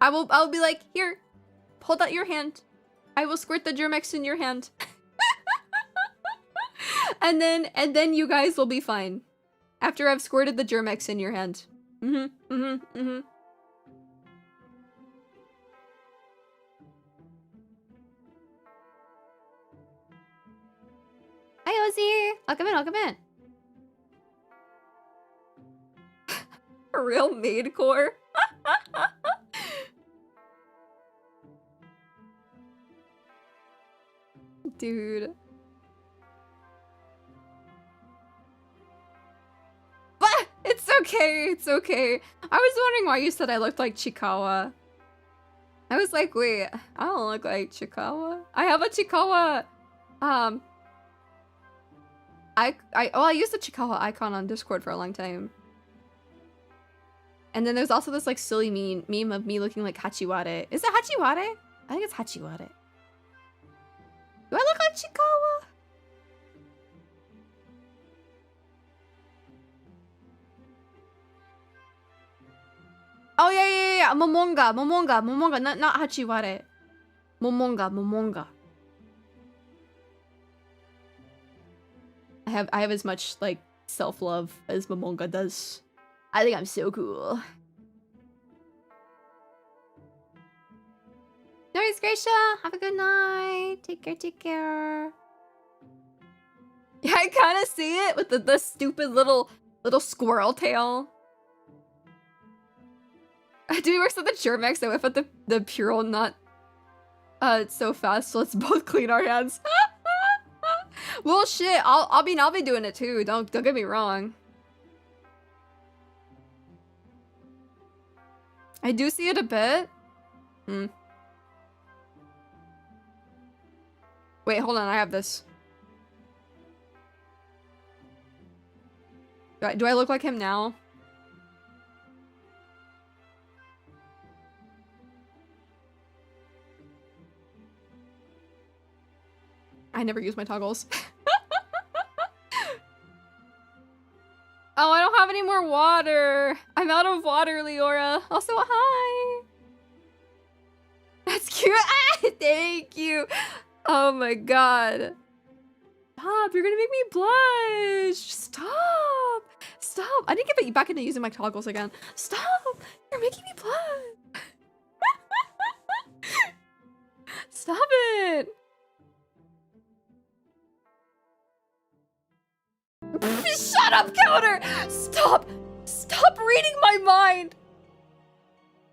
I'll be like, here, hold out your hand. I will squirt the Germex in your hand. and then you guys will be fine. After I've squirted the Germex in your hand. Hi, Ozzy! Welcome in, welcome in. A real maid core. Dude. But it's okay, it's okay. I was wondering why you said I looked like Chikawa. I was like, wait, I don't look like Chikawa. I have a Chikawa. I used the Chikawa icon on Discord for a long time. And then there's also this like silly meme of me looking like Hachiware. Is it Hachiware? I think it's Hachiware. Do I look like Chikawa? Oh yeah. Momonga, not Hachiware. Momonga. I have as much like self-love as Momonga does. I think I'm so cool. No worries, Gracia. Have a good night. Take care. Yeah, I kind of see it with the stupid little squirrel tail. Dude works at the Germex. I whip at the Purell nut. It's so fast. So let's both clean our hands. Well, shit. I'll be doing it too. Don't get me wrong. I do see it a bit. Wait, hold on. I have this. Do I look like him now? I never use my toggles. Oh, I don't have any more water. I'm out of water, Leora. Also, hi. That's cute. Thank you. Oh my god. Stop, you're gonna make me blush. Stop. I need to get back into using my toggles again. Stop. You're making me blush. Stop it. Shut up, Counter! Stop reading my mind!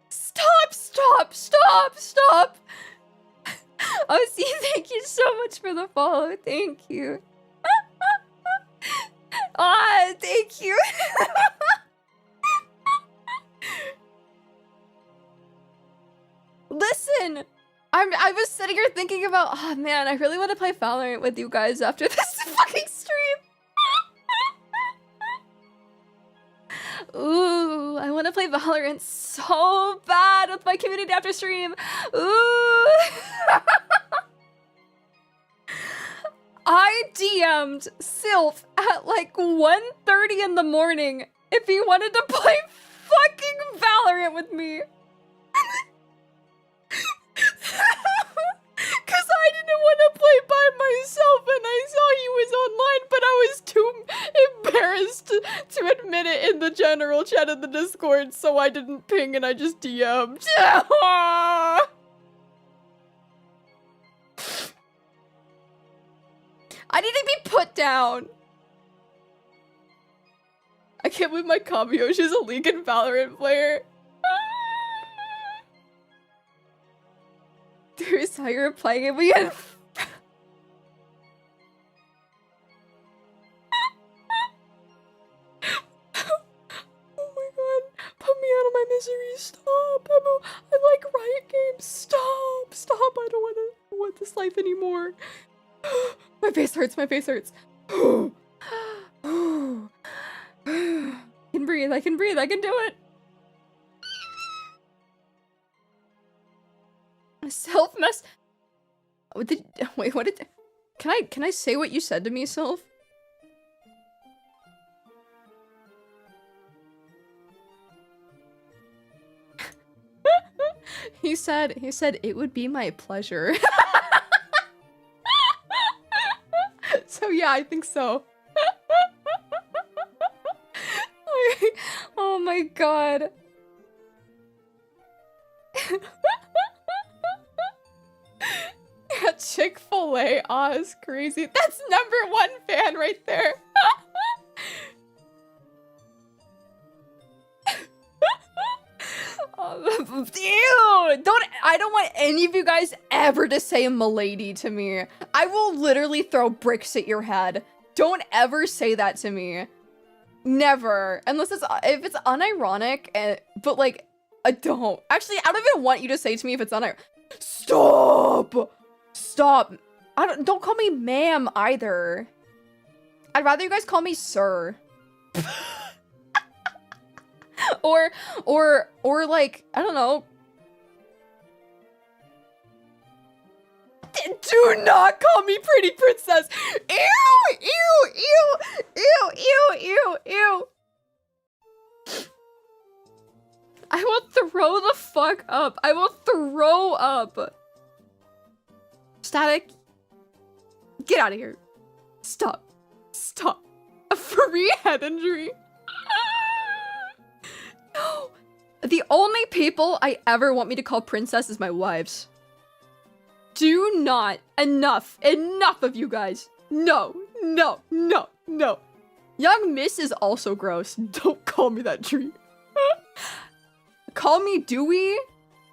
Stop! Oh, see, thank you so much for the follow. Thank you. Thank you. Listen, I was sitting here thinking about, oh man, I really want to play Valorant with you guys after this fucking stream. Ooh, I want to play Valorant so bad with my community after stream. Ooh. I DM'd Sylph at like 1:30 in the morning if he wanted to play fucking Valorant with me. Cause I didn't want to play by myself and I saw he was online, but I was too embarrassed to admit it in the general chat in the Discord, so I didn't ping and I just DM'd. I need to be put down. I can't believe my Kamio, she's a League and Valorant player. There's how you're playing it, we had oh my god, put me out of my misery, stop. I like Riot games, stop, I don't want this life anymore. My face hurts, I can breathe, I can do it. Self-mess. Wait, what did... Can I say what you said to me, Self? He said it would be my pleasure. So yeah, I think so. Oh my god. Yeah, Chick-fil-A, is crazy. That's #1 fan right there. Ew! I don't want any of you guys ever to say milady to me. I will literally throw bricks at your head. Don't ever say that to me. Never. Unless if it's unironic, but like, I don't. Actually, I don't even want you to say to me if it's unironic. Stop! Stop. Don't call me ma'am either. I'd rather you guys call me sir. or like, I don't know. Do not call me pretty princess. Ew, ew, ew, ew, ew, ew, ew. I will throw the fuck up. I will throw up. Static. Get out of here. Stop. Stop. A free head injury. No. The only people I ever want me to call princess is my wives. Do not. Enough. Enough of you guys. No. No. No. No. Young Miss is also gross. Don't call me that tree. Call me Duwi.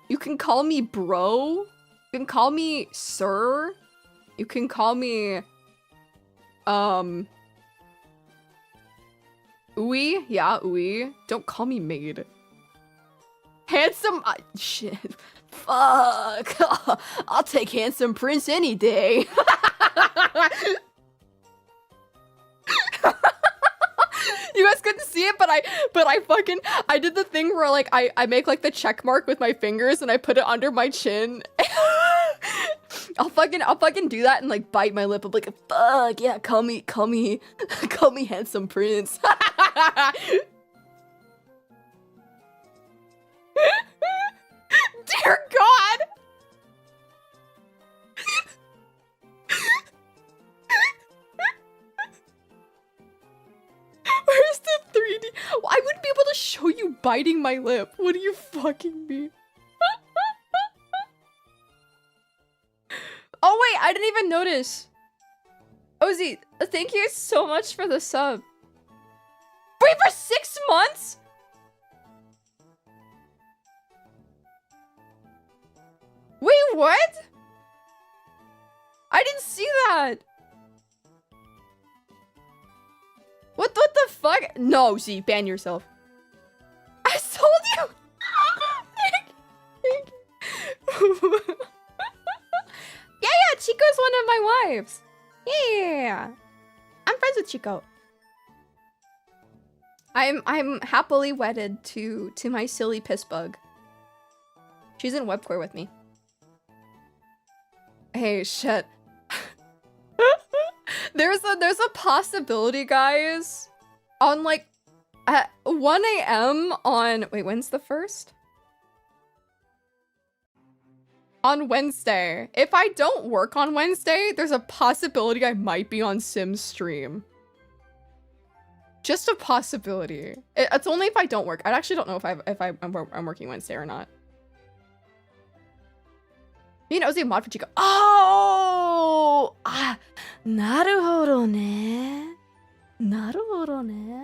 You can call me bro. You can call me sir. You can call me Uwe. Yeah, Uwe. Don't call me maid. Handsome shit. Fuck. I'll take handsome prince any day. You guys couldn't see it, but I did the thing where like I make like the check mark with my fingers and I put it under my chin. I'll fucking do that and like bite my lip. I'm like, fuck yeah, call me handsome prince. Dear God. Where's the 3D? Well, I wouldn't be able to show you biting my lip. What do you fucking mean? Oh wait, I didn't even notice. Ozzy, thank you so much for the sub. Wait, for 6 months? Wait, what? I didn't see that. What the fuck? No, Z, ban yourself. I told you. Thank you. Yeah, Chico's one of my wives. Yeah. I'm friends with Chico. I'm happily wedded to my silly piss bug. She's in webcore with me. Hey, shit. There's a possibility, guys, on like at 1 AM on wait, when's the 1st? On Wednesday. If I don't work on Wednesday, there's a possibility I might be on Sim's stream. Just a possibility. It's only if I don't work. I actually don't know if I'm working Wednesday or not. You know, see mod for Chico. Oh! Ah, なるほどね。なるほどね。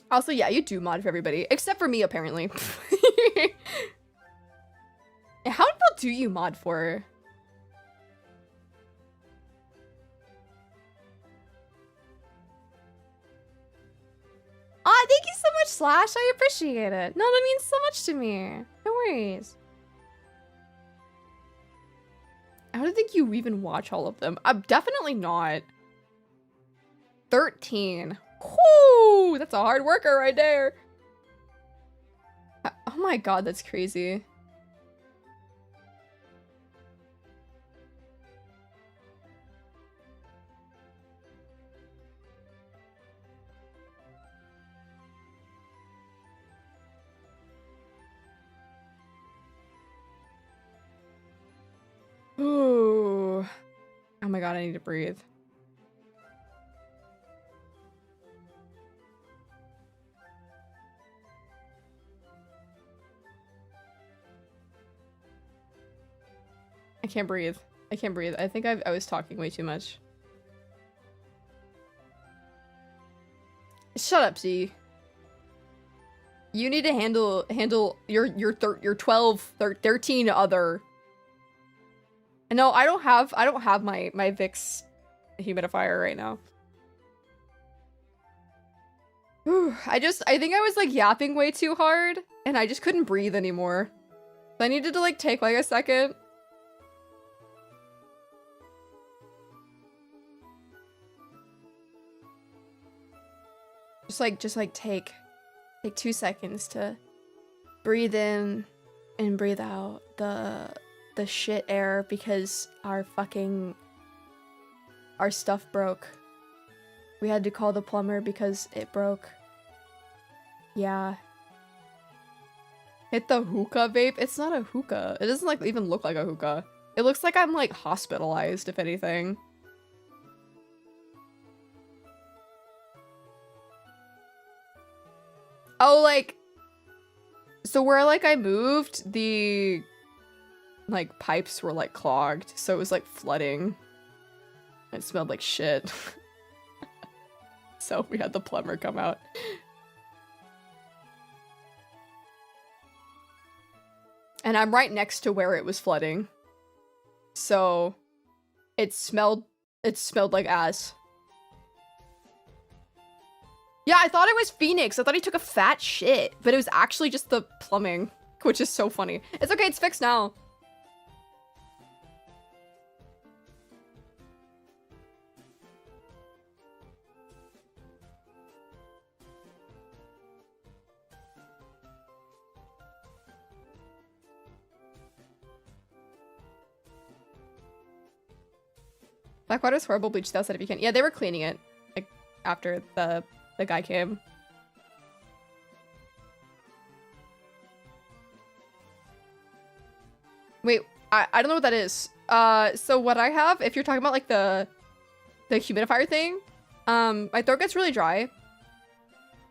Also, yeah, you do mod for everybody. Except for me, apparently. How many people do you mod for? Aw, thank you so much, Slash. I appreciate it. No, that means so much to me. No worries. I don't think you even watch all of them. I'm definitely not. 13. Whoo! That's a hard worker right there. Oh my god, that's crazy. Ooh. Oh my god, I need to breathe. I can't breathe. I can't breathe. I think I was talking way too much. Shut up, Z. You need to handle your 12, 13 other. No, I don't have my Vicks humidifier right now. Whew, I think I was like yapping way too hard and I just couldn't breathe anymore. So I needed to like take like a second. Just like take 2 seconds to breathe in and breathe out the shit air because our stuff broke. We had to call the plumber because it broke. Yeah. Hit the hookah vape? It's not a hookah. It doesn't like even look like a hookah. It looks like I'm like hospitalized, if anything. Oh, like, so where like I moved, the like pipes were like clogged, so it was like flooding. It smelled like shit. So we had the plumber come out. And I'm right next to where it was flooding. So it smelled like ass. Yeah, I thought it was Phoenix. I thought he took a fat shit, but it was actually just the plumbing, which is so funny. It's okay, it's fixed now. Blackwater's horrible, bleach the outside if you can. Yeah, they were cleaning it, like, after the guy came. Wait, I don't know what that is. So what I have, if you're talking about like the humidifier thing, my throat gets really dry.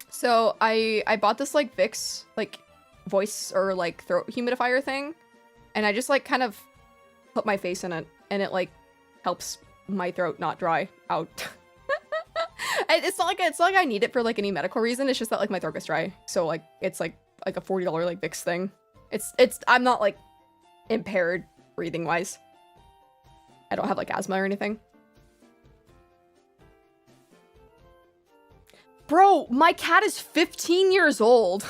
So I bought this like Vicks like voice or like throat humidifier thing, and I just like kind of put my face in it, and it like helps my throat not dry out. It's not like I need it for like any medical reason. It's just that like my throat gets dry, so like it's like a $40 like Vicks thing. I'm not like impaired breathing wise. I don't have like asthma or anything. Bro, my cat is 15 years old.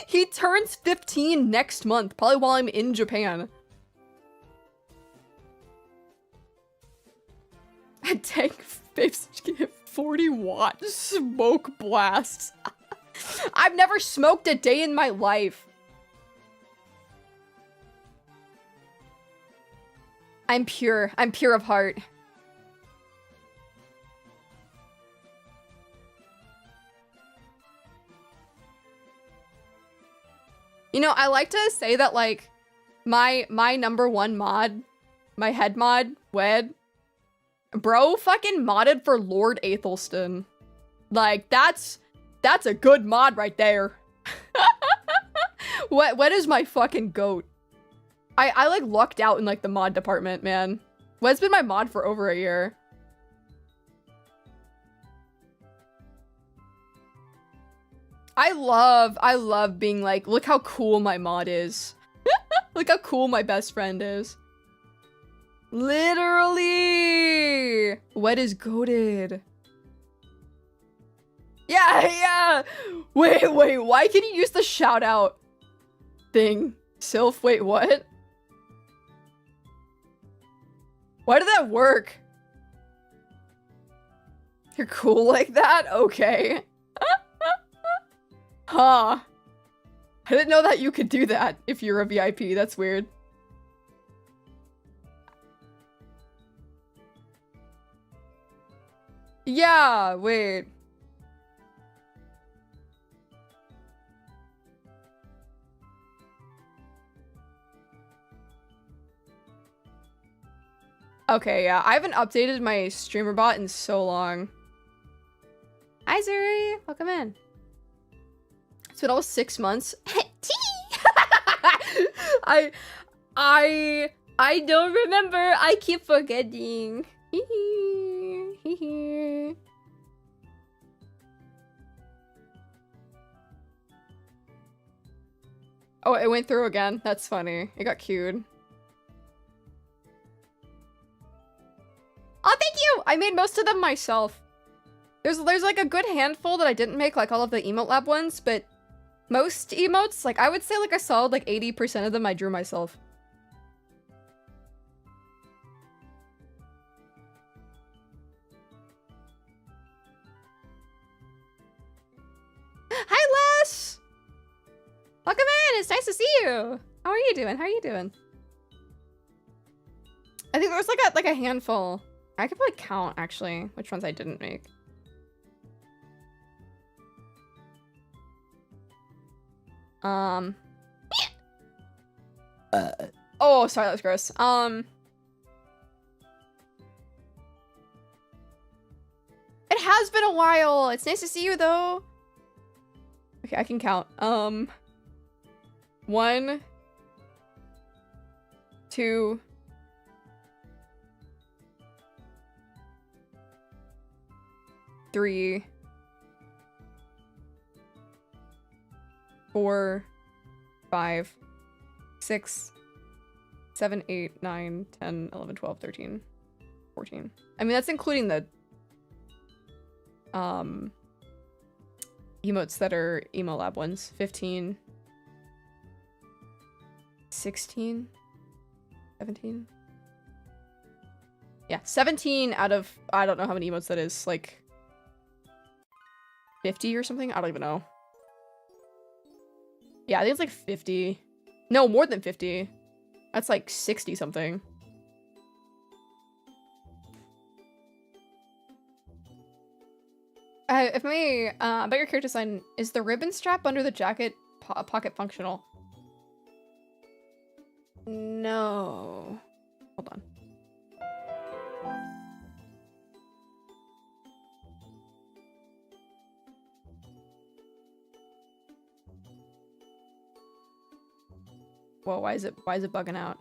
He turns 15 next month, probably while I'm in Japan. A tank vapes give 40-watt smoke blasts. I've never smoked a day in my life. I'm pure. I'm pure of heart. You know, I like to say that, like, my number one mod, my head mod, Wed, bro fucking modded for Lord Aethelstan. Like, that's a good mod right there. What is my fucking goat? I like lucked out in like the mod department, man. Wed's been my mod for over a year. I love being like, look how cool my mod is. Look how cool my best friend is. Literally! Wed is goated. Yeah! Wait, why can you use the shout out thing? Sylph, wait, what? Why did that work? You're cool like that? Okay. Huh. I didn't know that you could do that if you're a VIP. That's weird. Yeah, wait. Okay, yeah. I haven't updated my streamer bot in so long. Hi, Zuri. Welcome in. It's been almost 6 months. I don't remember. I keep forgetting. Oh, it went through again. That's funny. It got queued. Oh, thank you! I made most of them myself. There's like a good handful that I didn't make, like all of the emote lab ones, but most emotes, like I would say like a solid like 80% of them I drew myself. Hi, Les! Welcome in! It's nice to see you! How are you doing? How are you doing? I think there was like a handful. I could probably count, actually, which ones I didn't make. Oh, sorry, that was gross. It has been a while. It's nice to see you, though. Okay, I can count. 1, 2, 3, 4, 5, 6, 7, 8, 9, 10, 11, 12, 13, 14. I mean, that's including the emotes that are emo lab ones. 15, 16, 17. Yeah, 17 out of, I don't know how many emotes that is, like 50 or something? I don't even know. Yeah, I think it's like 50. No, more than 50. That's like 60 something. If me, about your character design, is the ribbon strap under the jacket pocket functional? No. Hold on. Whoa, why is it bugging out?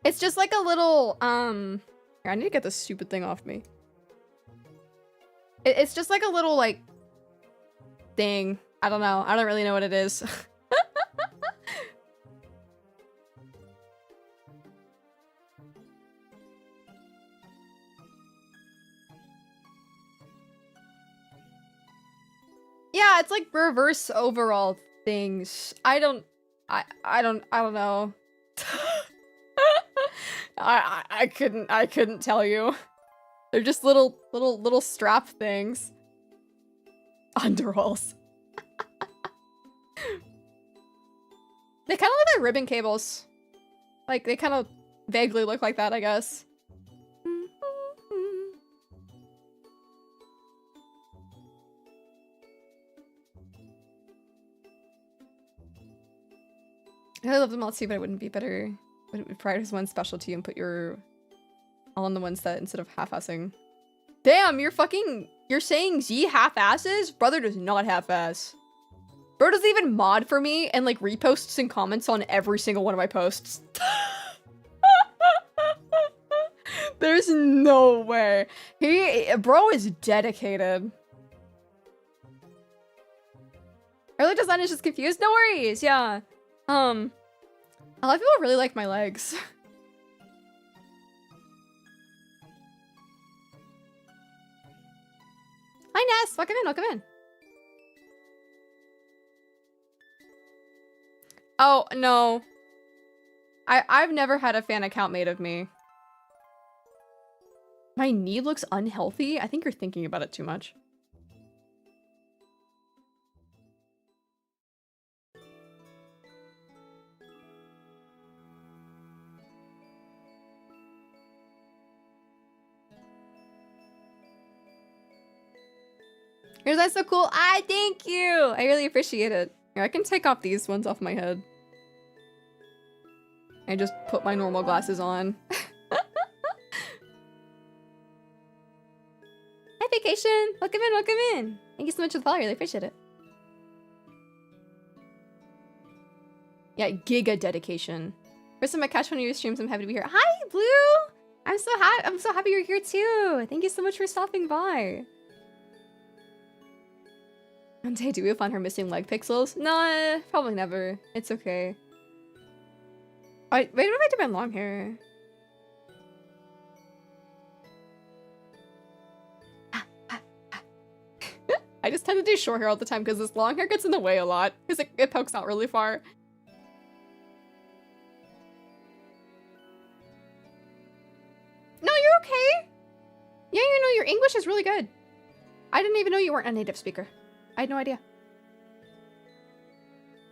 It's just like a little, here, I need to get this stupid thing off me. It's just like a little, like, thing. I don't know. I don't really know what it is. Yeah, it's like reverse overall things. I don't know. I couldn't tell you. They're just little strap things. Underalls. They kind of look like ribbon cables. Like, they kind of vaguely look like that, I guess. I love them all too, but it wouldn't be better. Would it prioritize one special to you and put your all on the ones that instead of half-assing? Damn, you're saying Z half-asses? Brother does not half-ass. Bro doesn't even mod for me and like reposts and comments on every single one of my posts. There's no way. Bro is dedicated. Early design is just confused. No worries. Yeah. A lot of people really like my legs. Hi Ness, welcome in, welcome in. Oh no. I've never had a fan account made of me. My knee looks unhealthy? I think you're thinking about it too much. Your design's so cool. Thank you. I really appreciate it. Here, I can take off these ones off my head. I just put my normal glasses on. Hi, Vacation. Welcome in, welcome in. Thank you so much for the follow. I really appreciate it. Yeah, giga dedication. First time I catch one of your streams, I'm happy to be here. Hi, Blue. I'm so happy you're here too. Thank you so much for stopping by. One day, do we find her missing leg pixels? Nah, probably never. It's okay. Wait, what if I do my long hair? I just tend to do short hair all the time because this long hair gets in the way a lot because it pokes out really far. No, you're okay. Yeah, you know, your English is really good. I didn't even know you weren't a native speaker. I had no idea.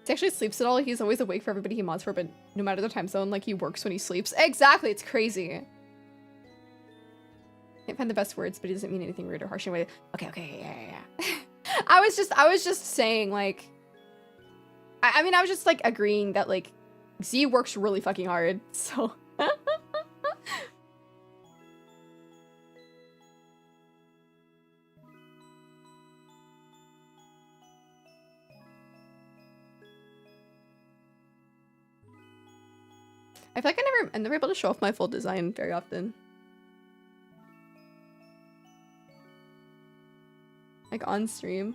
He actually sleeps at all. He's always awake for everybody he mods for, but no matter the time zone, like he works when he sleeps. Exactly, it's crazy. Can't find the best words, but it doesn't mean anything rude or harsh anyway. Okay, yeah. I was just saying, like, I mean, I was just like agreeing that like Z works really fucking hard, so. I feel like I'm never able to show off my full design very often. Like on stream.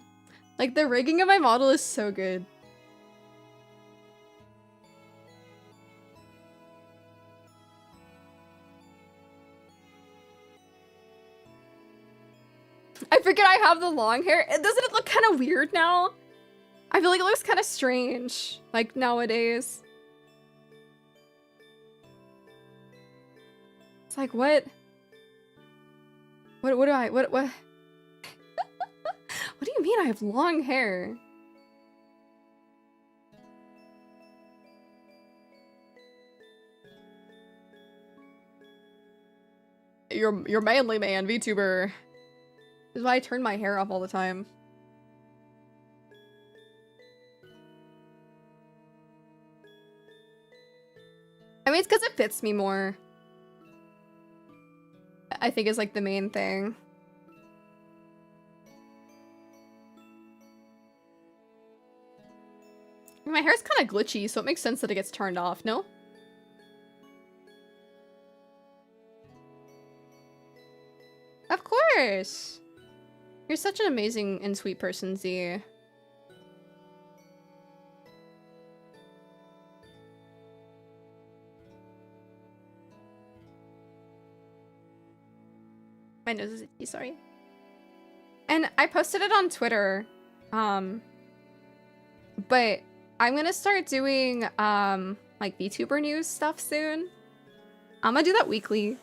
Like the rigging of my model is so good. I forget I have the long hair. Doesn't it look kind of weird now? I feel like it looks kind of strange, like nowadays. It's like, what do I, what? What do you mean I have long hair? You're manly man, VTuber. This is why I turn my hair off all the time. I mean, it's because it fits me more. I think is like the main thing. My hair's kind of glitchy, so it makes sense that it gets turned off, no? Of course! You're such an amazing and sweet person, Z. My nose is itchy, sorry. And I posted it on Twitter, but I'm gonna start doing, like VTuber news stuff soon. I'm gonna do that weekly,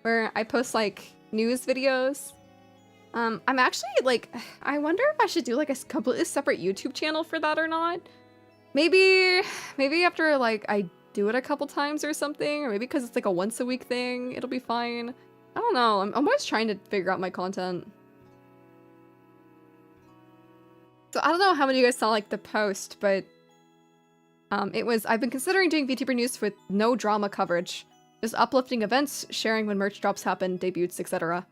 where I post, like, news videos. I'm actually, like, I wonder if I should do, like, a completely separate YouTube channel for that or not. Maybe after, like, I do it a couple times or something, or maybe because it's, like, a once-a-week thing, it'll be fine. I don't know. I'm always trying to figure out my content. So I don't know how many of you guys saw like the post, but I've been considering doing VTuber news with no drama coverage. Just uplifting events, sharing when merch drops happen, debuts, etc.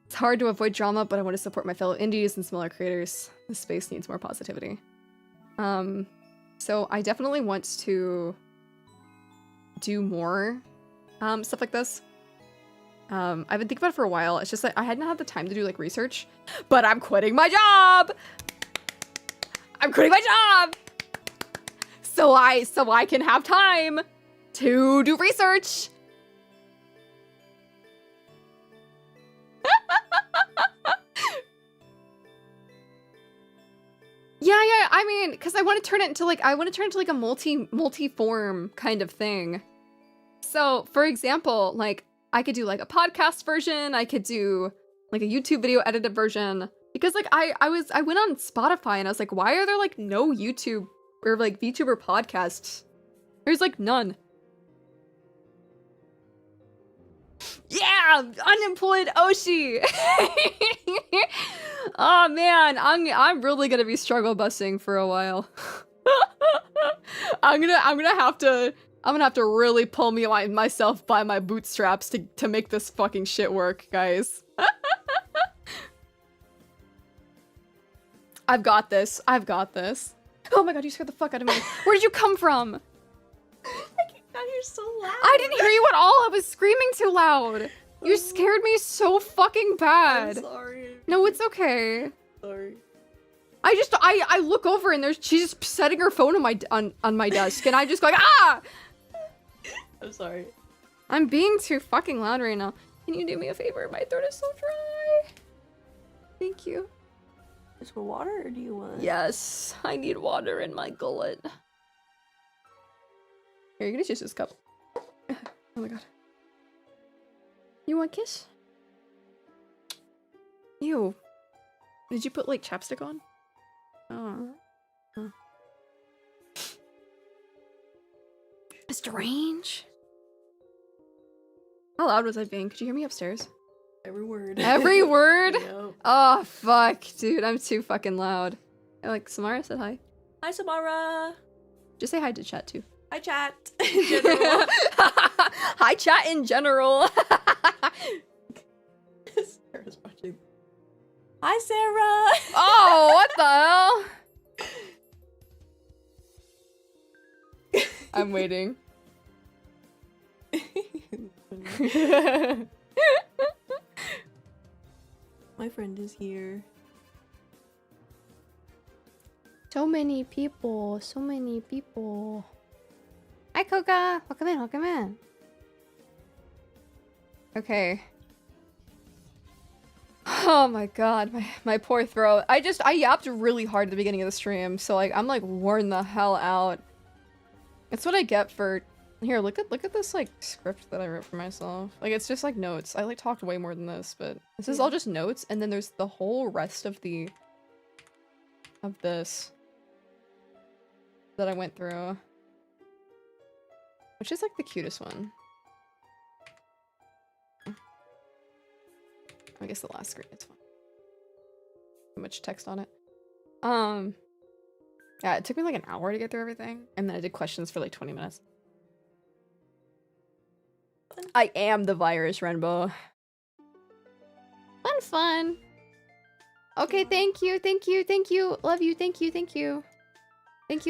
It's hard to avoid drama, but I want to support my fellow indies and smaller creators. This space needs more positivity. So I definitely want to do more stuff like this. I've been thinking about it for a while. It's just that I hadn't had the time to do like research, but I'm quitting my job. I'm quitting my job so I can have time to do research. Yeah, I mean, because I want to turn it into like a multi-form kind of thing. So, for example, like I could do like a podcast version, I could do like a YouTube video edited version. Because like I went on Spotify and I was like, why are there like no YouTube or like VTuber podcasts? There's like none. Yeah, unemployed Oshi. Oh man, I'm really gonna be struggle busing for a while. I'm gonna have to really pull myself by my bootstraps to make this fucking shit work, guys. I've got this. I've got this. Oh my god, you scared the fuck out of me. Where did you come from? God, you're so loud. I didn't hear you at all. I was screaming too loud. You scared me so fucking bad. I'm sorry. No, it's okay. Sorry. I look over and she's just setting her phone on my desk and I just go like, ah! I'm sorry. I'm being too fucking loud right now. Can you do me a favor? My throat is so dry. Thank you. Is for water or do you want? Yes, I need water in my gullet. Here, you can just use this cup. Oh my god. You want a kiss? Ew. Did you put like chapstick on? Oh. Huh. Strange. How loud was I being? Could you hear me upstairs? Every word. Every word? Yep. Oh, fuck. Dude, I'm too fucking loud. Like, Samara said hi. Hi, Samara. Just say hi to chat, too. Hi, chat. In general. Hi, chat in general. Sarah's watching. Hi, Sarah. Oh, what the hell? I'm waiting. My friend is here. So many people. So many people. Hi, Koga. Welcome in. Welcome in. Okay. Oh my god, my poor throat. I yapped really hard at the beginning of the stream, so like I'm like worn the hell out. It's what I get for here. Look at this like script that I wrote for myself. Like it's just like notes. I like talked way more than this, but this is all just notes, and then there's the whole rest of this that I went through, which is like the cutest one. I guess the last screen is fine. Too much text on it. Yeah, it took me like an hour to get through everything, and then I did questions for like 20 minutes. I am the virus, Renbo. Fun. Okay, thank you. Love you, thank you. Thank you,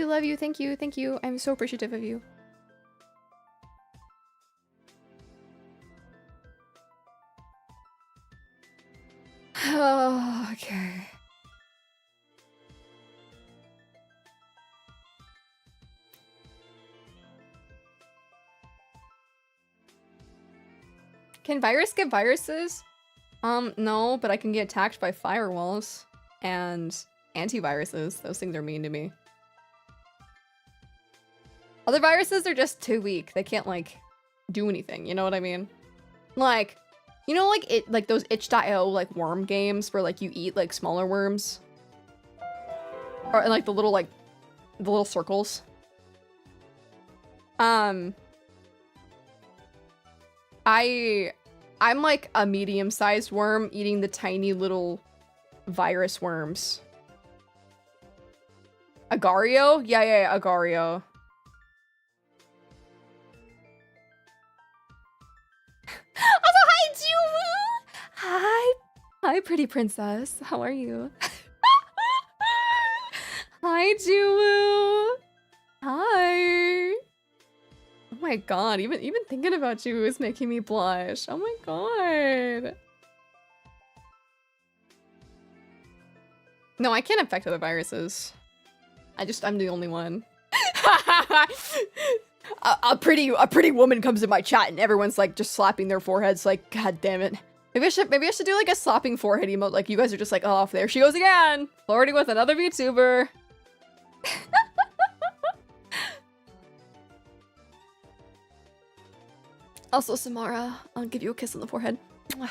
love you, thank you. I'm so appreciative of you. Oh, okay. Can virus get viruses? No, but I can get attacked by firewalls and antiviruses. Those things are mean to me. Other viruses are just too weak. They can't like do anything, you know what I mean? Like, you know, like those itch.io like worm games where like you eat like smaller worms, or and like the little circles. I'm like a medium-sized worm eating the tiny little virus worms. Agario? Yeah, Agario. Hi, pretty princess. How are you? Hi, Juwu. Hi. Oh my god, even thinking about you is making me blush. Oh my god. No, I can't infect other viruses. I'm the only one. a pretty woman comes in my chat and everyone's like just slapping their foreheads like, god damn it. Maybe I should do like a slapping forehead emote. Like you guys are just like, oh, there she goes again. Flirting with another VTuber. Also, Samara, I'll give you a kiss on the forehead. Mwah.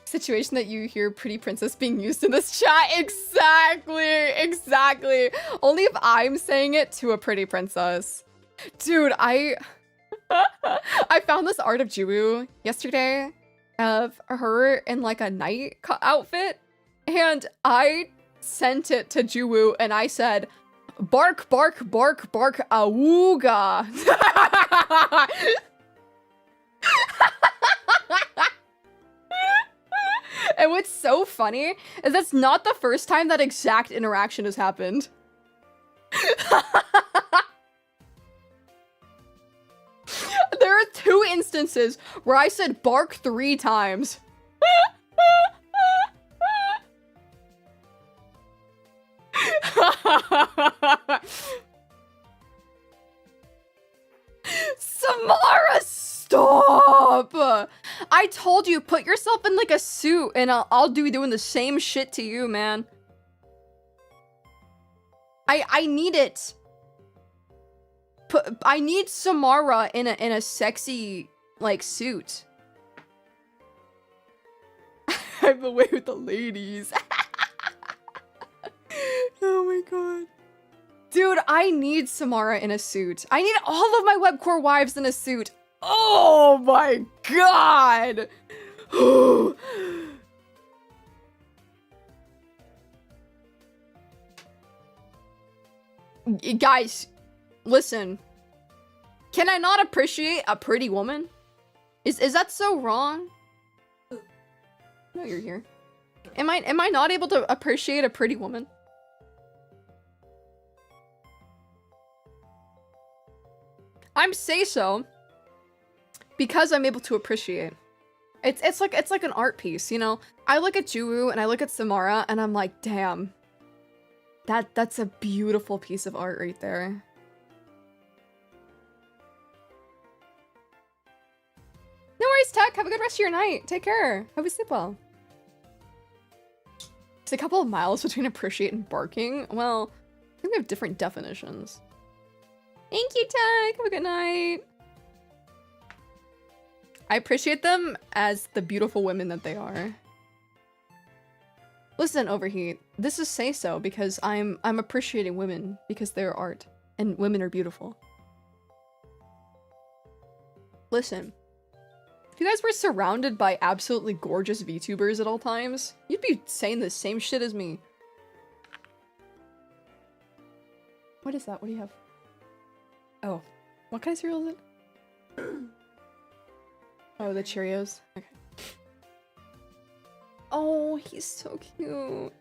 Situation that you hear pretty princess being used in this chat. Exactly. Only if I'm saying it to a pretty princess. Dude, I found this art of Juwu yesterday of her in like a night outfit, and I sent it to Juwu and I said, bark, bark, bark, bark, awooga. And what's so funny is that's not the first time that exact interaction has happened. There are 2 instances where I said bark 3 times. Samara, stop! I told you, put yourself in like a suit and I'll be doing the same shit to you, man. I need it. I need Samara in a sexy like suit. I'm away with the ladies. Oh my god. Dude, I need Samara in a suit. I need all of my webcore wives in a suit. Oh my god! Guys, listen. Can I not appreciate a pretty woman? Is that so wrong? No, you're here. Am I not able to appreciate a pretty woman? I'm say so because I'm able to appreciate. It's like an art piece, you know? I look at Juwu and I look at Samara and I'm like, damn. That's a beautiful piece of art right there. No worries, Tech. Have a good rest of your night. Take care. Hope you sleep well. It's a couple of miles between appreciate and barking. Well, I think we have different definitions. Thank you, Tech. Have a good night. I appreciate them as the beautiful women that they are. Listen, Overheat. This is say so because I'm appreciating women because they're art and women are beautiful. Listen. If you guys were surrounded by absolutely gorgeous VTubers at all times, you'd be saying the same shit as me. What is that? What do you have? Oh. What kind of cereal is it? Oh, the Cheerios? Okay. Oh, he's so cute. Oh,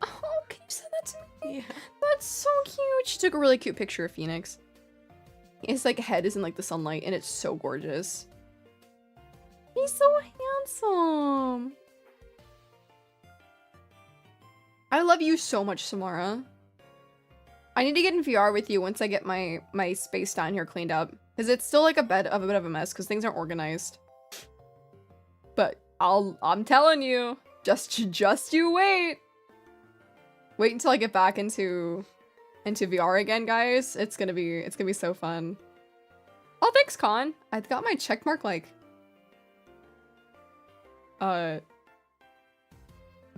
can you send that to me? Yeah. That's so cute. She took a really cute picture of Phoenix. His like head is in like the sunlight and it's so gorgeous. He's so handsome. I love you so much, Samara. I need to get in VR with you once I get my space down here cleaned up. Because it's still like a bit of a mess because things aren't organized. But I'm telling you, just you wait. Wait until I get back into VR again, guys. It's gonna be so fun. Oh, thanks, Con. I got my checkmark like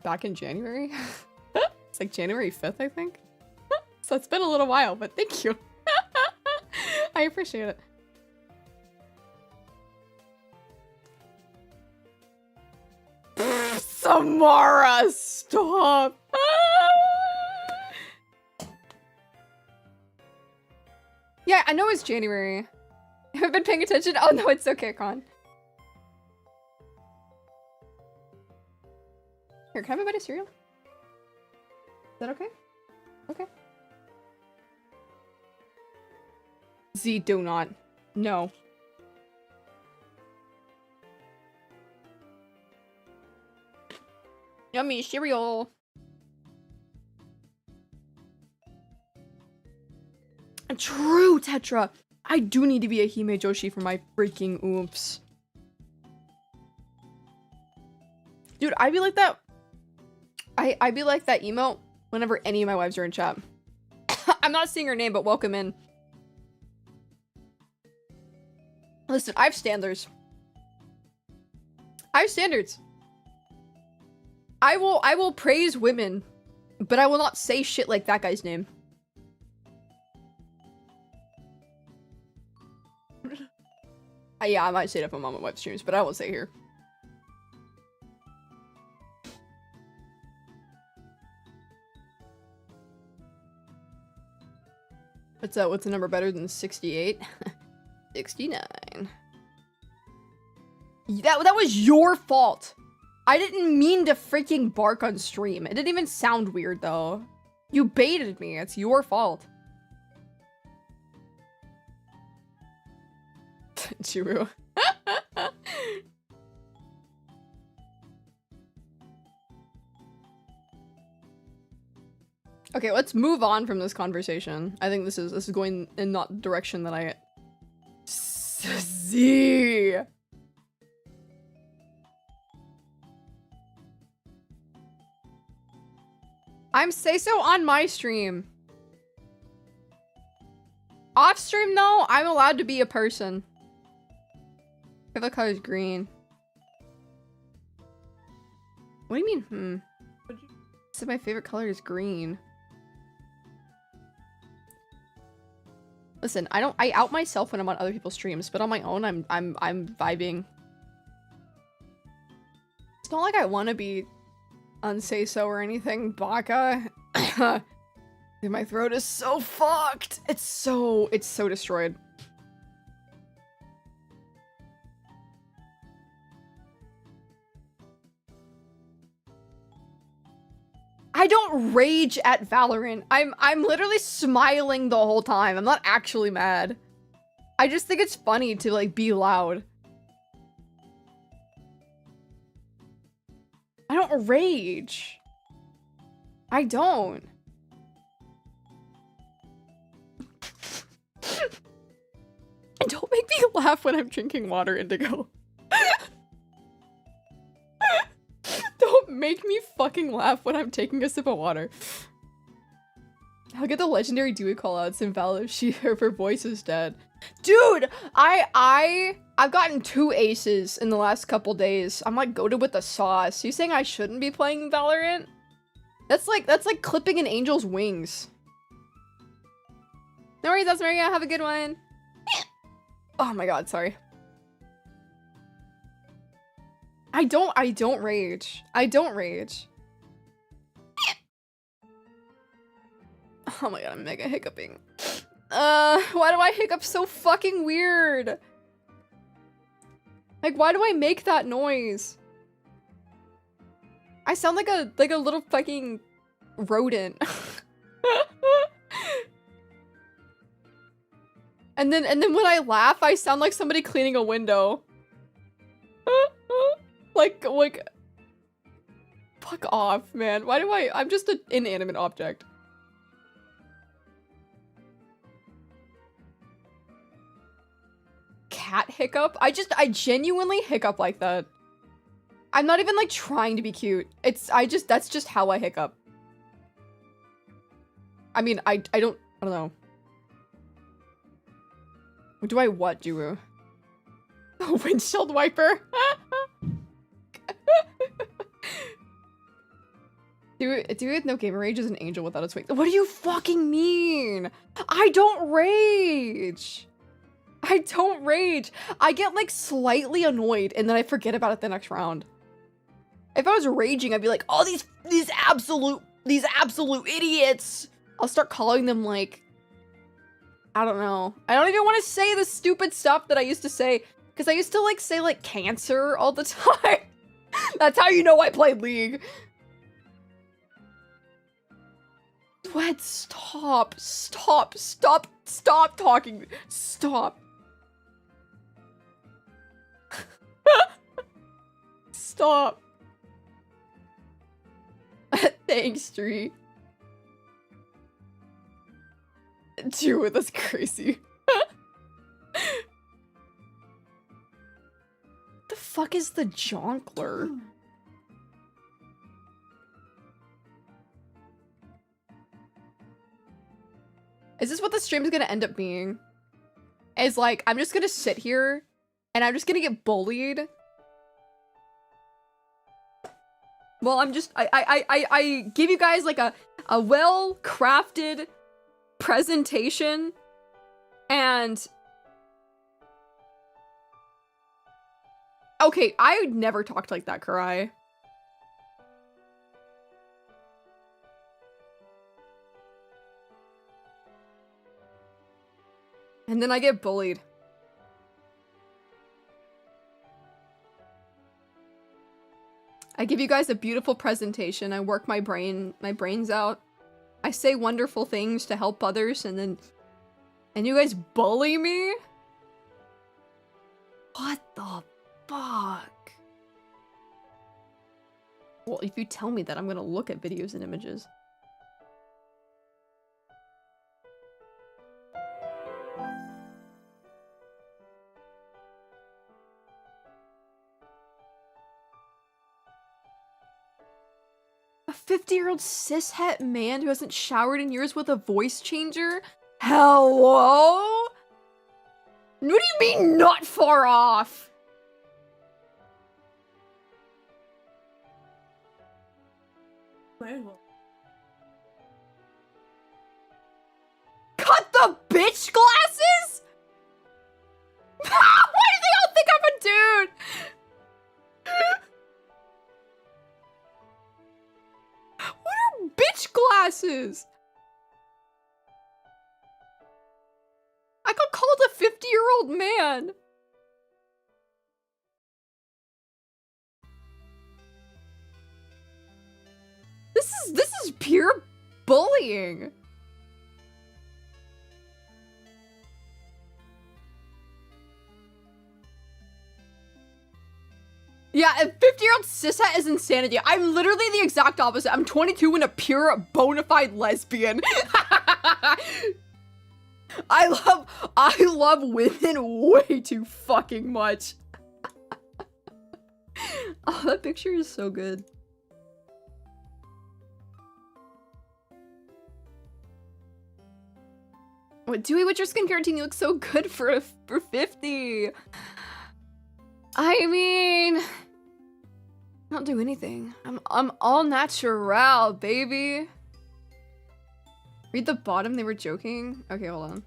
back in January. It's like January 5th, I think. So it's been a little while, but thank you. I appreciate it. Samara, stop. Yeah, I know it's January. Have I been paying attention? Oh no, it's okay, Con. Here, can I have a bite of cereal? Is that okay? Okay. Z, do not. No. Yummy cereal. True, Tetra. I do need to be a Hime Joshi for my freaking oomph. Dude, I'd be like that. I'd be like that emote whenever any of my wives are in chat. I'm not seeing her name, but welcome in. Listen, I have standards. I have standards. I will praise women, but I will not say shit like that guy's name. Yeah, I might say it if I'm on my web streams, but I won't say here. What's a number better than 68? 69. That was your fault. I didn't mean to freaking bark on stream. It didn't even sound weird though. You baited me. It's your fault. Churu. Okay, let's move on from this conversation. I think this is going in not the direction that I see. I'm say so on my stream. Off stream though, I'm allowed to be a person. Favorite color is green. What do you mean? So my favorite color is green. Listen, I out myself when I'm on other people's streams, but on my own I'm vibing. It's not like I want to be unsay so or anything, Baka. Dude, my throat is so fucked. It's so destroyed. I don't rage at Valorant. I'm literally smiling the whole time. I'm not actually mad. I just think it's funny to like be loud. I don't rage. I don't. And don't make me laugh when I'm drinking water, Indigo. Don't make me fucking laugh when I'm taking a sip of water. I'll get the legendary Duwi callouts and Val if her voice is dead. Dude, I've gotten 2 aces in the last couple days. I'm like goated with the sauce. You saying I shouldn't be playing Valorant? That's like clipping an angel's wings. No worries, that's Maria. Have a good one. Oh my god, sorry. I don't rage. I don't rage. Oh my god, I'm mega hiccuping. Why do I hiccup so fucking weird? Like, why do I make that noise? I sound like a little fucking rodent. And then when I laugh, I sound like somebody cleaning a window. like fuck off, man. Why do I'm just an inanimate object. Cat hiccup? I genuinely hiccup like that. I'm not even like trying to be cute. That's just how I hiccup. I mean, I don't know. Do I what, Juru? A windshield wiper? Dude, no gamer rage is an angel without its wings. What do you fucking mean? I don't rage. I don't rage. I get like slightly annoyed and then I forget about it the next round. If I was raging, I'd be like, oh, these absolute idiots. I'll start calling them like, I don't know. I don't even want to say the stupid stuff that I used to say because I used to like say like cancer all the time. That's how you know I played League. sweat. Stop. Stop. Stop. Stop talking. Stop. Stop. Thanks, Tree. Dude, that's crazy. The fuck is the jonkler? Is this what the stream is gonna end up being? Is like, I'm just gonna sit here and I'm just gonna get bullied. Well, I give you guys like a well-crafted presentation and okay, I never talked like that, Karai. And then I get bullied. I give you guys a beautiful presentation. I work my brains out. I say wonderful things to help others, and you guys bully me? What the fuck? Well, if you tell me that, I'm gonna look at videos and images. A 50-year-old cishet man who hasn't showered in years with a voice changer? Hello? What do you mean not far off? Might as well. Cut the bitch glasses? Why do they all think I'm a dude? What are bitch glasses? I got called a 50-year-old man. This is pure bullying. Yeah, a 50-year-old cishet is insanity. I'm literally the exact opposite. I'm 22 and a pure bona fide lesbian. I love women way too fucking much. Oh, that picture is so good. What, Dewey, with your skincare routine, you look so good for 50. I mean, I don't do anything. I'm all natural, baby. Read the bottom, they were joking. Okay, hold on.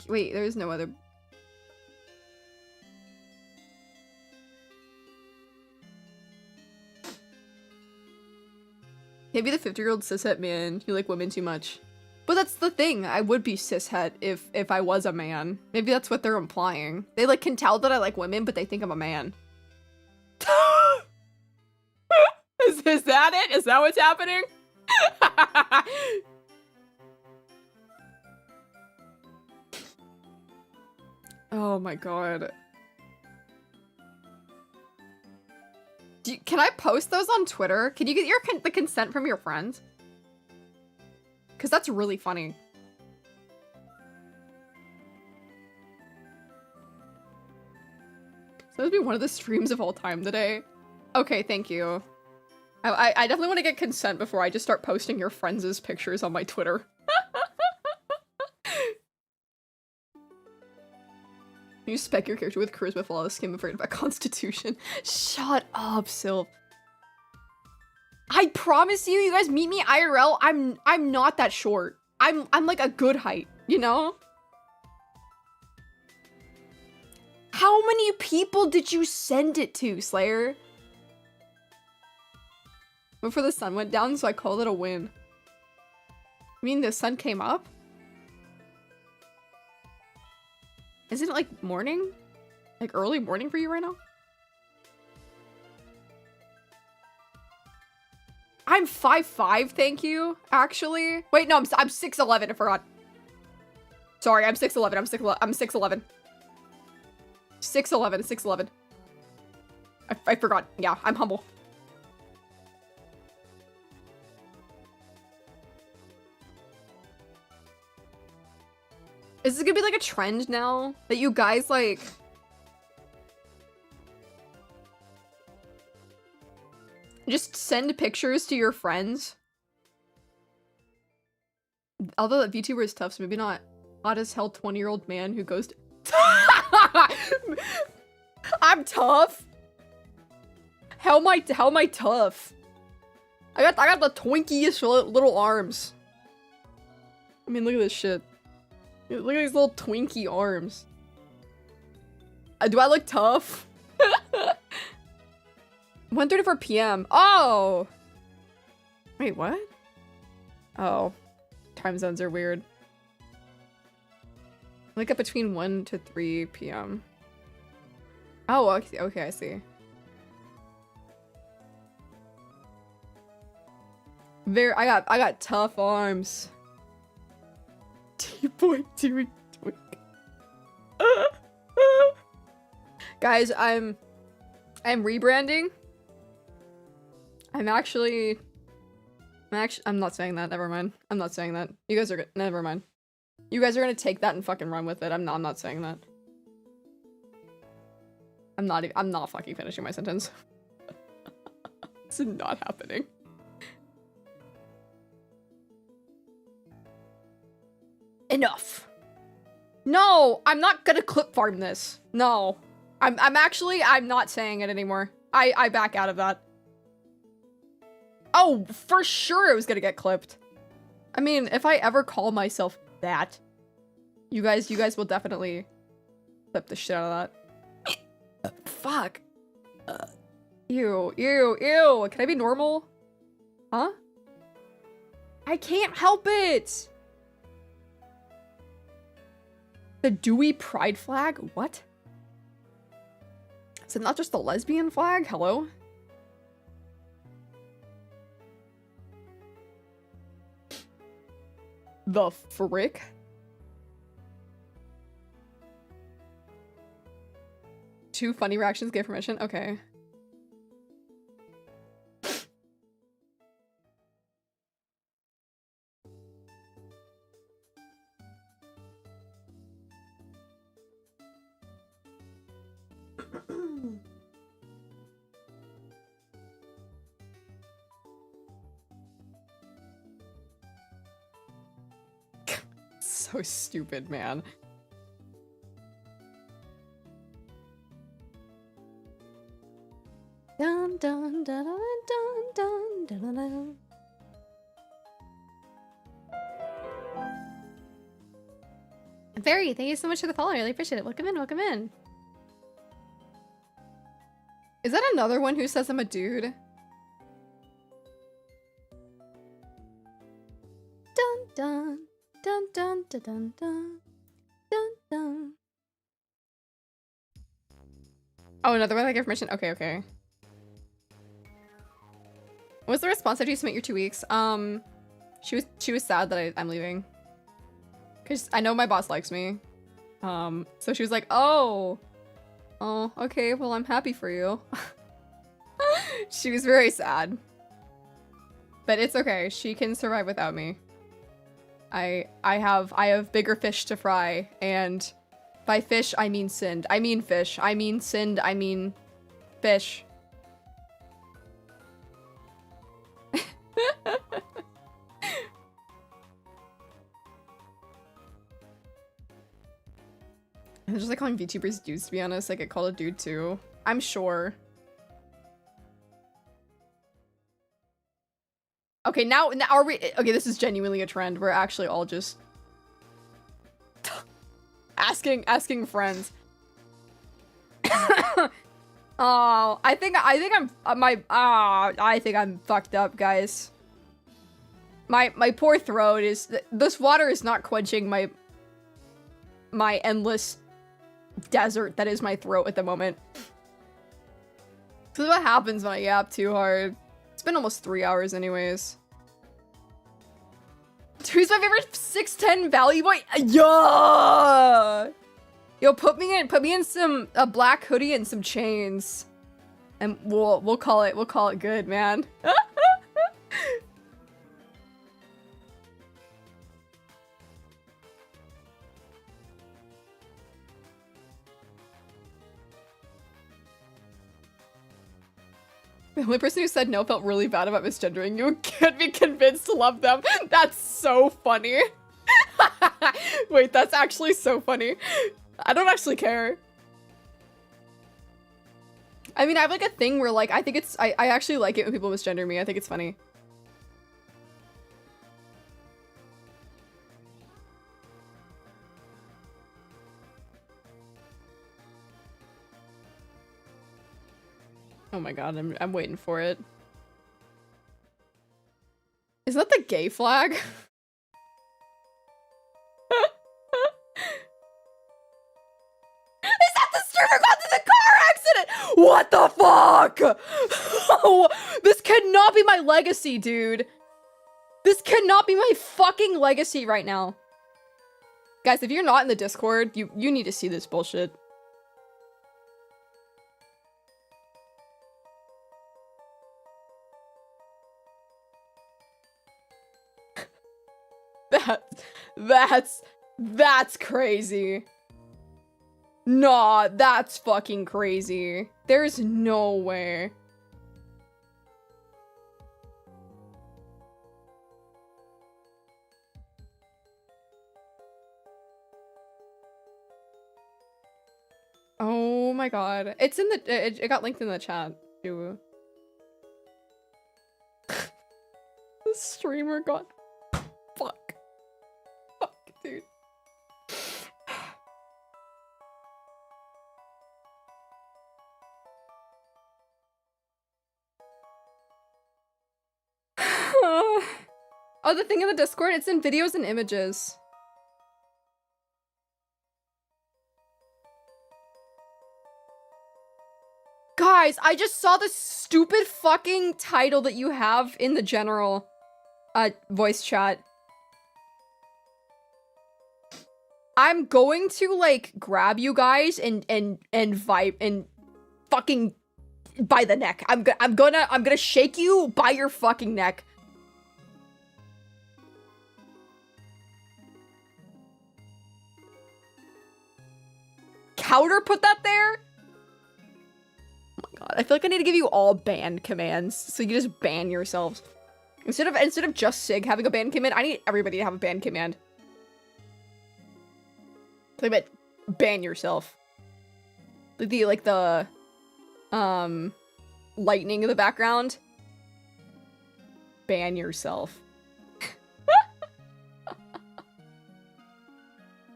Wait, there's no other. Can't be the 50-year-old cishet man. You like women too much. But that's the thing. I would be cishet if I was a man. Maybe that's what they're implying. They like can tell that I like women, but they think I'm a man. Is that it? Is that what's happening? Oh my god. Can I post those on Twitter? Can you get the consent from your friends? Because that's really funny. So that'd be one of the streams of all time today. Okay, thank you. I definitely want to get consent before I just start posting your friends' pictures on my Twitter. You spec your character with charisma, flawless skin, afraid about constitution. Shut up, Sylph. I promise you, you guys meet me IRL, I'm not that short. I'm like a good height, you know? How many people did you send it to, Slayer? Before the sun went down, so I called it a win. You mean the sun came up? Isn't it like morning? Like early morning for you right now? I'm 5'5", thank you, actually. Wait, no, I'm 6'11", I forgot. Sorry, I'm 6'11", I'm 6'11". 6'11". I forgot. Yeah, I'm humble. Is this gonna be like a trend now? That you guys like... just send pictures to your friends? Although that VTuber is tough, so maybe not hot as hell 20-year-old man who goes to... I'm tough? How am I tough? I got the twinkiest little arms. I mean, look at this shit. Look at these little Twinkie arms. Do I look tough? 1:34 p.m. Oh! Wait, what? Oh. Time zones are weird. I wake up between 1 to 3 p.m. Oh, okay, I see. I got tough arms. T-boy doing twink. Guys, I'm rebranding. I'm not saying that. Never mind. I'm not saying that. You guys are good. Never mind. You guys are gonna take that and fucking run with it. I'm not saying that. I'm not fucking finishing my sentence. This is not happening. Enough. No, I'm not gonna clip farm this. No. I'm not saying it anymore. I back out of that. Oh, for sure it was gonna get clipped. I mean, if I ever call myself that, you guys will definitely clip the shit out of that. Fuck. Ew. Can I be normal? Huh? I can't help it. The Duwi pride flag? What? Is it not just the lesbian flag? Hello? The frick? Two funny reactions gave permission? Okay. So stupid, man. Dun dun dun dun dun dun dun dun. Very, thank you so much for the follow. I really appreciate it. Welcome in, welcome in. Is that another one who says I'm a dude? Dun dun dun dun dun dun dun dun dun. Oh, another one I gave permission? Okay, okay. What's the response after you submit your 2 weeks? She was sad that I'm leaving. Cause I know my boss likes me. So she was like, oh, okay, well, I'm happy for you. She was very sad. But it's okay, she can survive without me. I have bigger fish to fry, and by fish I mean sinned. I mean fish. I mean sinned. I mean fish. I'm just like calling VTubers dudes, to be honest. I get called a dude too. I'm sure. Okay, now are we? Okay, this is genuinely a trend. We're actually all just asking friends. Oh, I think I'm fucked up, guys. My poor throat is. This water is not quenching my endless desert that is my throat at the moment. This is what happens when I yap too hard. It's been almost 3 hours anyways. Who's my favorite 6'10" Valley boy? Yeah! Yo, put me in some a black hoodie and some chains. And we'll call it good, man. The only person who said no felt really bad about misgendering you and can't be convinced to love them. That's so funny. Wait, that's actually so funny. I don't actually care. I mean, I have like a thing where like, I think it's, I actually like it when people misgender me. I think it's funny. Oh my god, I'm waiting for it. Is that the gay flag? Is that the streamer got in the car accident? What the fuck? Oh, this cannot be my legacy, dude. This cannot be my fucking legacy right now. Guys, if you're not in the Discord, you need to see this bullshit. That's crazy. Nah, that's fucking crazy. There's no way. Oh my god. It's in the it got linked in the chat too. The streamer got fuck. Dude. Oh, the thing in the Discord, it's in videos and images. Guys, I just saw the stupid fucking title that you have in the general voice chat. I'm going to like grab you guys and vibe and fucking by the neck. I'm gonna shake you by your fucking neck. Counter put that there? Oh my god, I feel like I need to give you all ban commands so you just ban yourselves. Instead of just Sig having a ban command, I need everybody to have a ban command. Like, ban yourself. Like the lightning in the background. Ban yourself.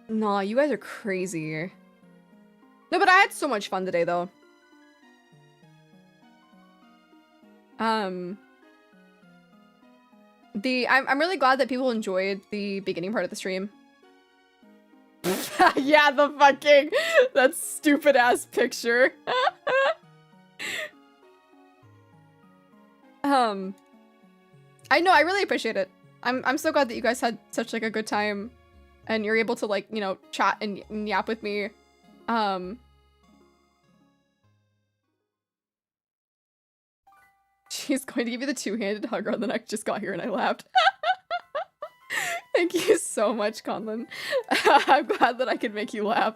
Nah, you guys are crazy. No, but I had so much fun today, though. I'm really glad that people enjoyed the beginning part of the stream. Yeah, the fucking that stupid ass picture. I know, I really appreciate it. I'm so glad that you guys had such like a good time and you're able to like, you know, chat and yap with me. She's going to give you the two-handed hug on the neck, just got here and I laughed. Thank you so much, Conlon. I'm glad that I could make you laugh.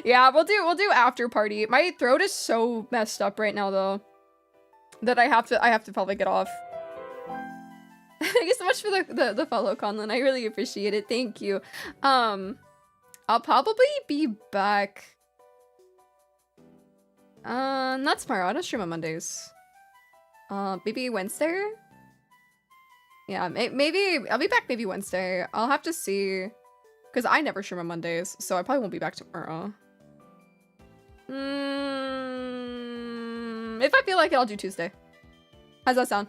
Yeah, we'll do after party. My throat is so messed up right now though that I have to probably get off. Thank you so much for the follow, Conlon. I really appreciate it. Thank you. I'll probably be back. Not tomorrow. I don't stream on Mondays. Maybe Wednesday? Yeah, maybe I'll be back maybe Wednesday. I'll have to see. Because I never stream on Mondays, so I probably won't be back tomorrow. If I feel like it, I'll do Tuesday. How's that sound?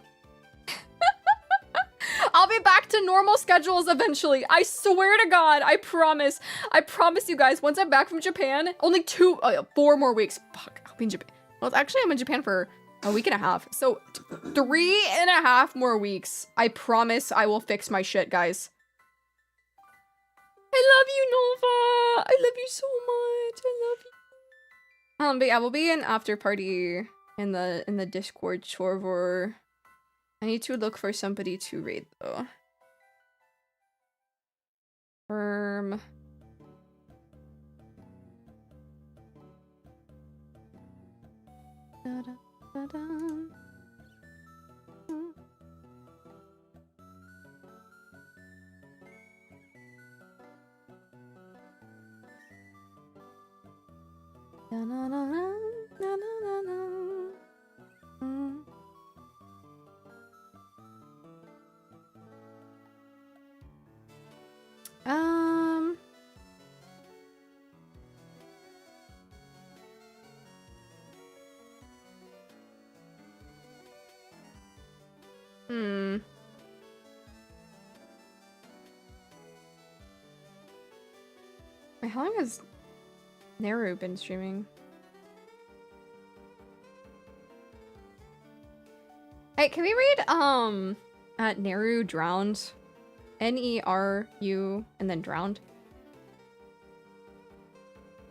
I'll be back to normal schedules eventually. I swear to God, I promise. I promise you guys, once I'm back from Japan, only 4 more weeks. Fuck, I'll be in Japan. Well, actually, I'm in Japan for A week and a half. So 3.5 more weeks. I promise I will fix my shit, guys. I love you, Nova. I love you so much. I love you. But yeah, we'll be an after party in the Discord server. I need to look for somebody to raid though. Firm. Da-da, da-da. Um. Hmm. Wait, how long has Neru been streaming? Hey, can we read Neru Drowned? Neru and then Drowned.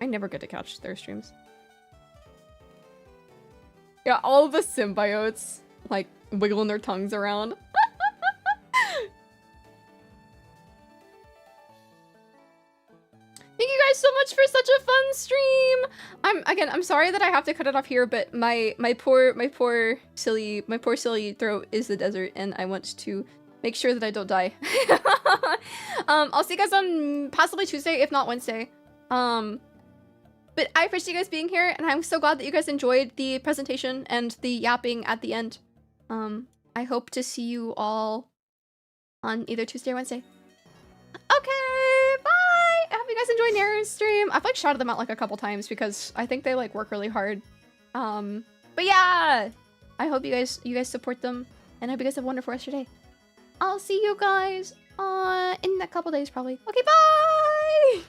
I never get to catch their streams. Yeah, all the symbiotes like wiggling their tongues around. Thank you guys so much for such a fun stream. I'm sorry that I have to cut it off here, but my poor silly throat is the desert, and I want to make sure that I don't die. I'll see you guys on possibly Tuesday, if not Wednesday. But I appreciate you guys being here, and I'm so glad that you guys enjoyed the presentation and the yapping at the end. I hope to see you all on either Tuesday or Wednesday. Okay, bye! I hope you guys enjoyed Neru's stream. I've like shouted them out like a couple times because I think they like work really hard. But yeah! I hope you guys support them, and I hope you guys have a wonderful rest of your day. I'll see you guys in a couple days probably. Okay, bye!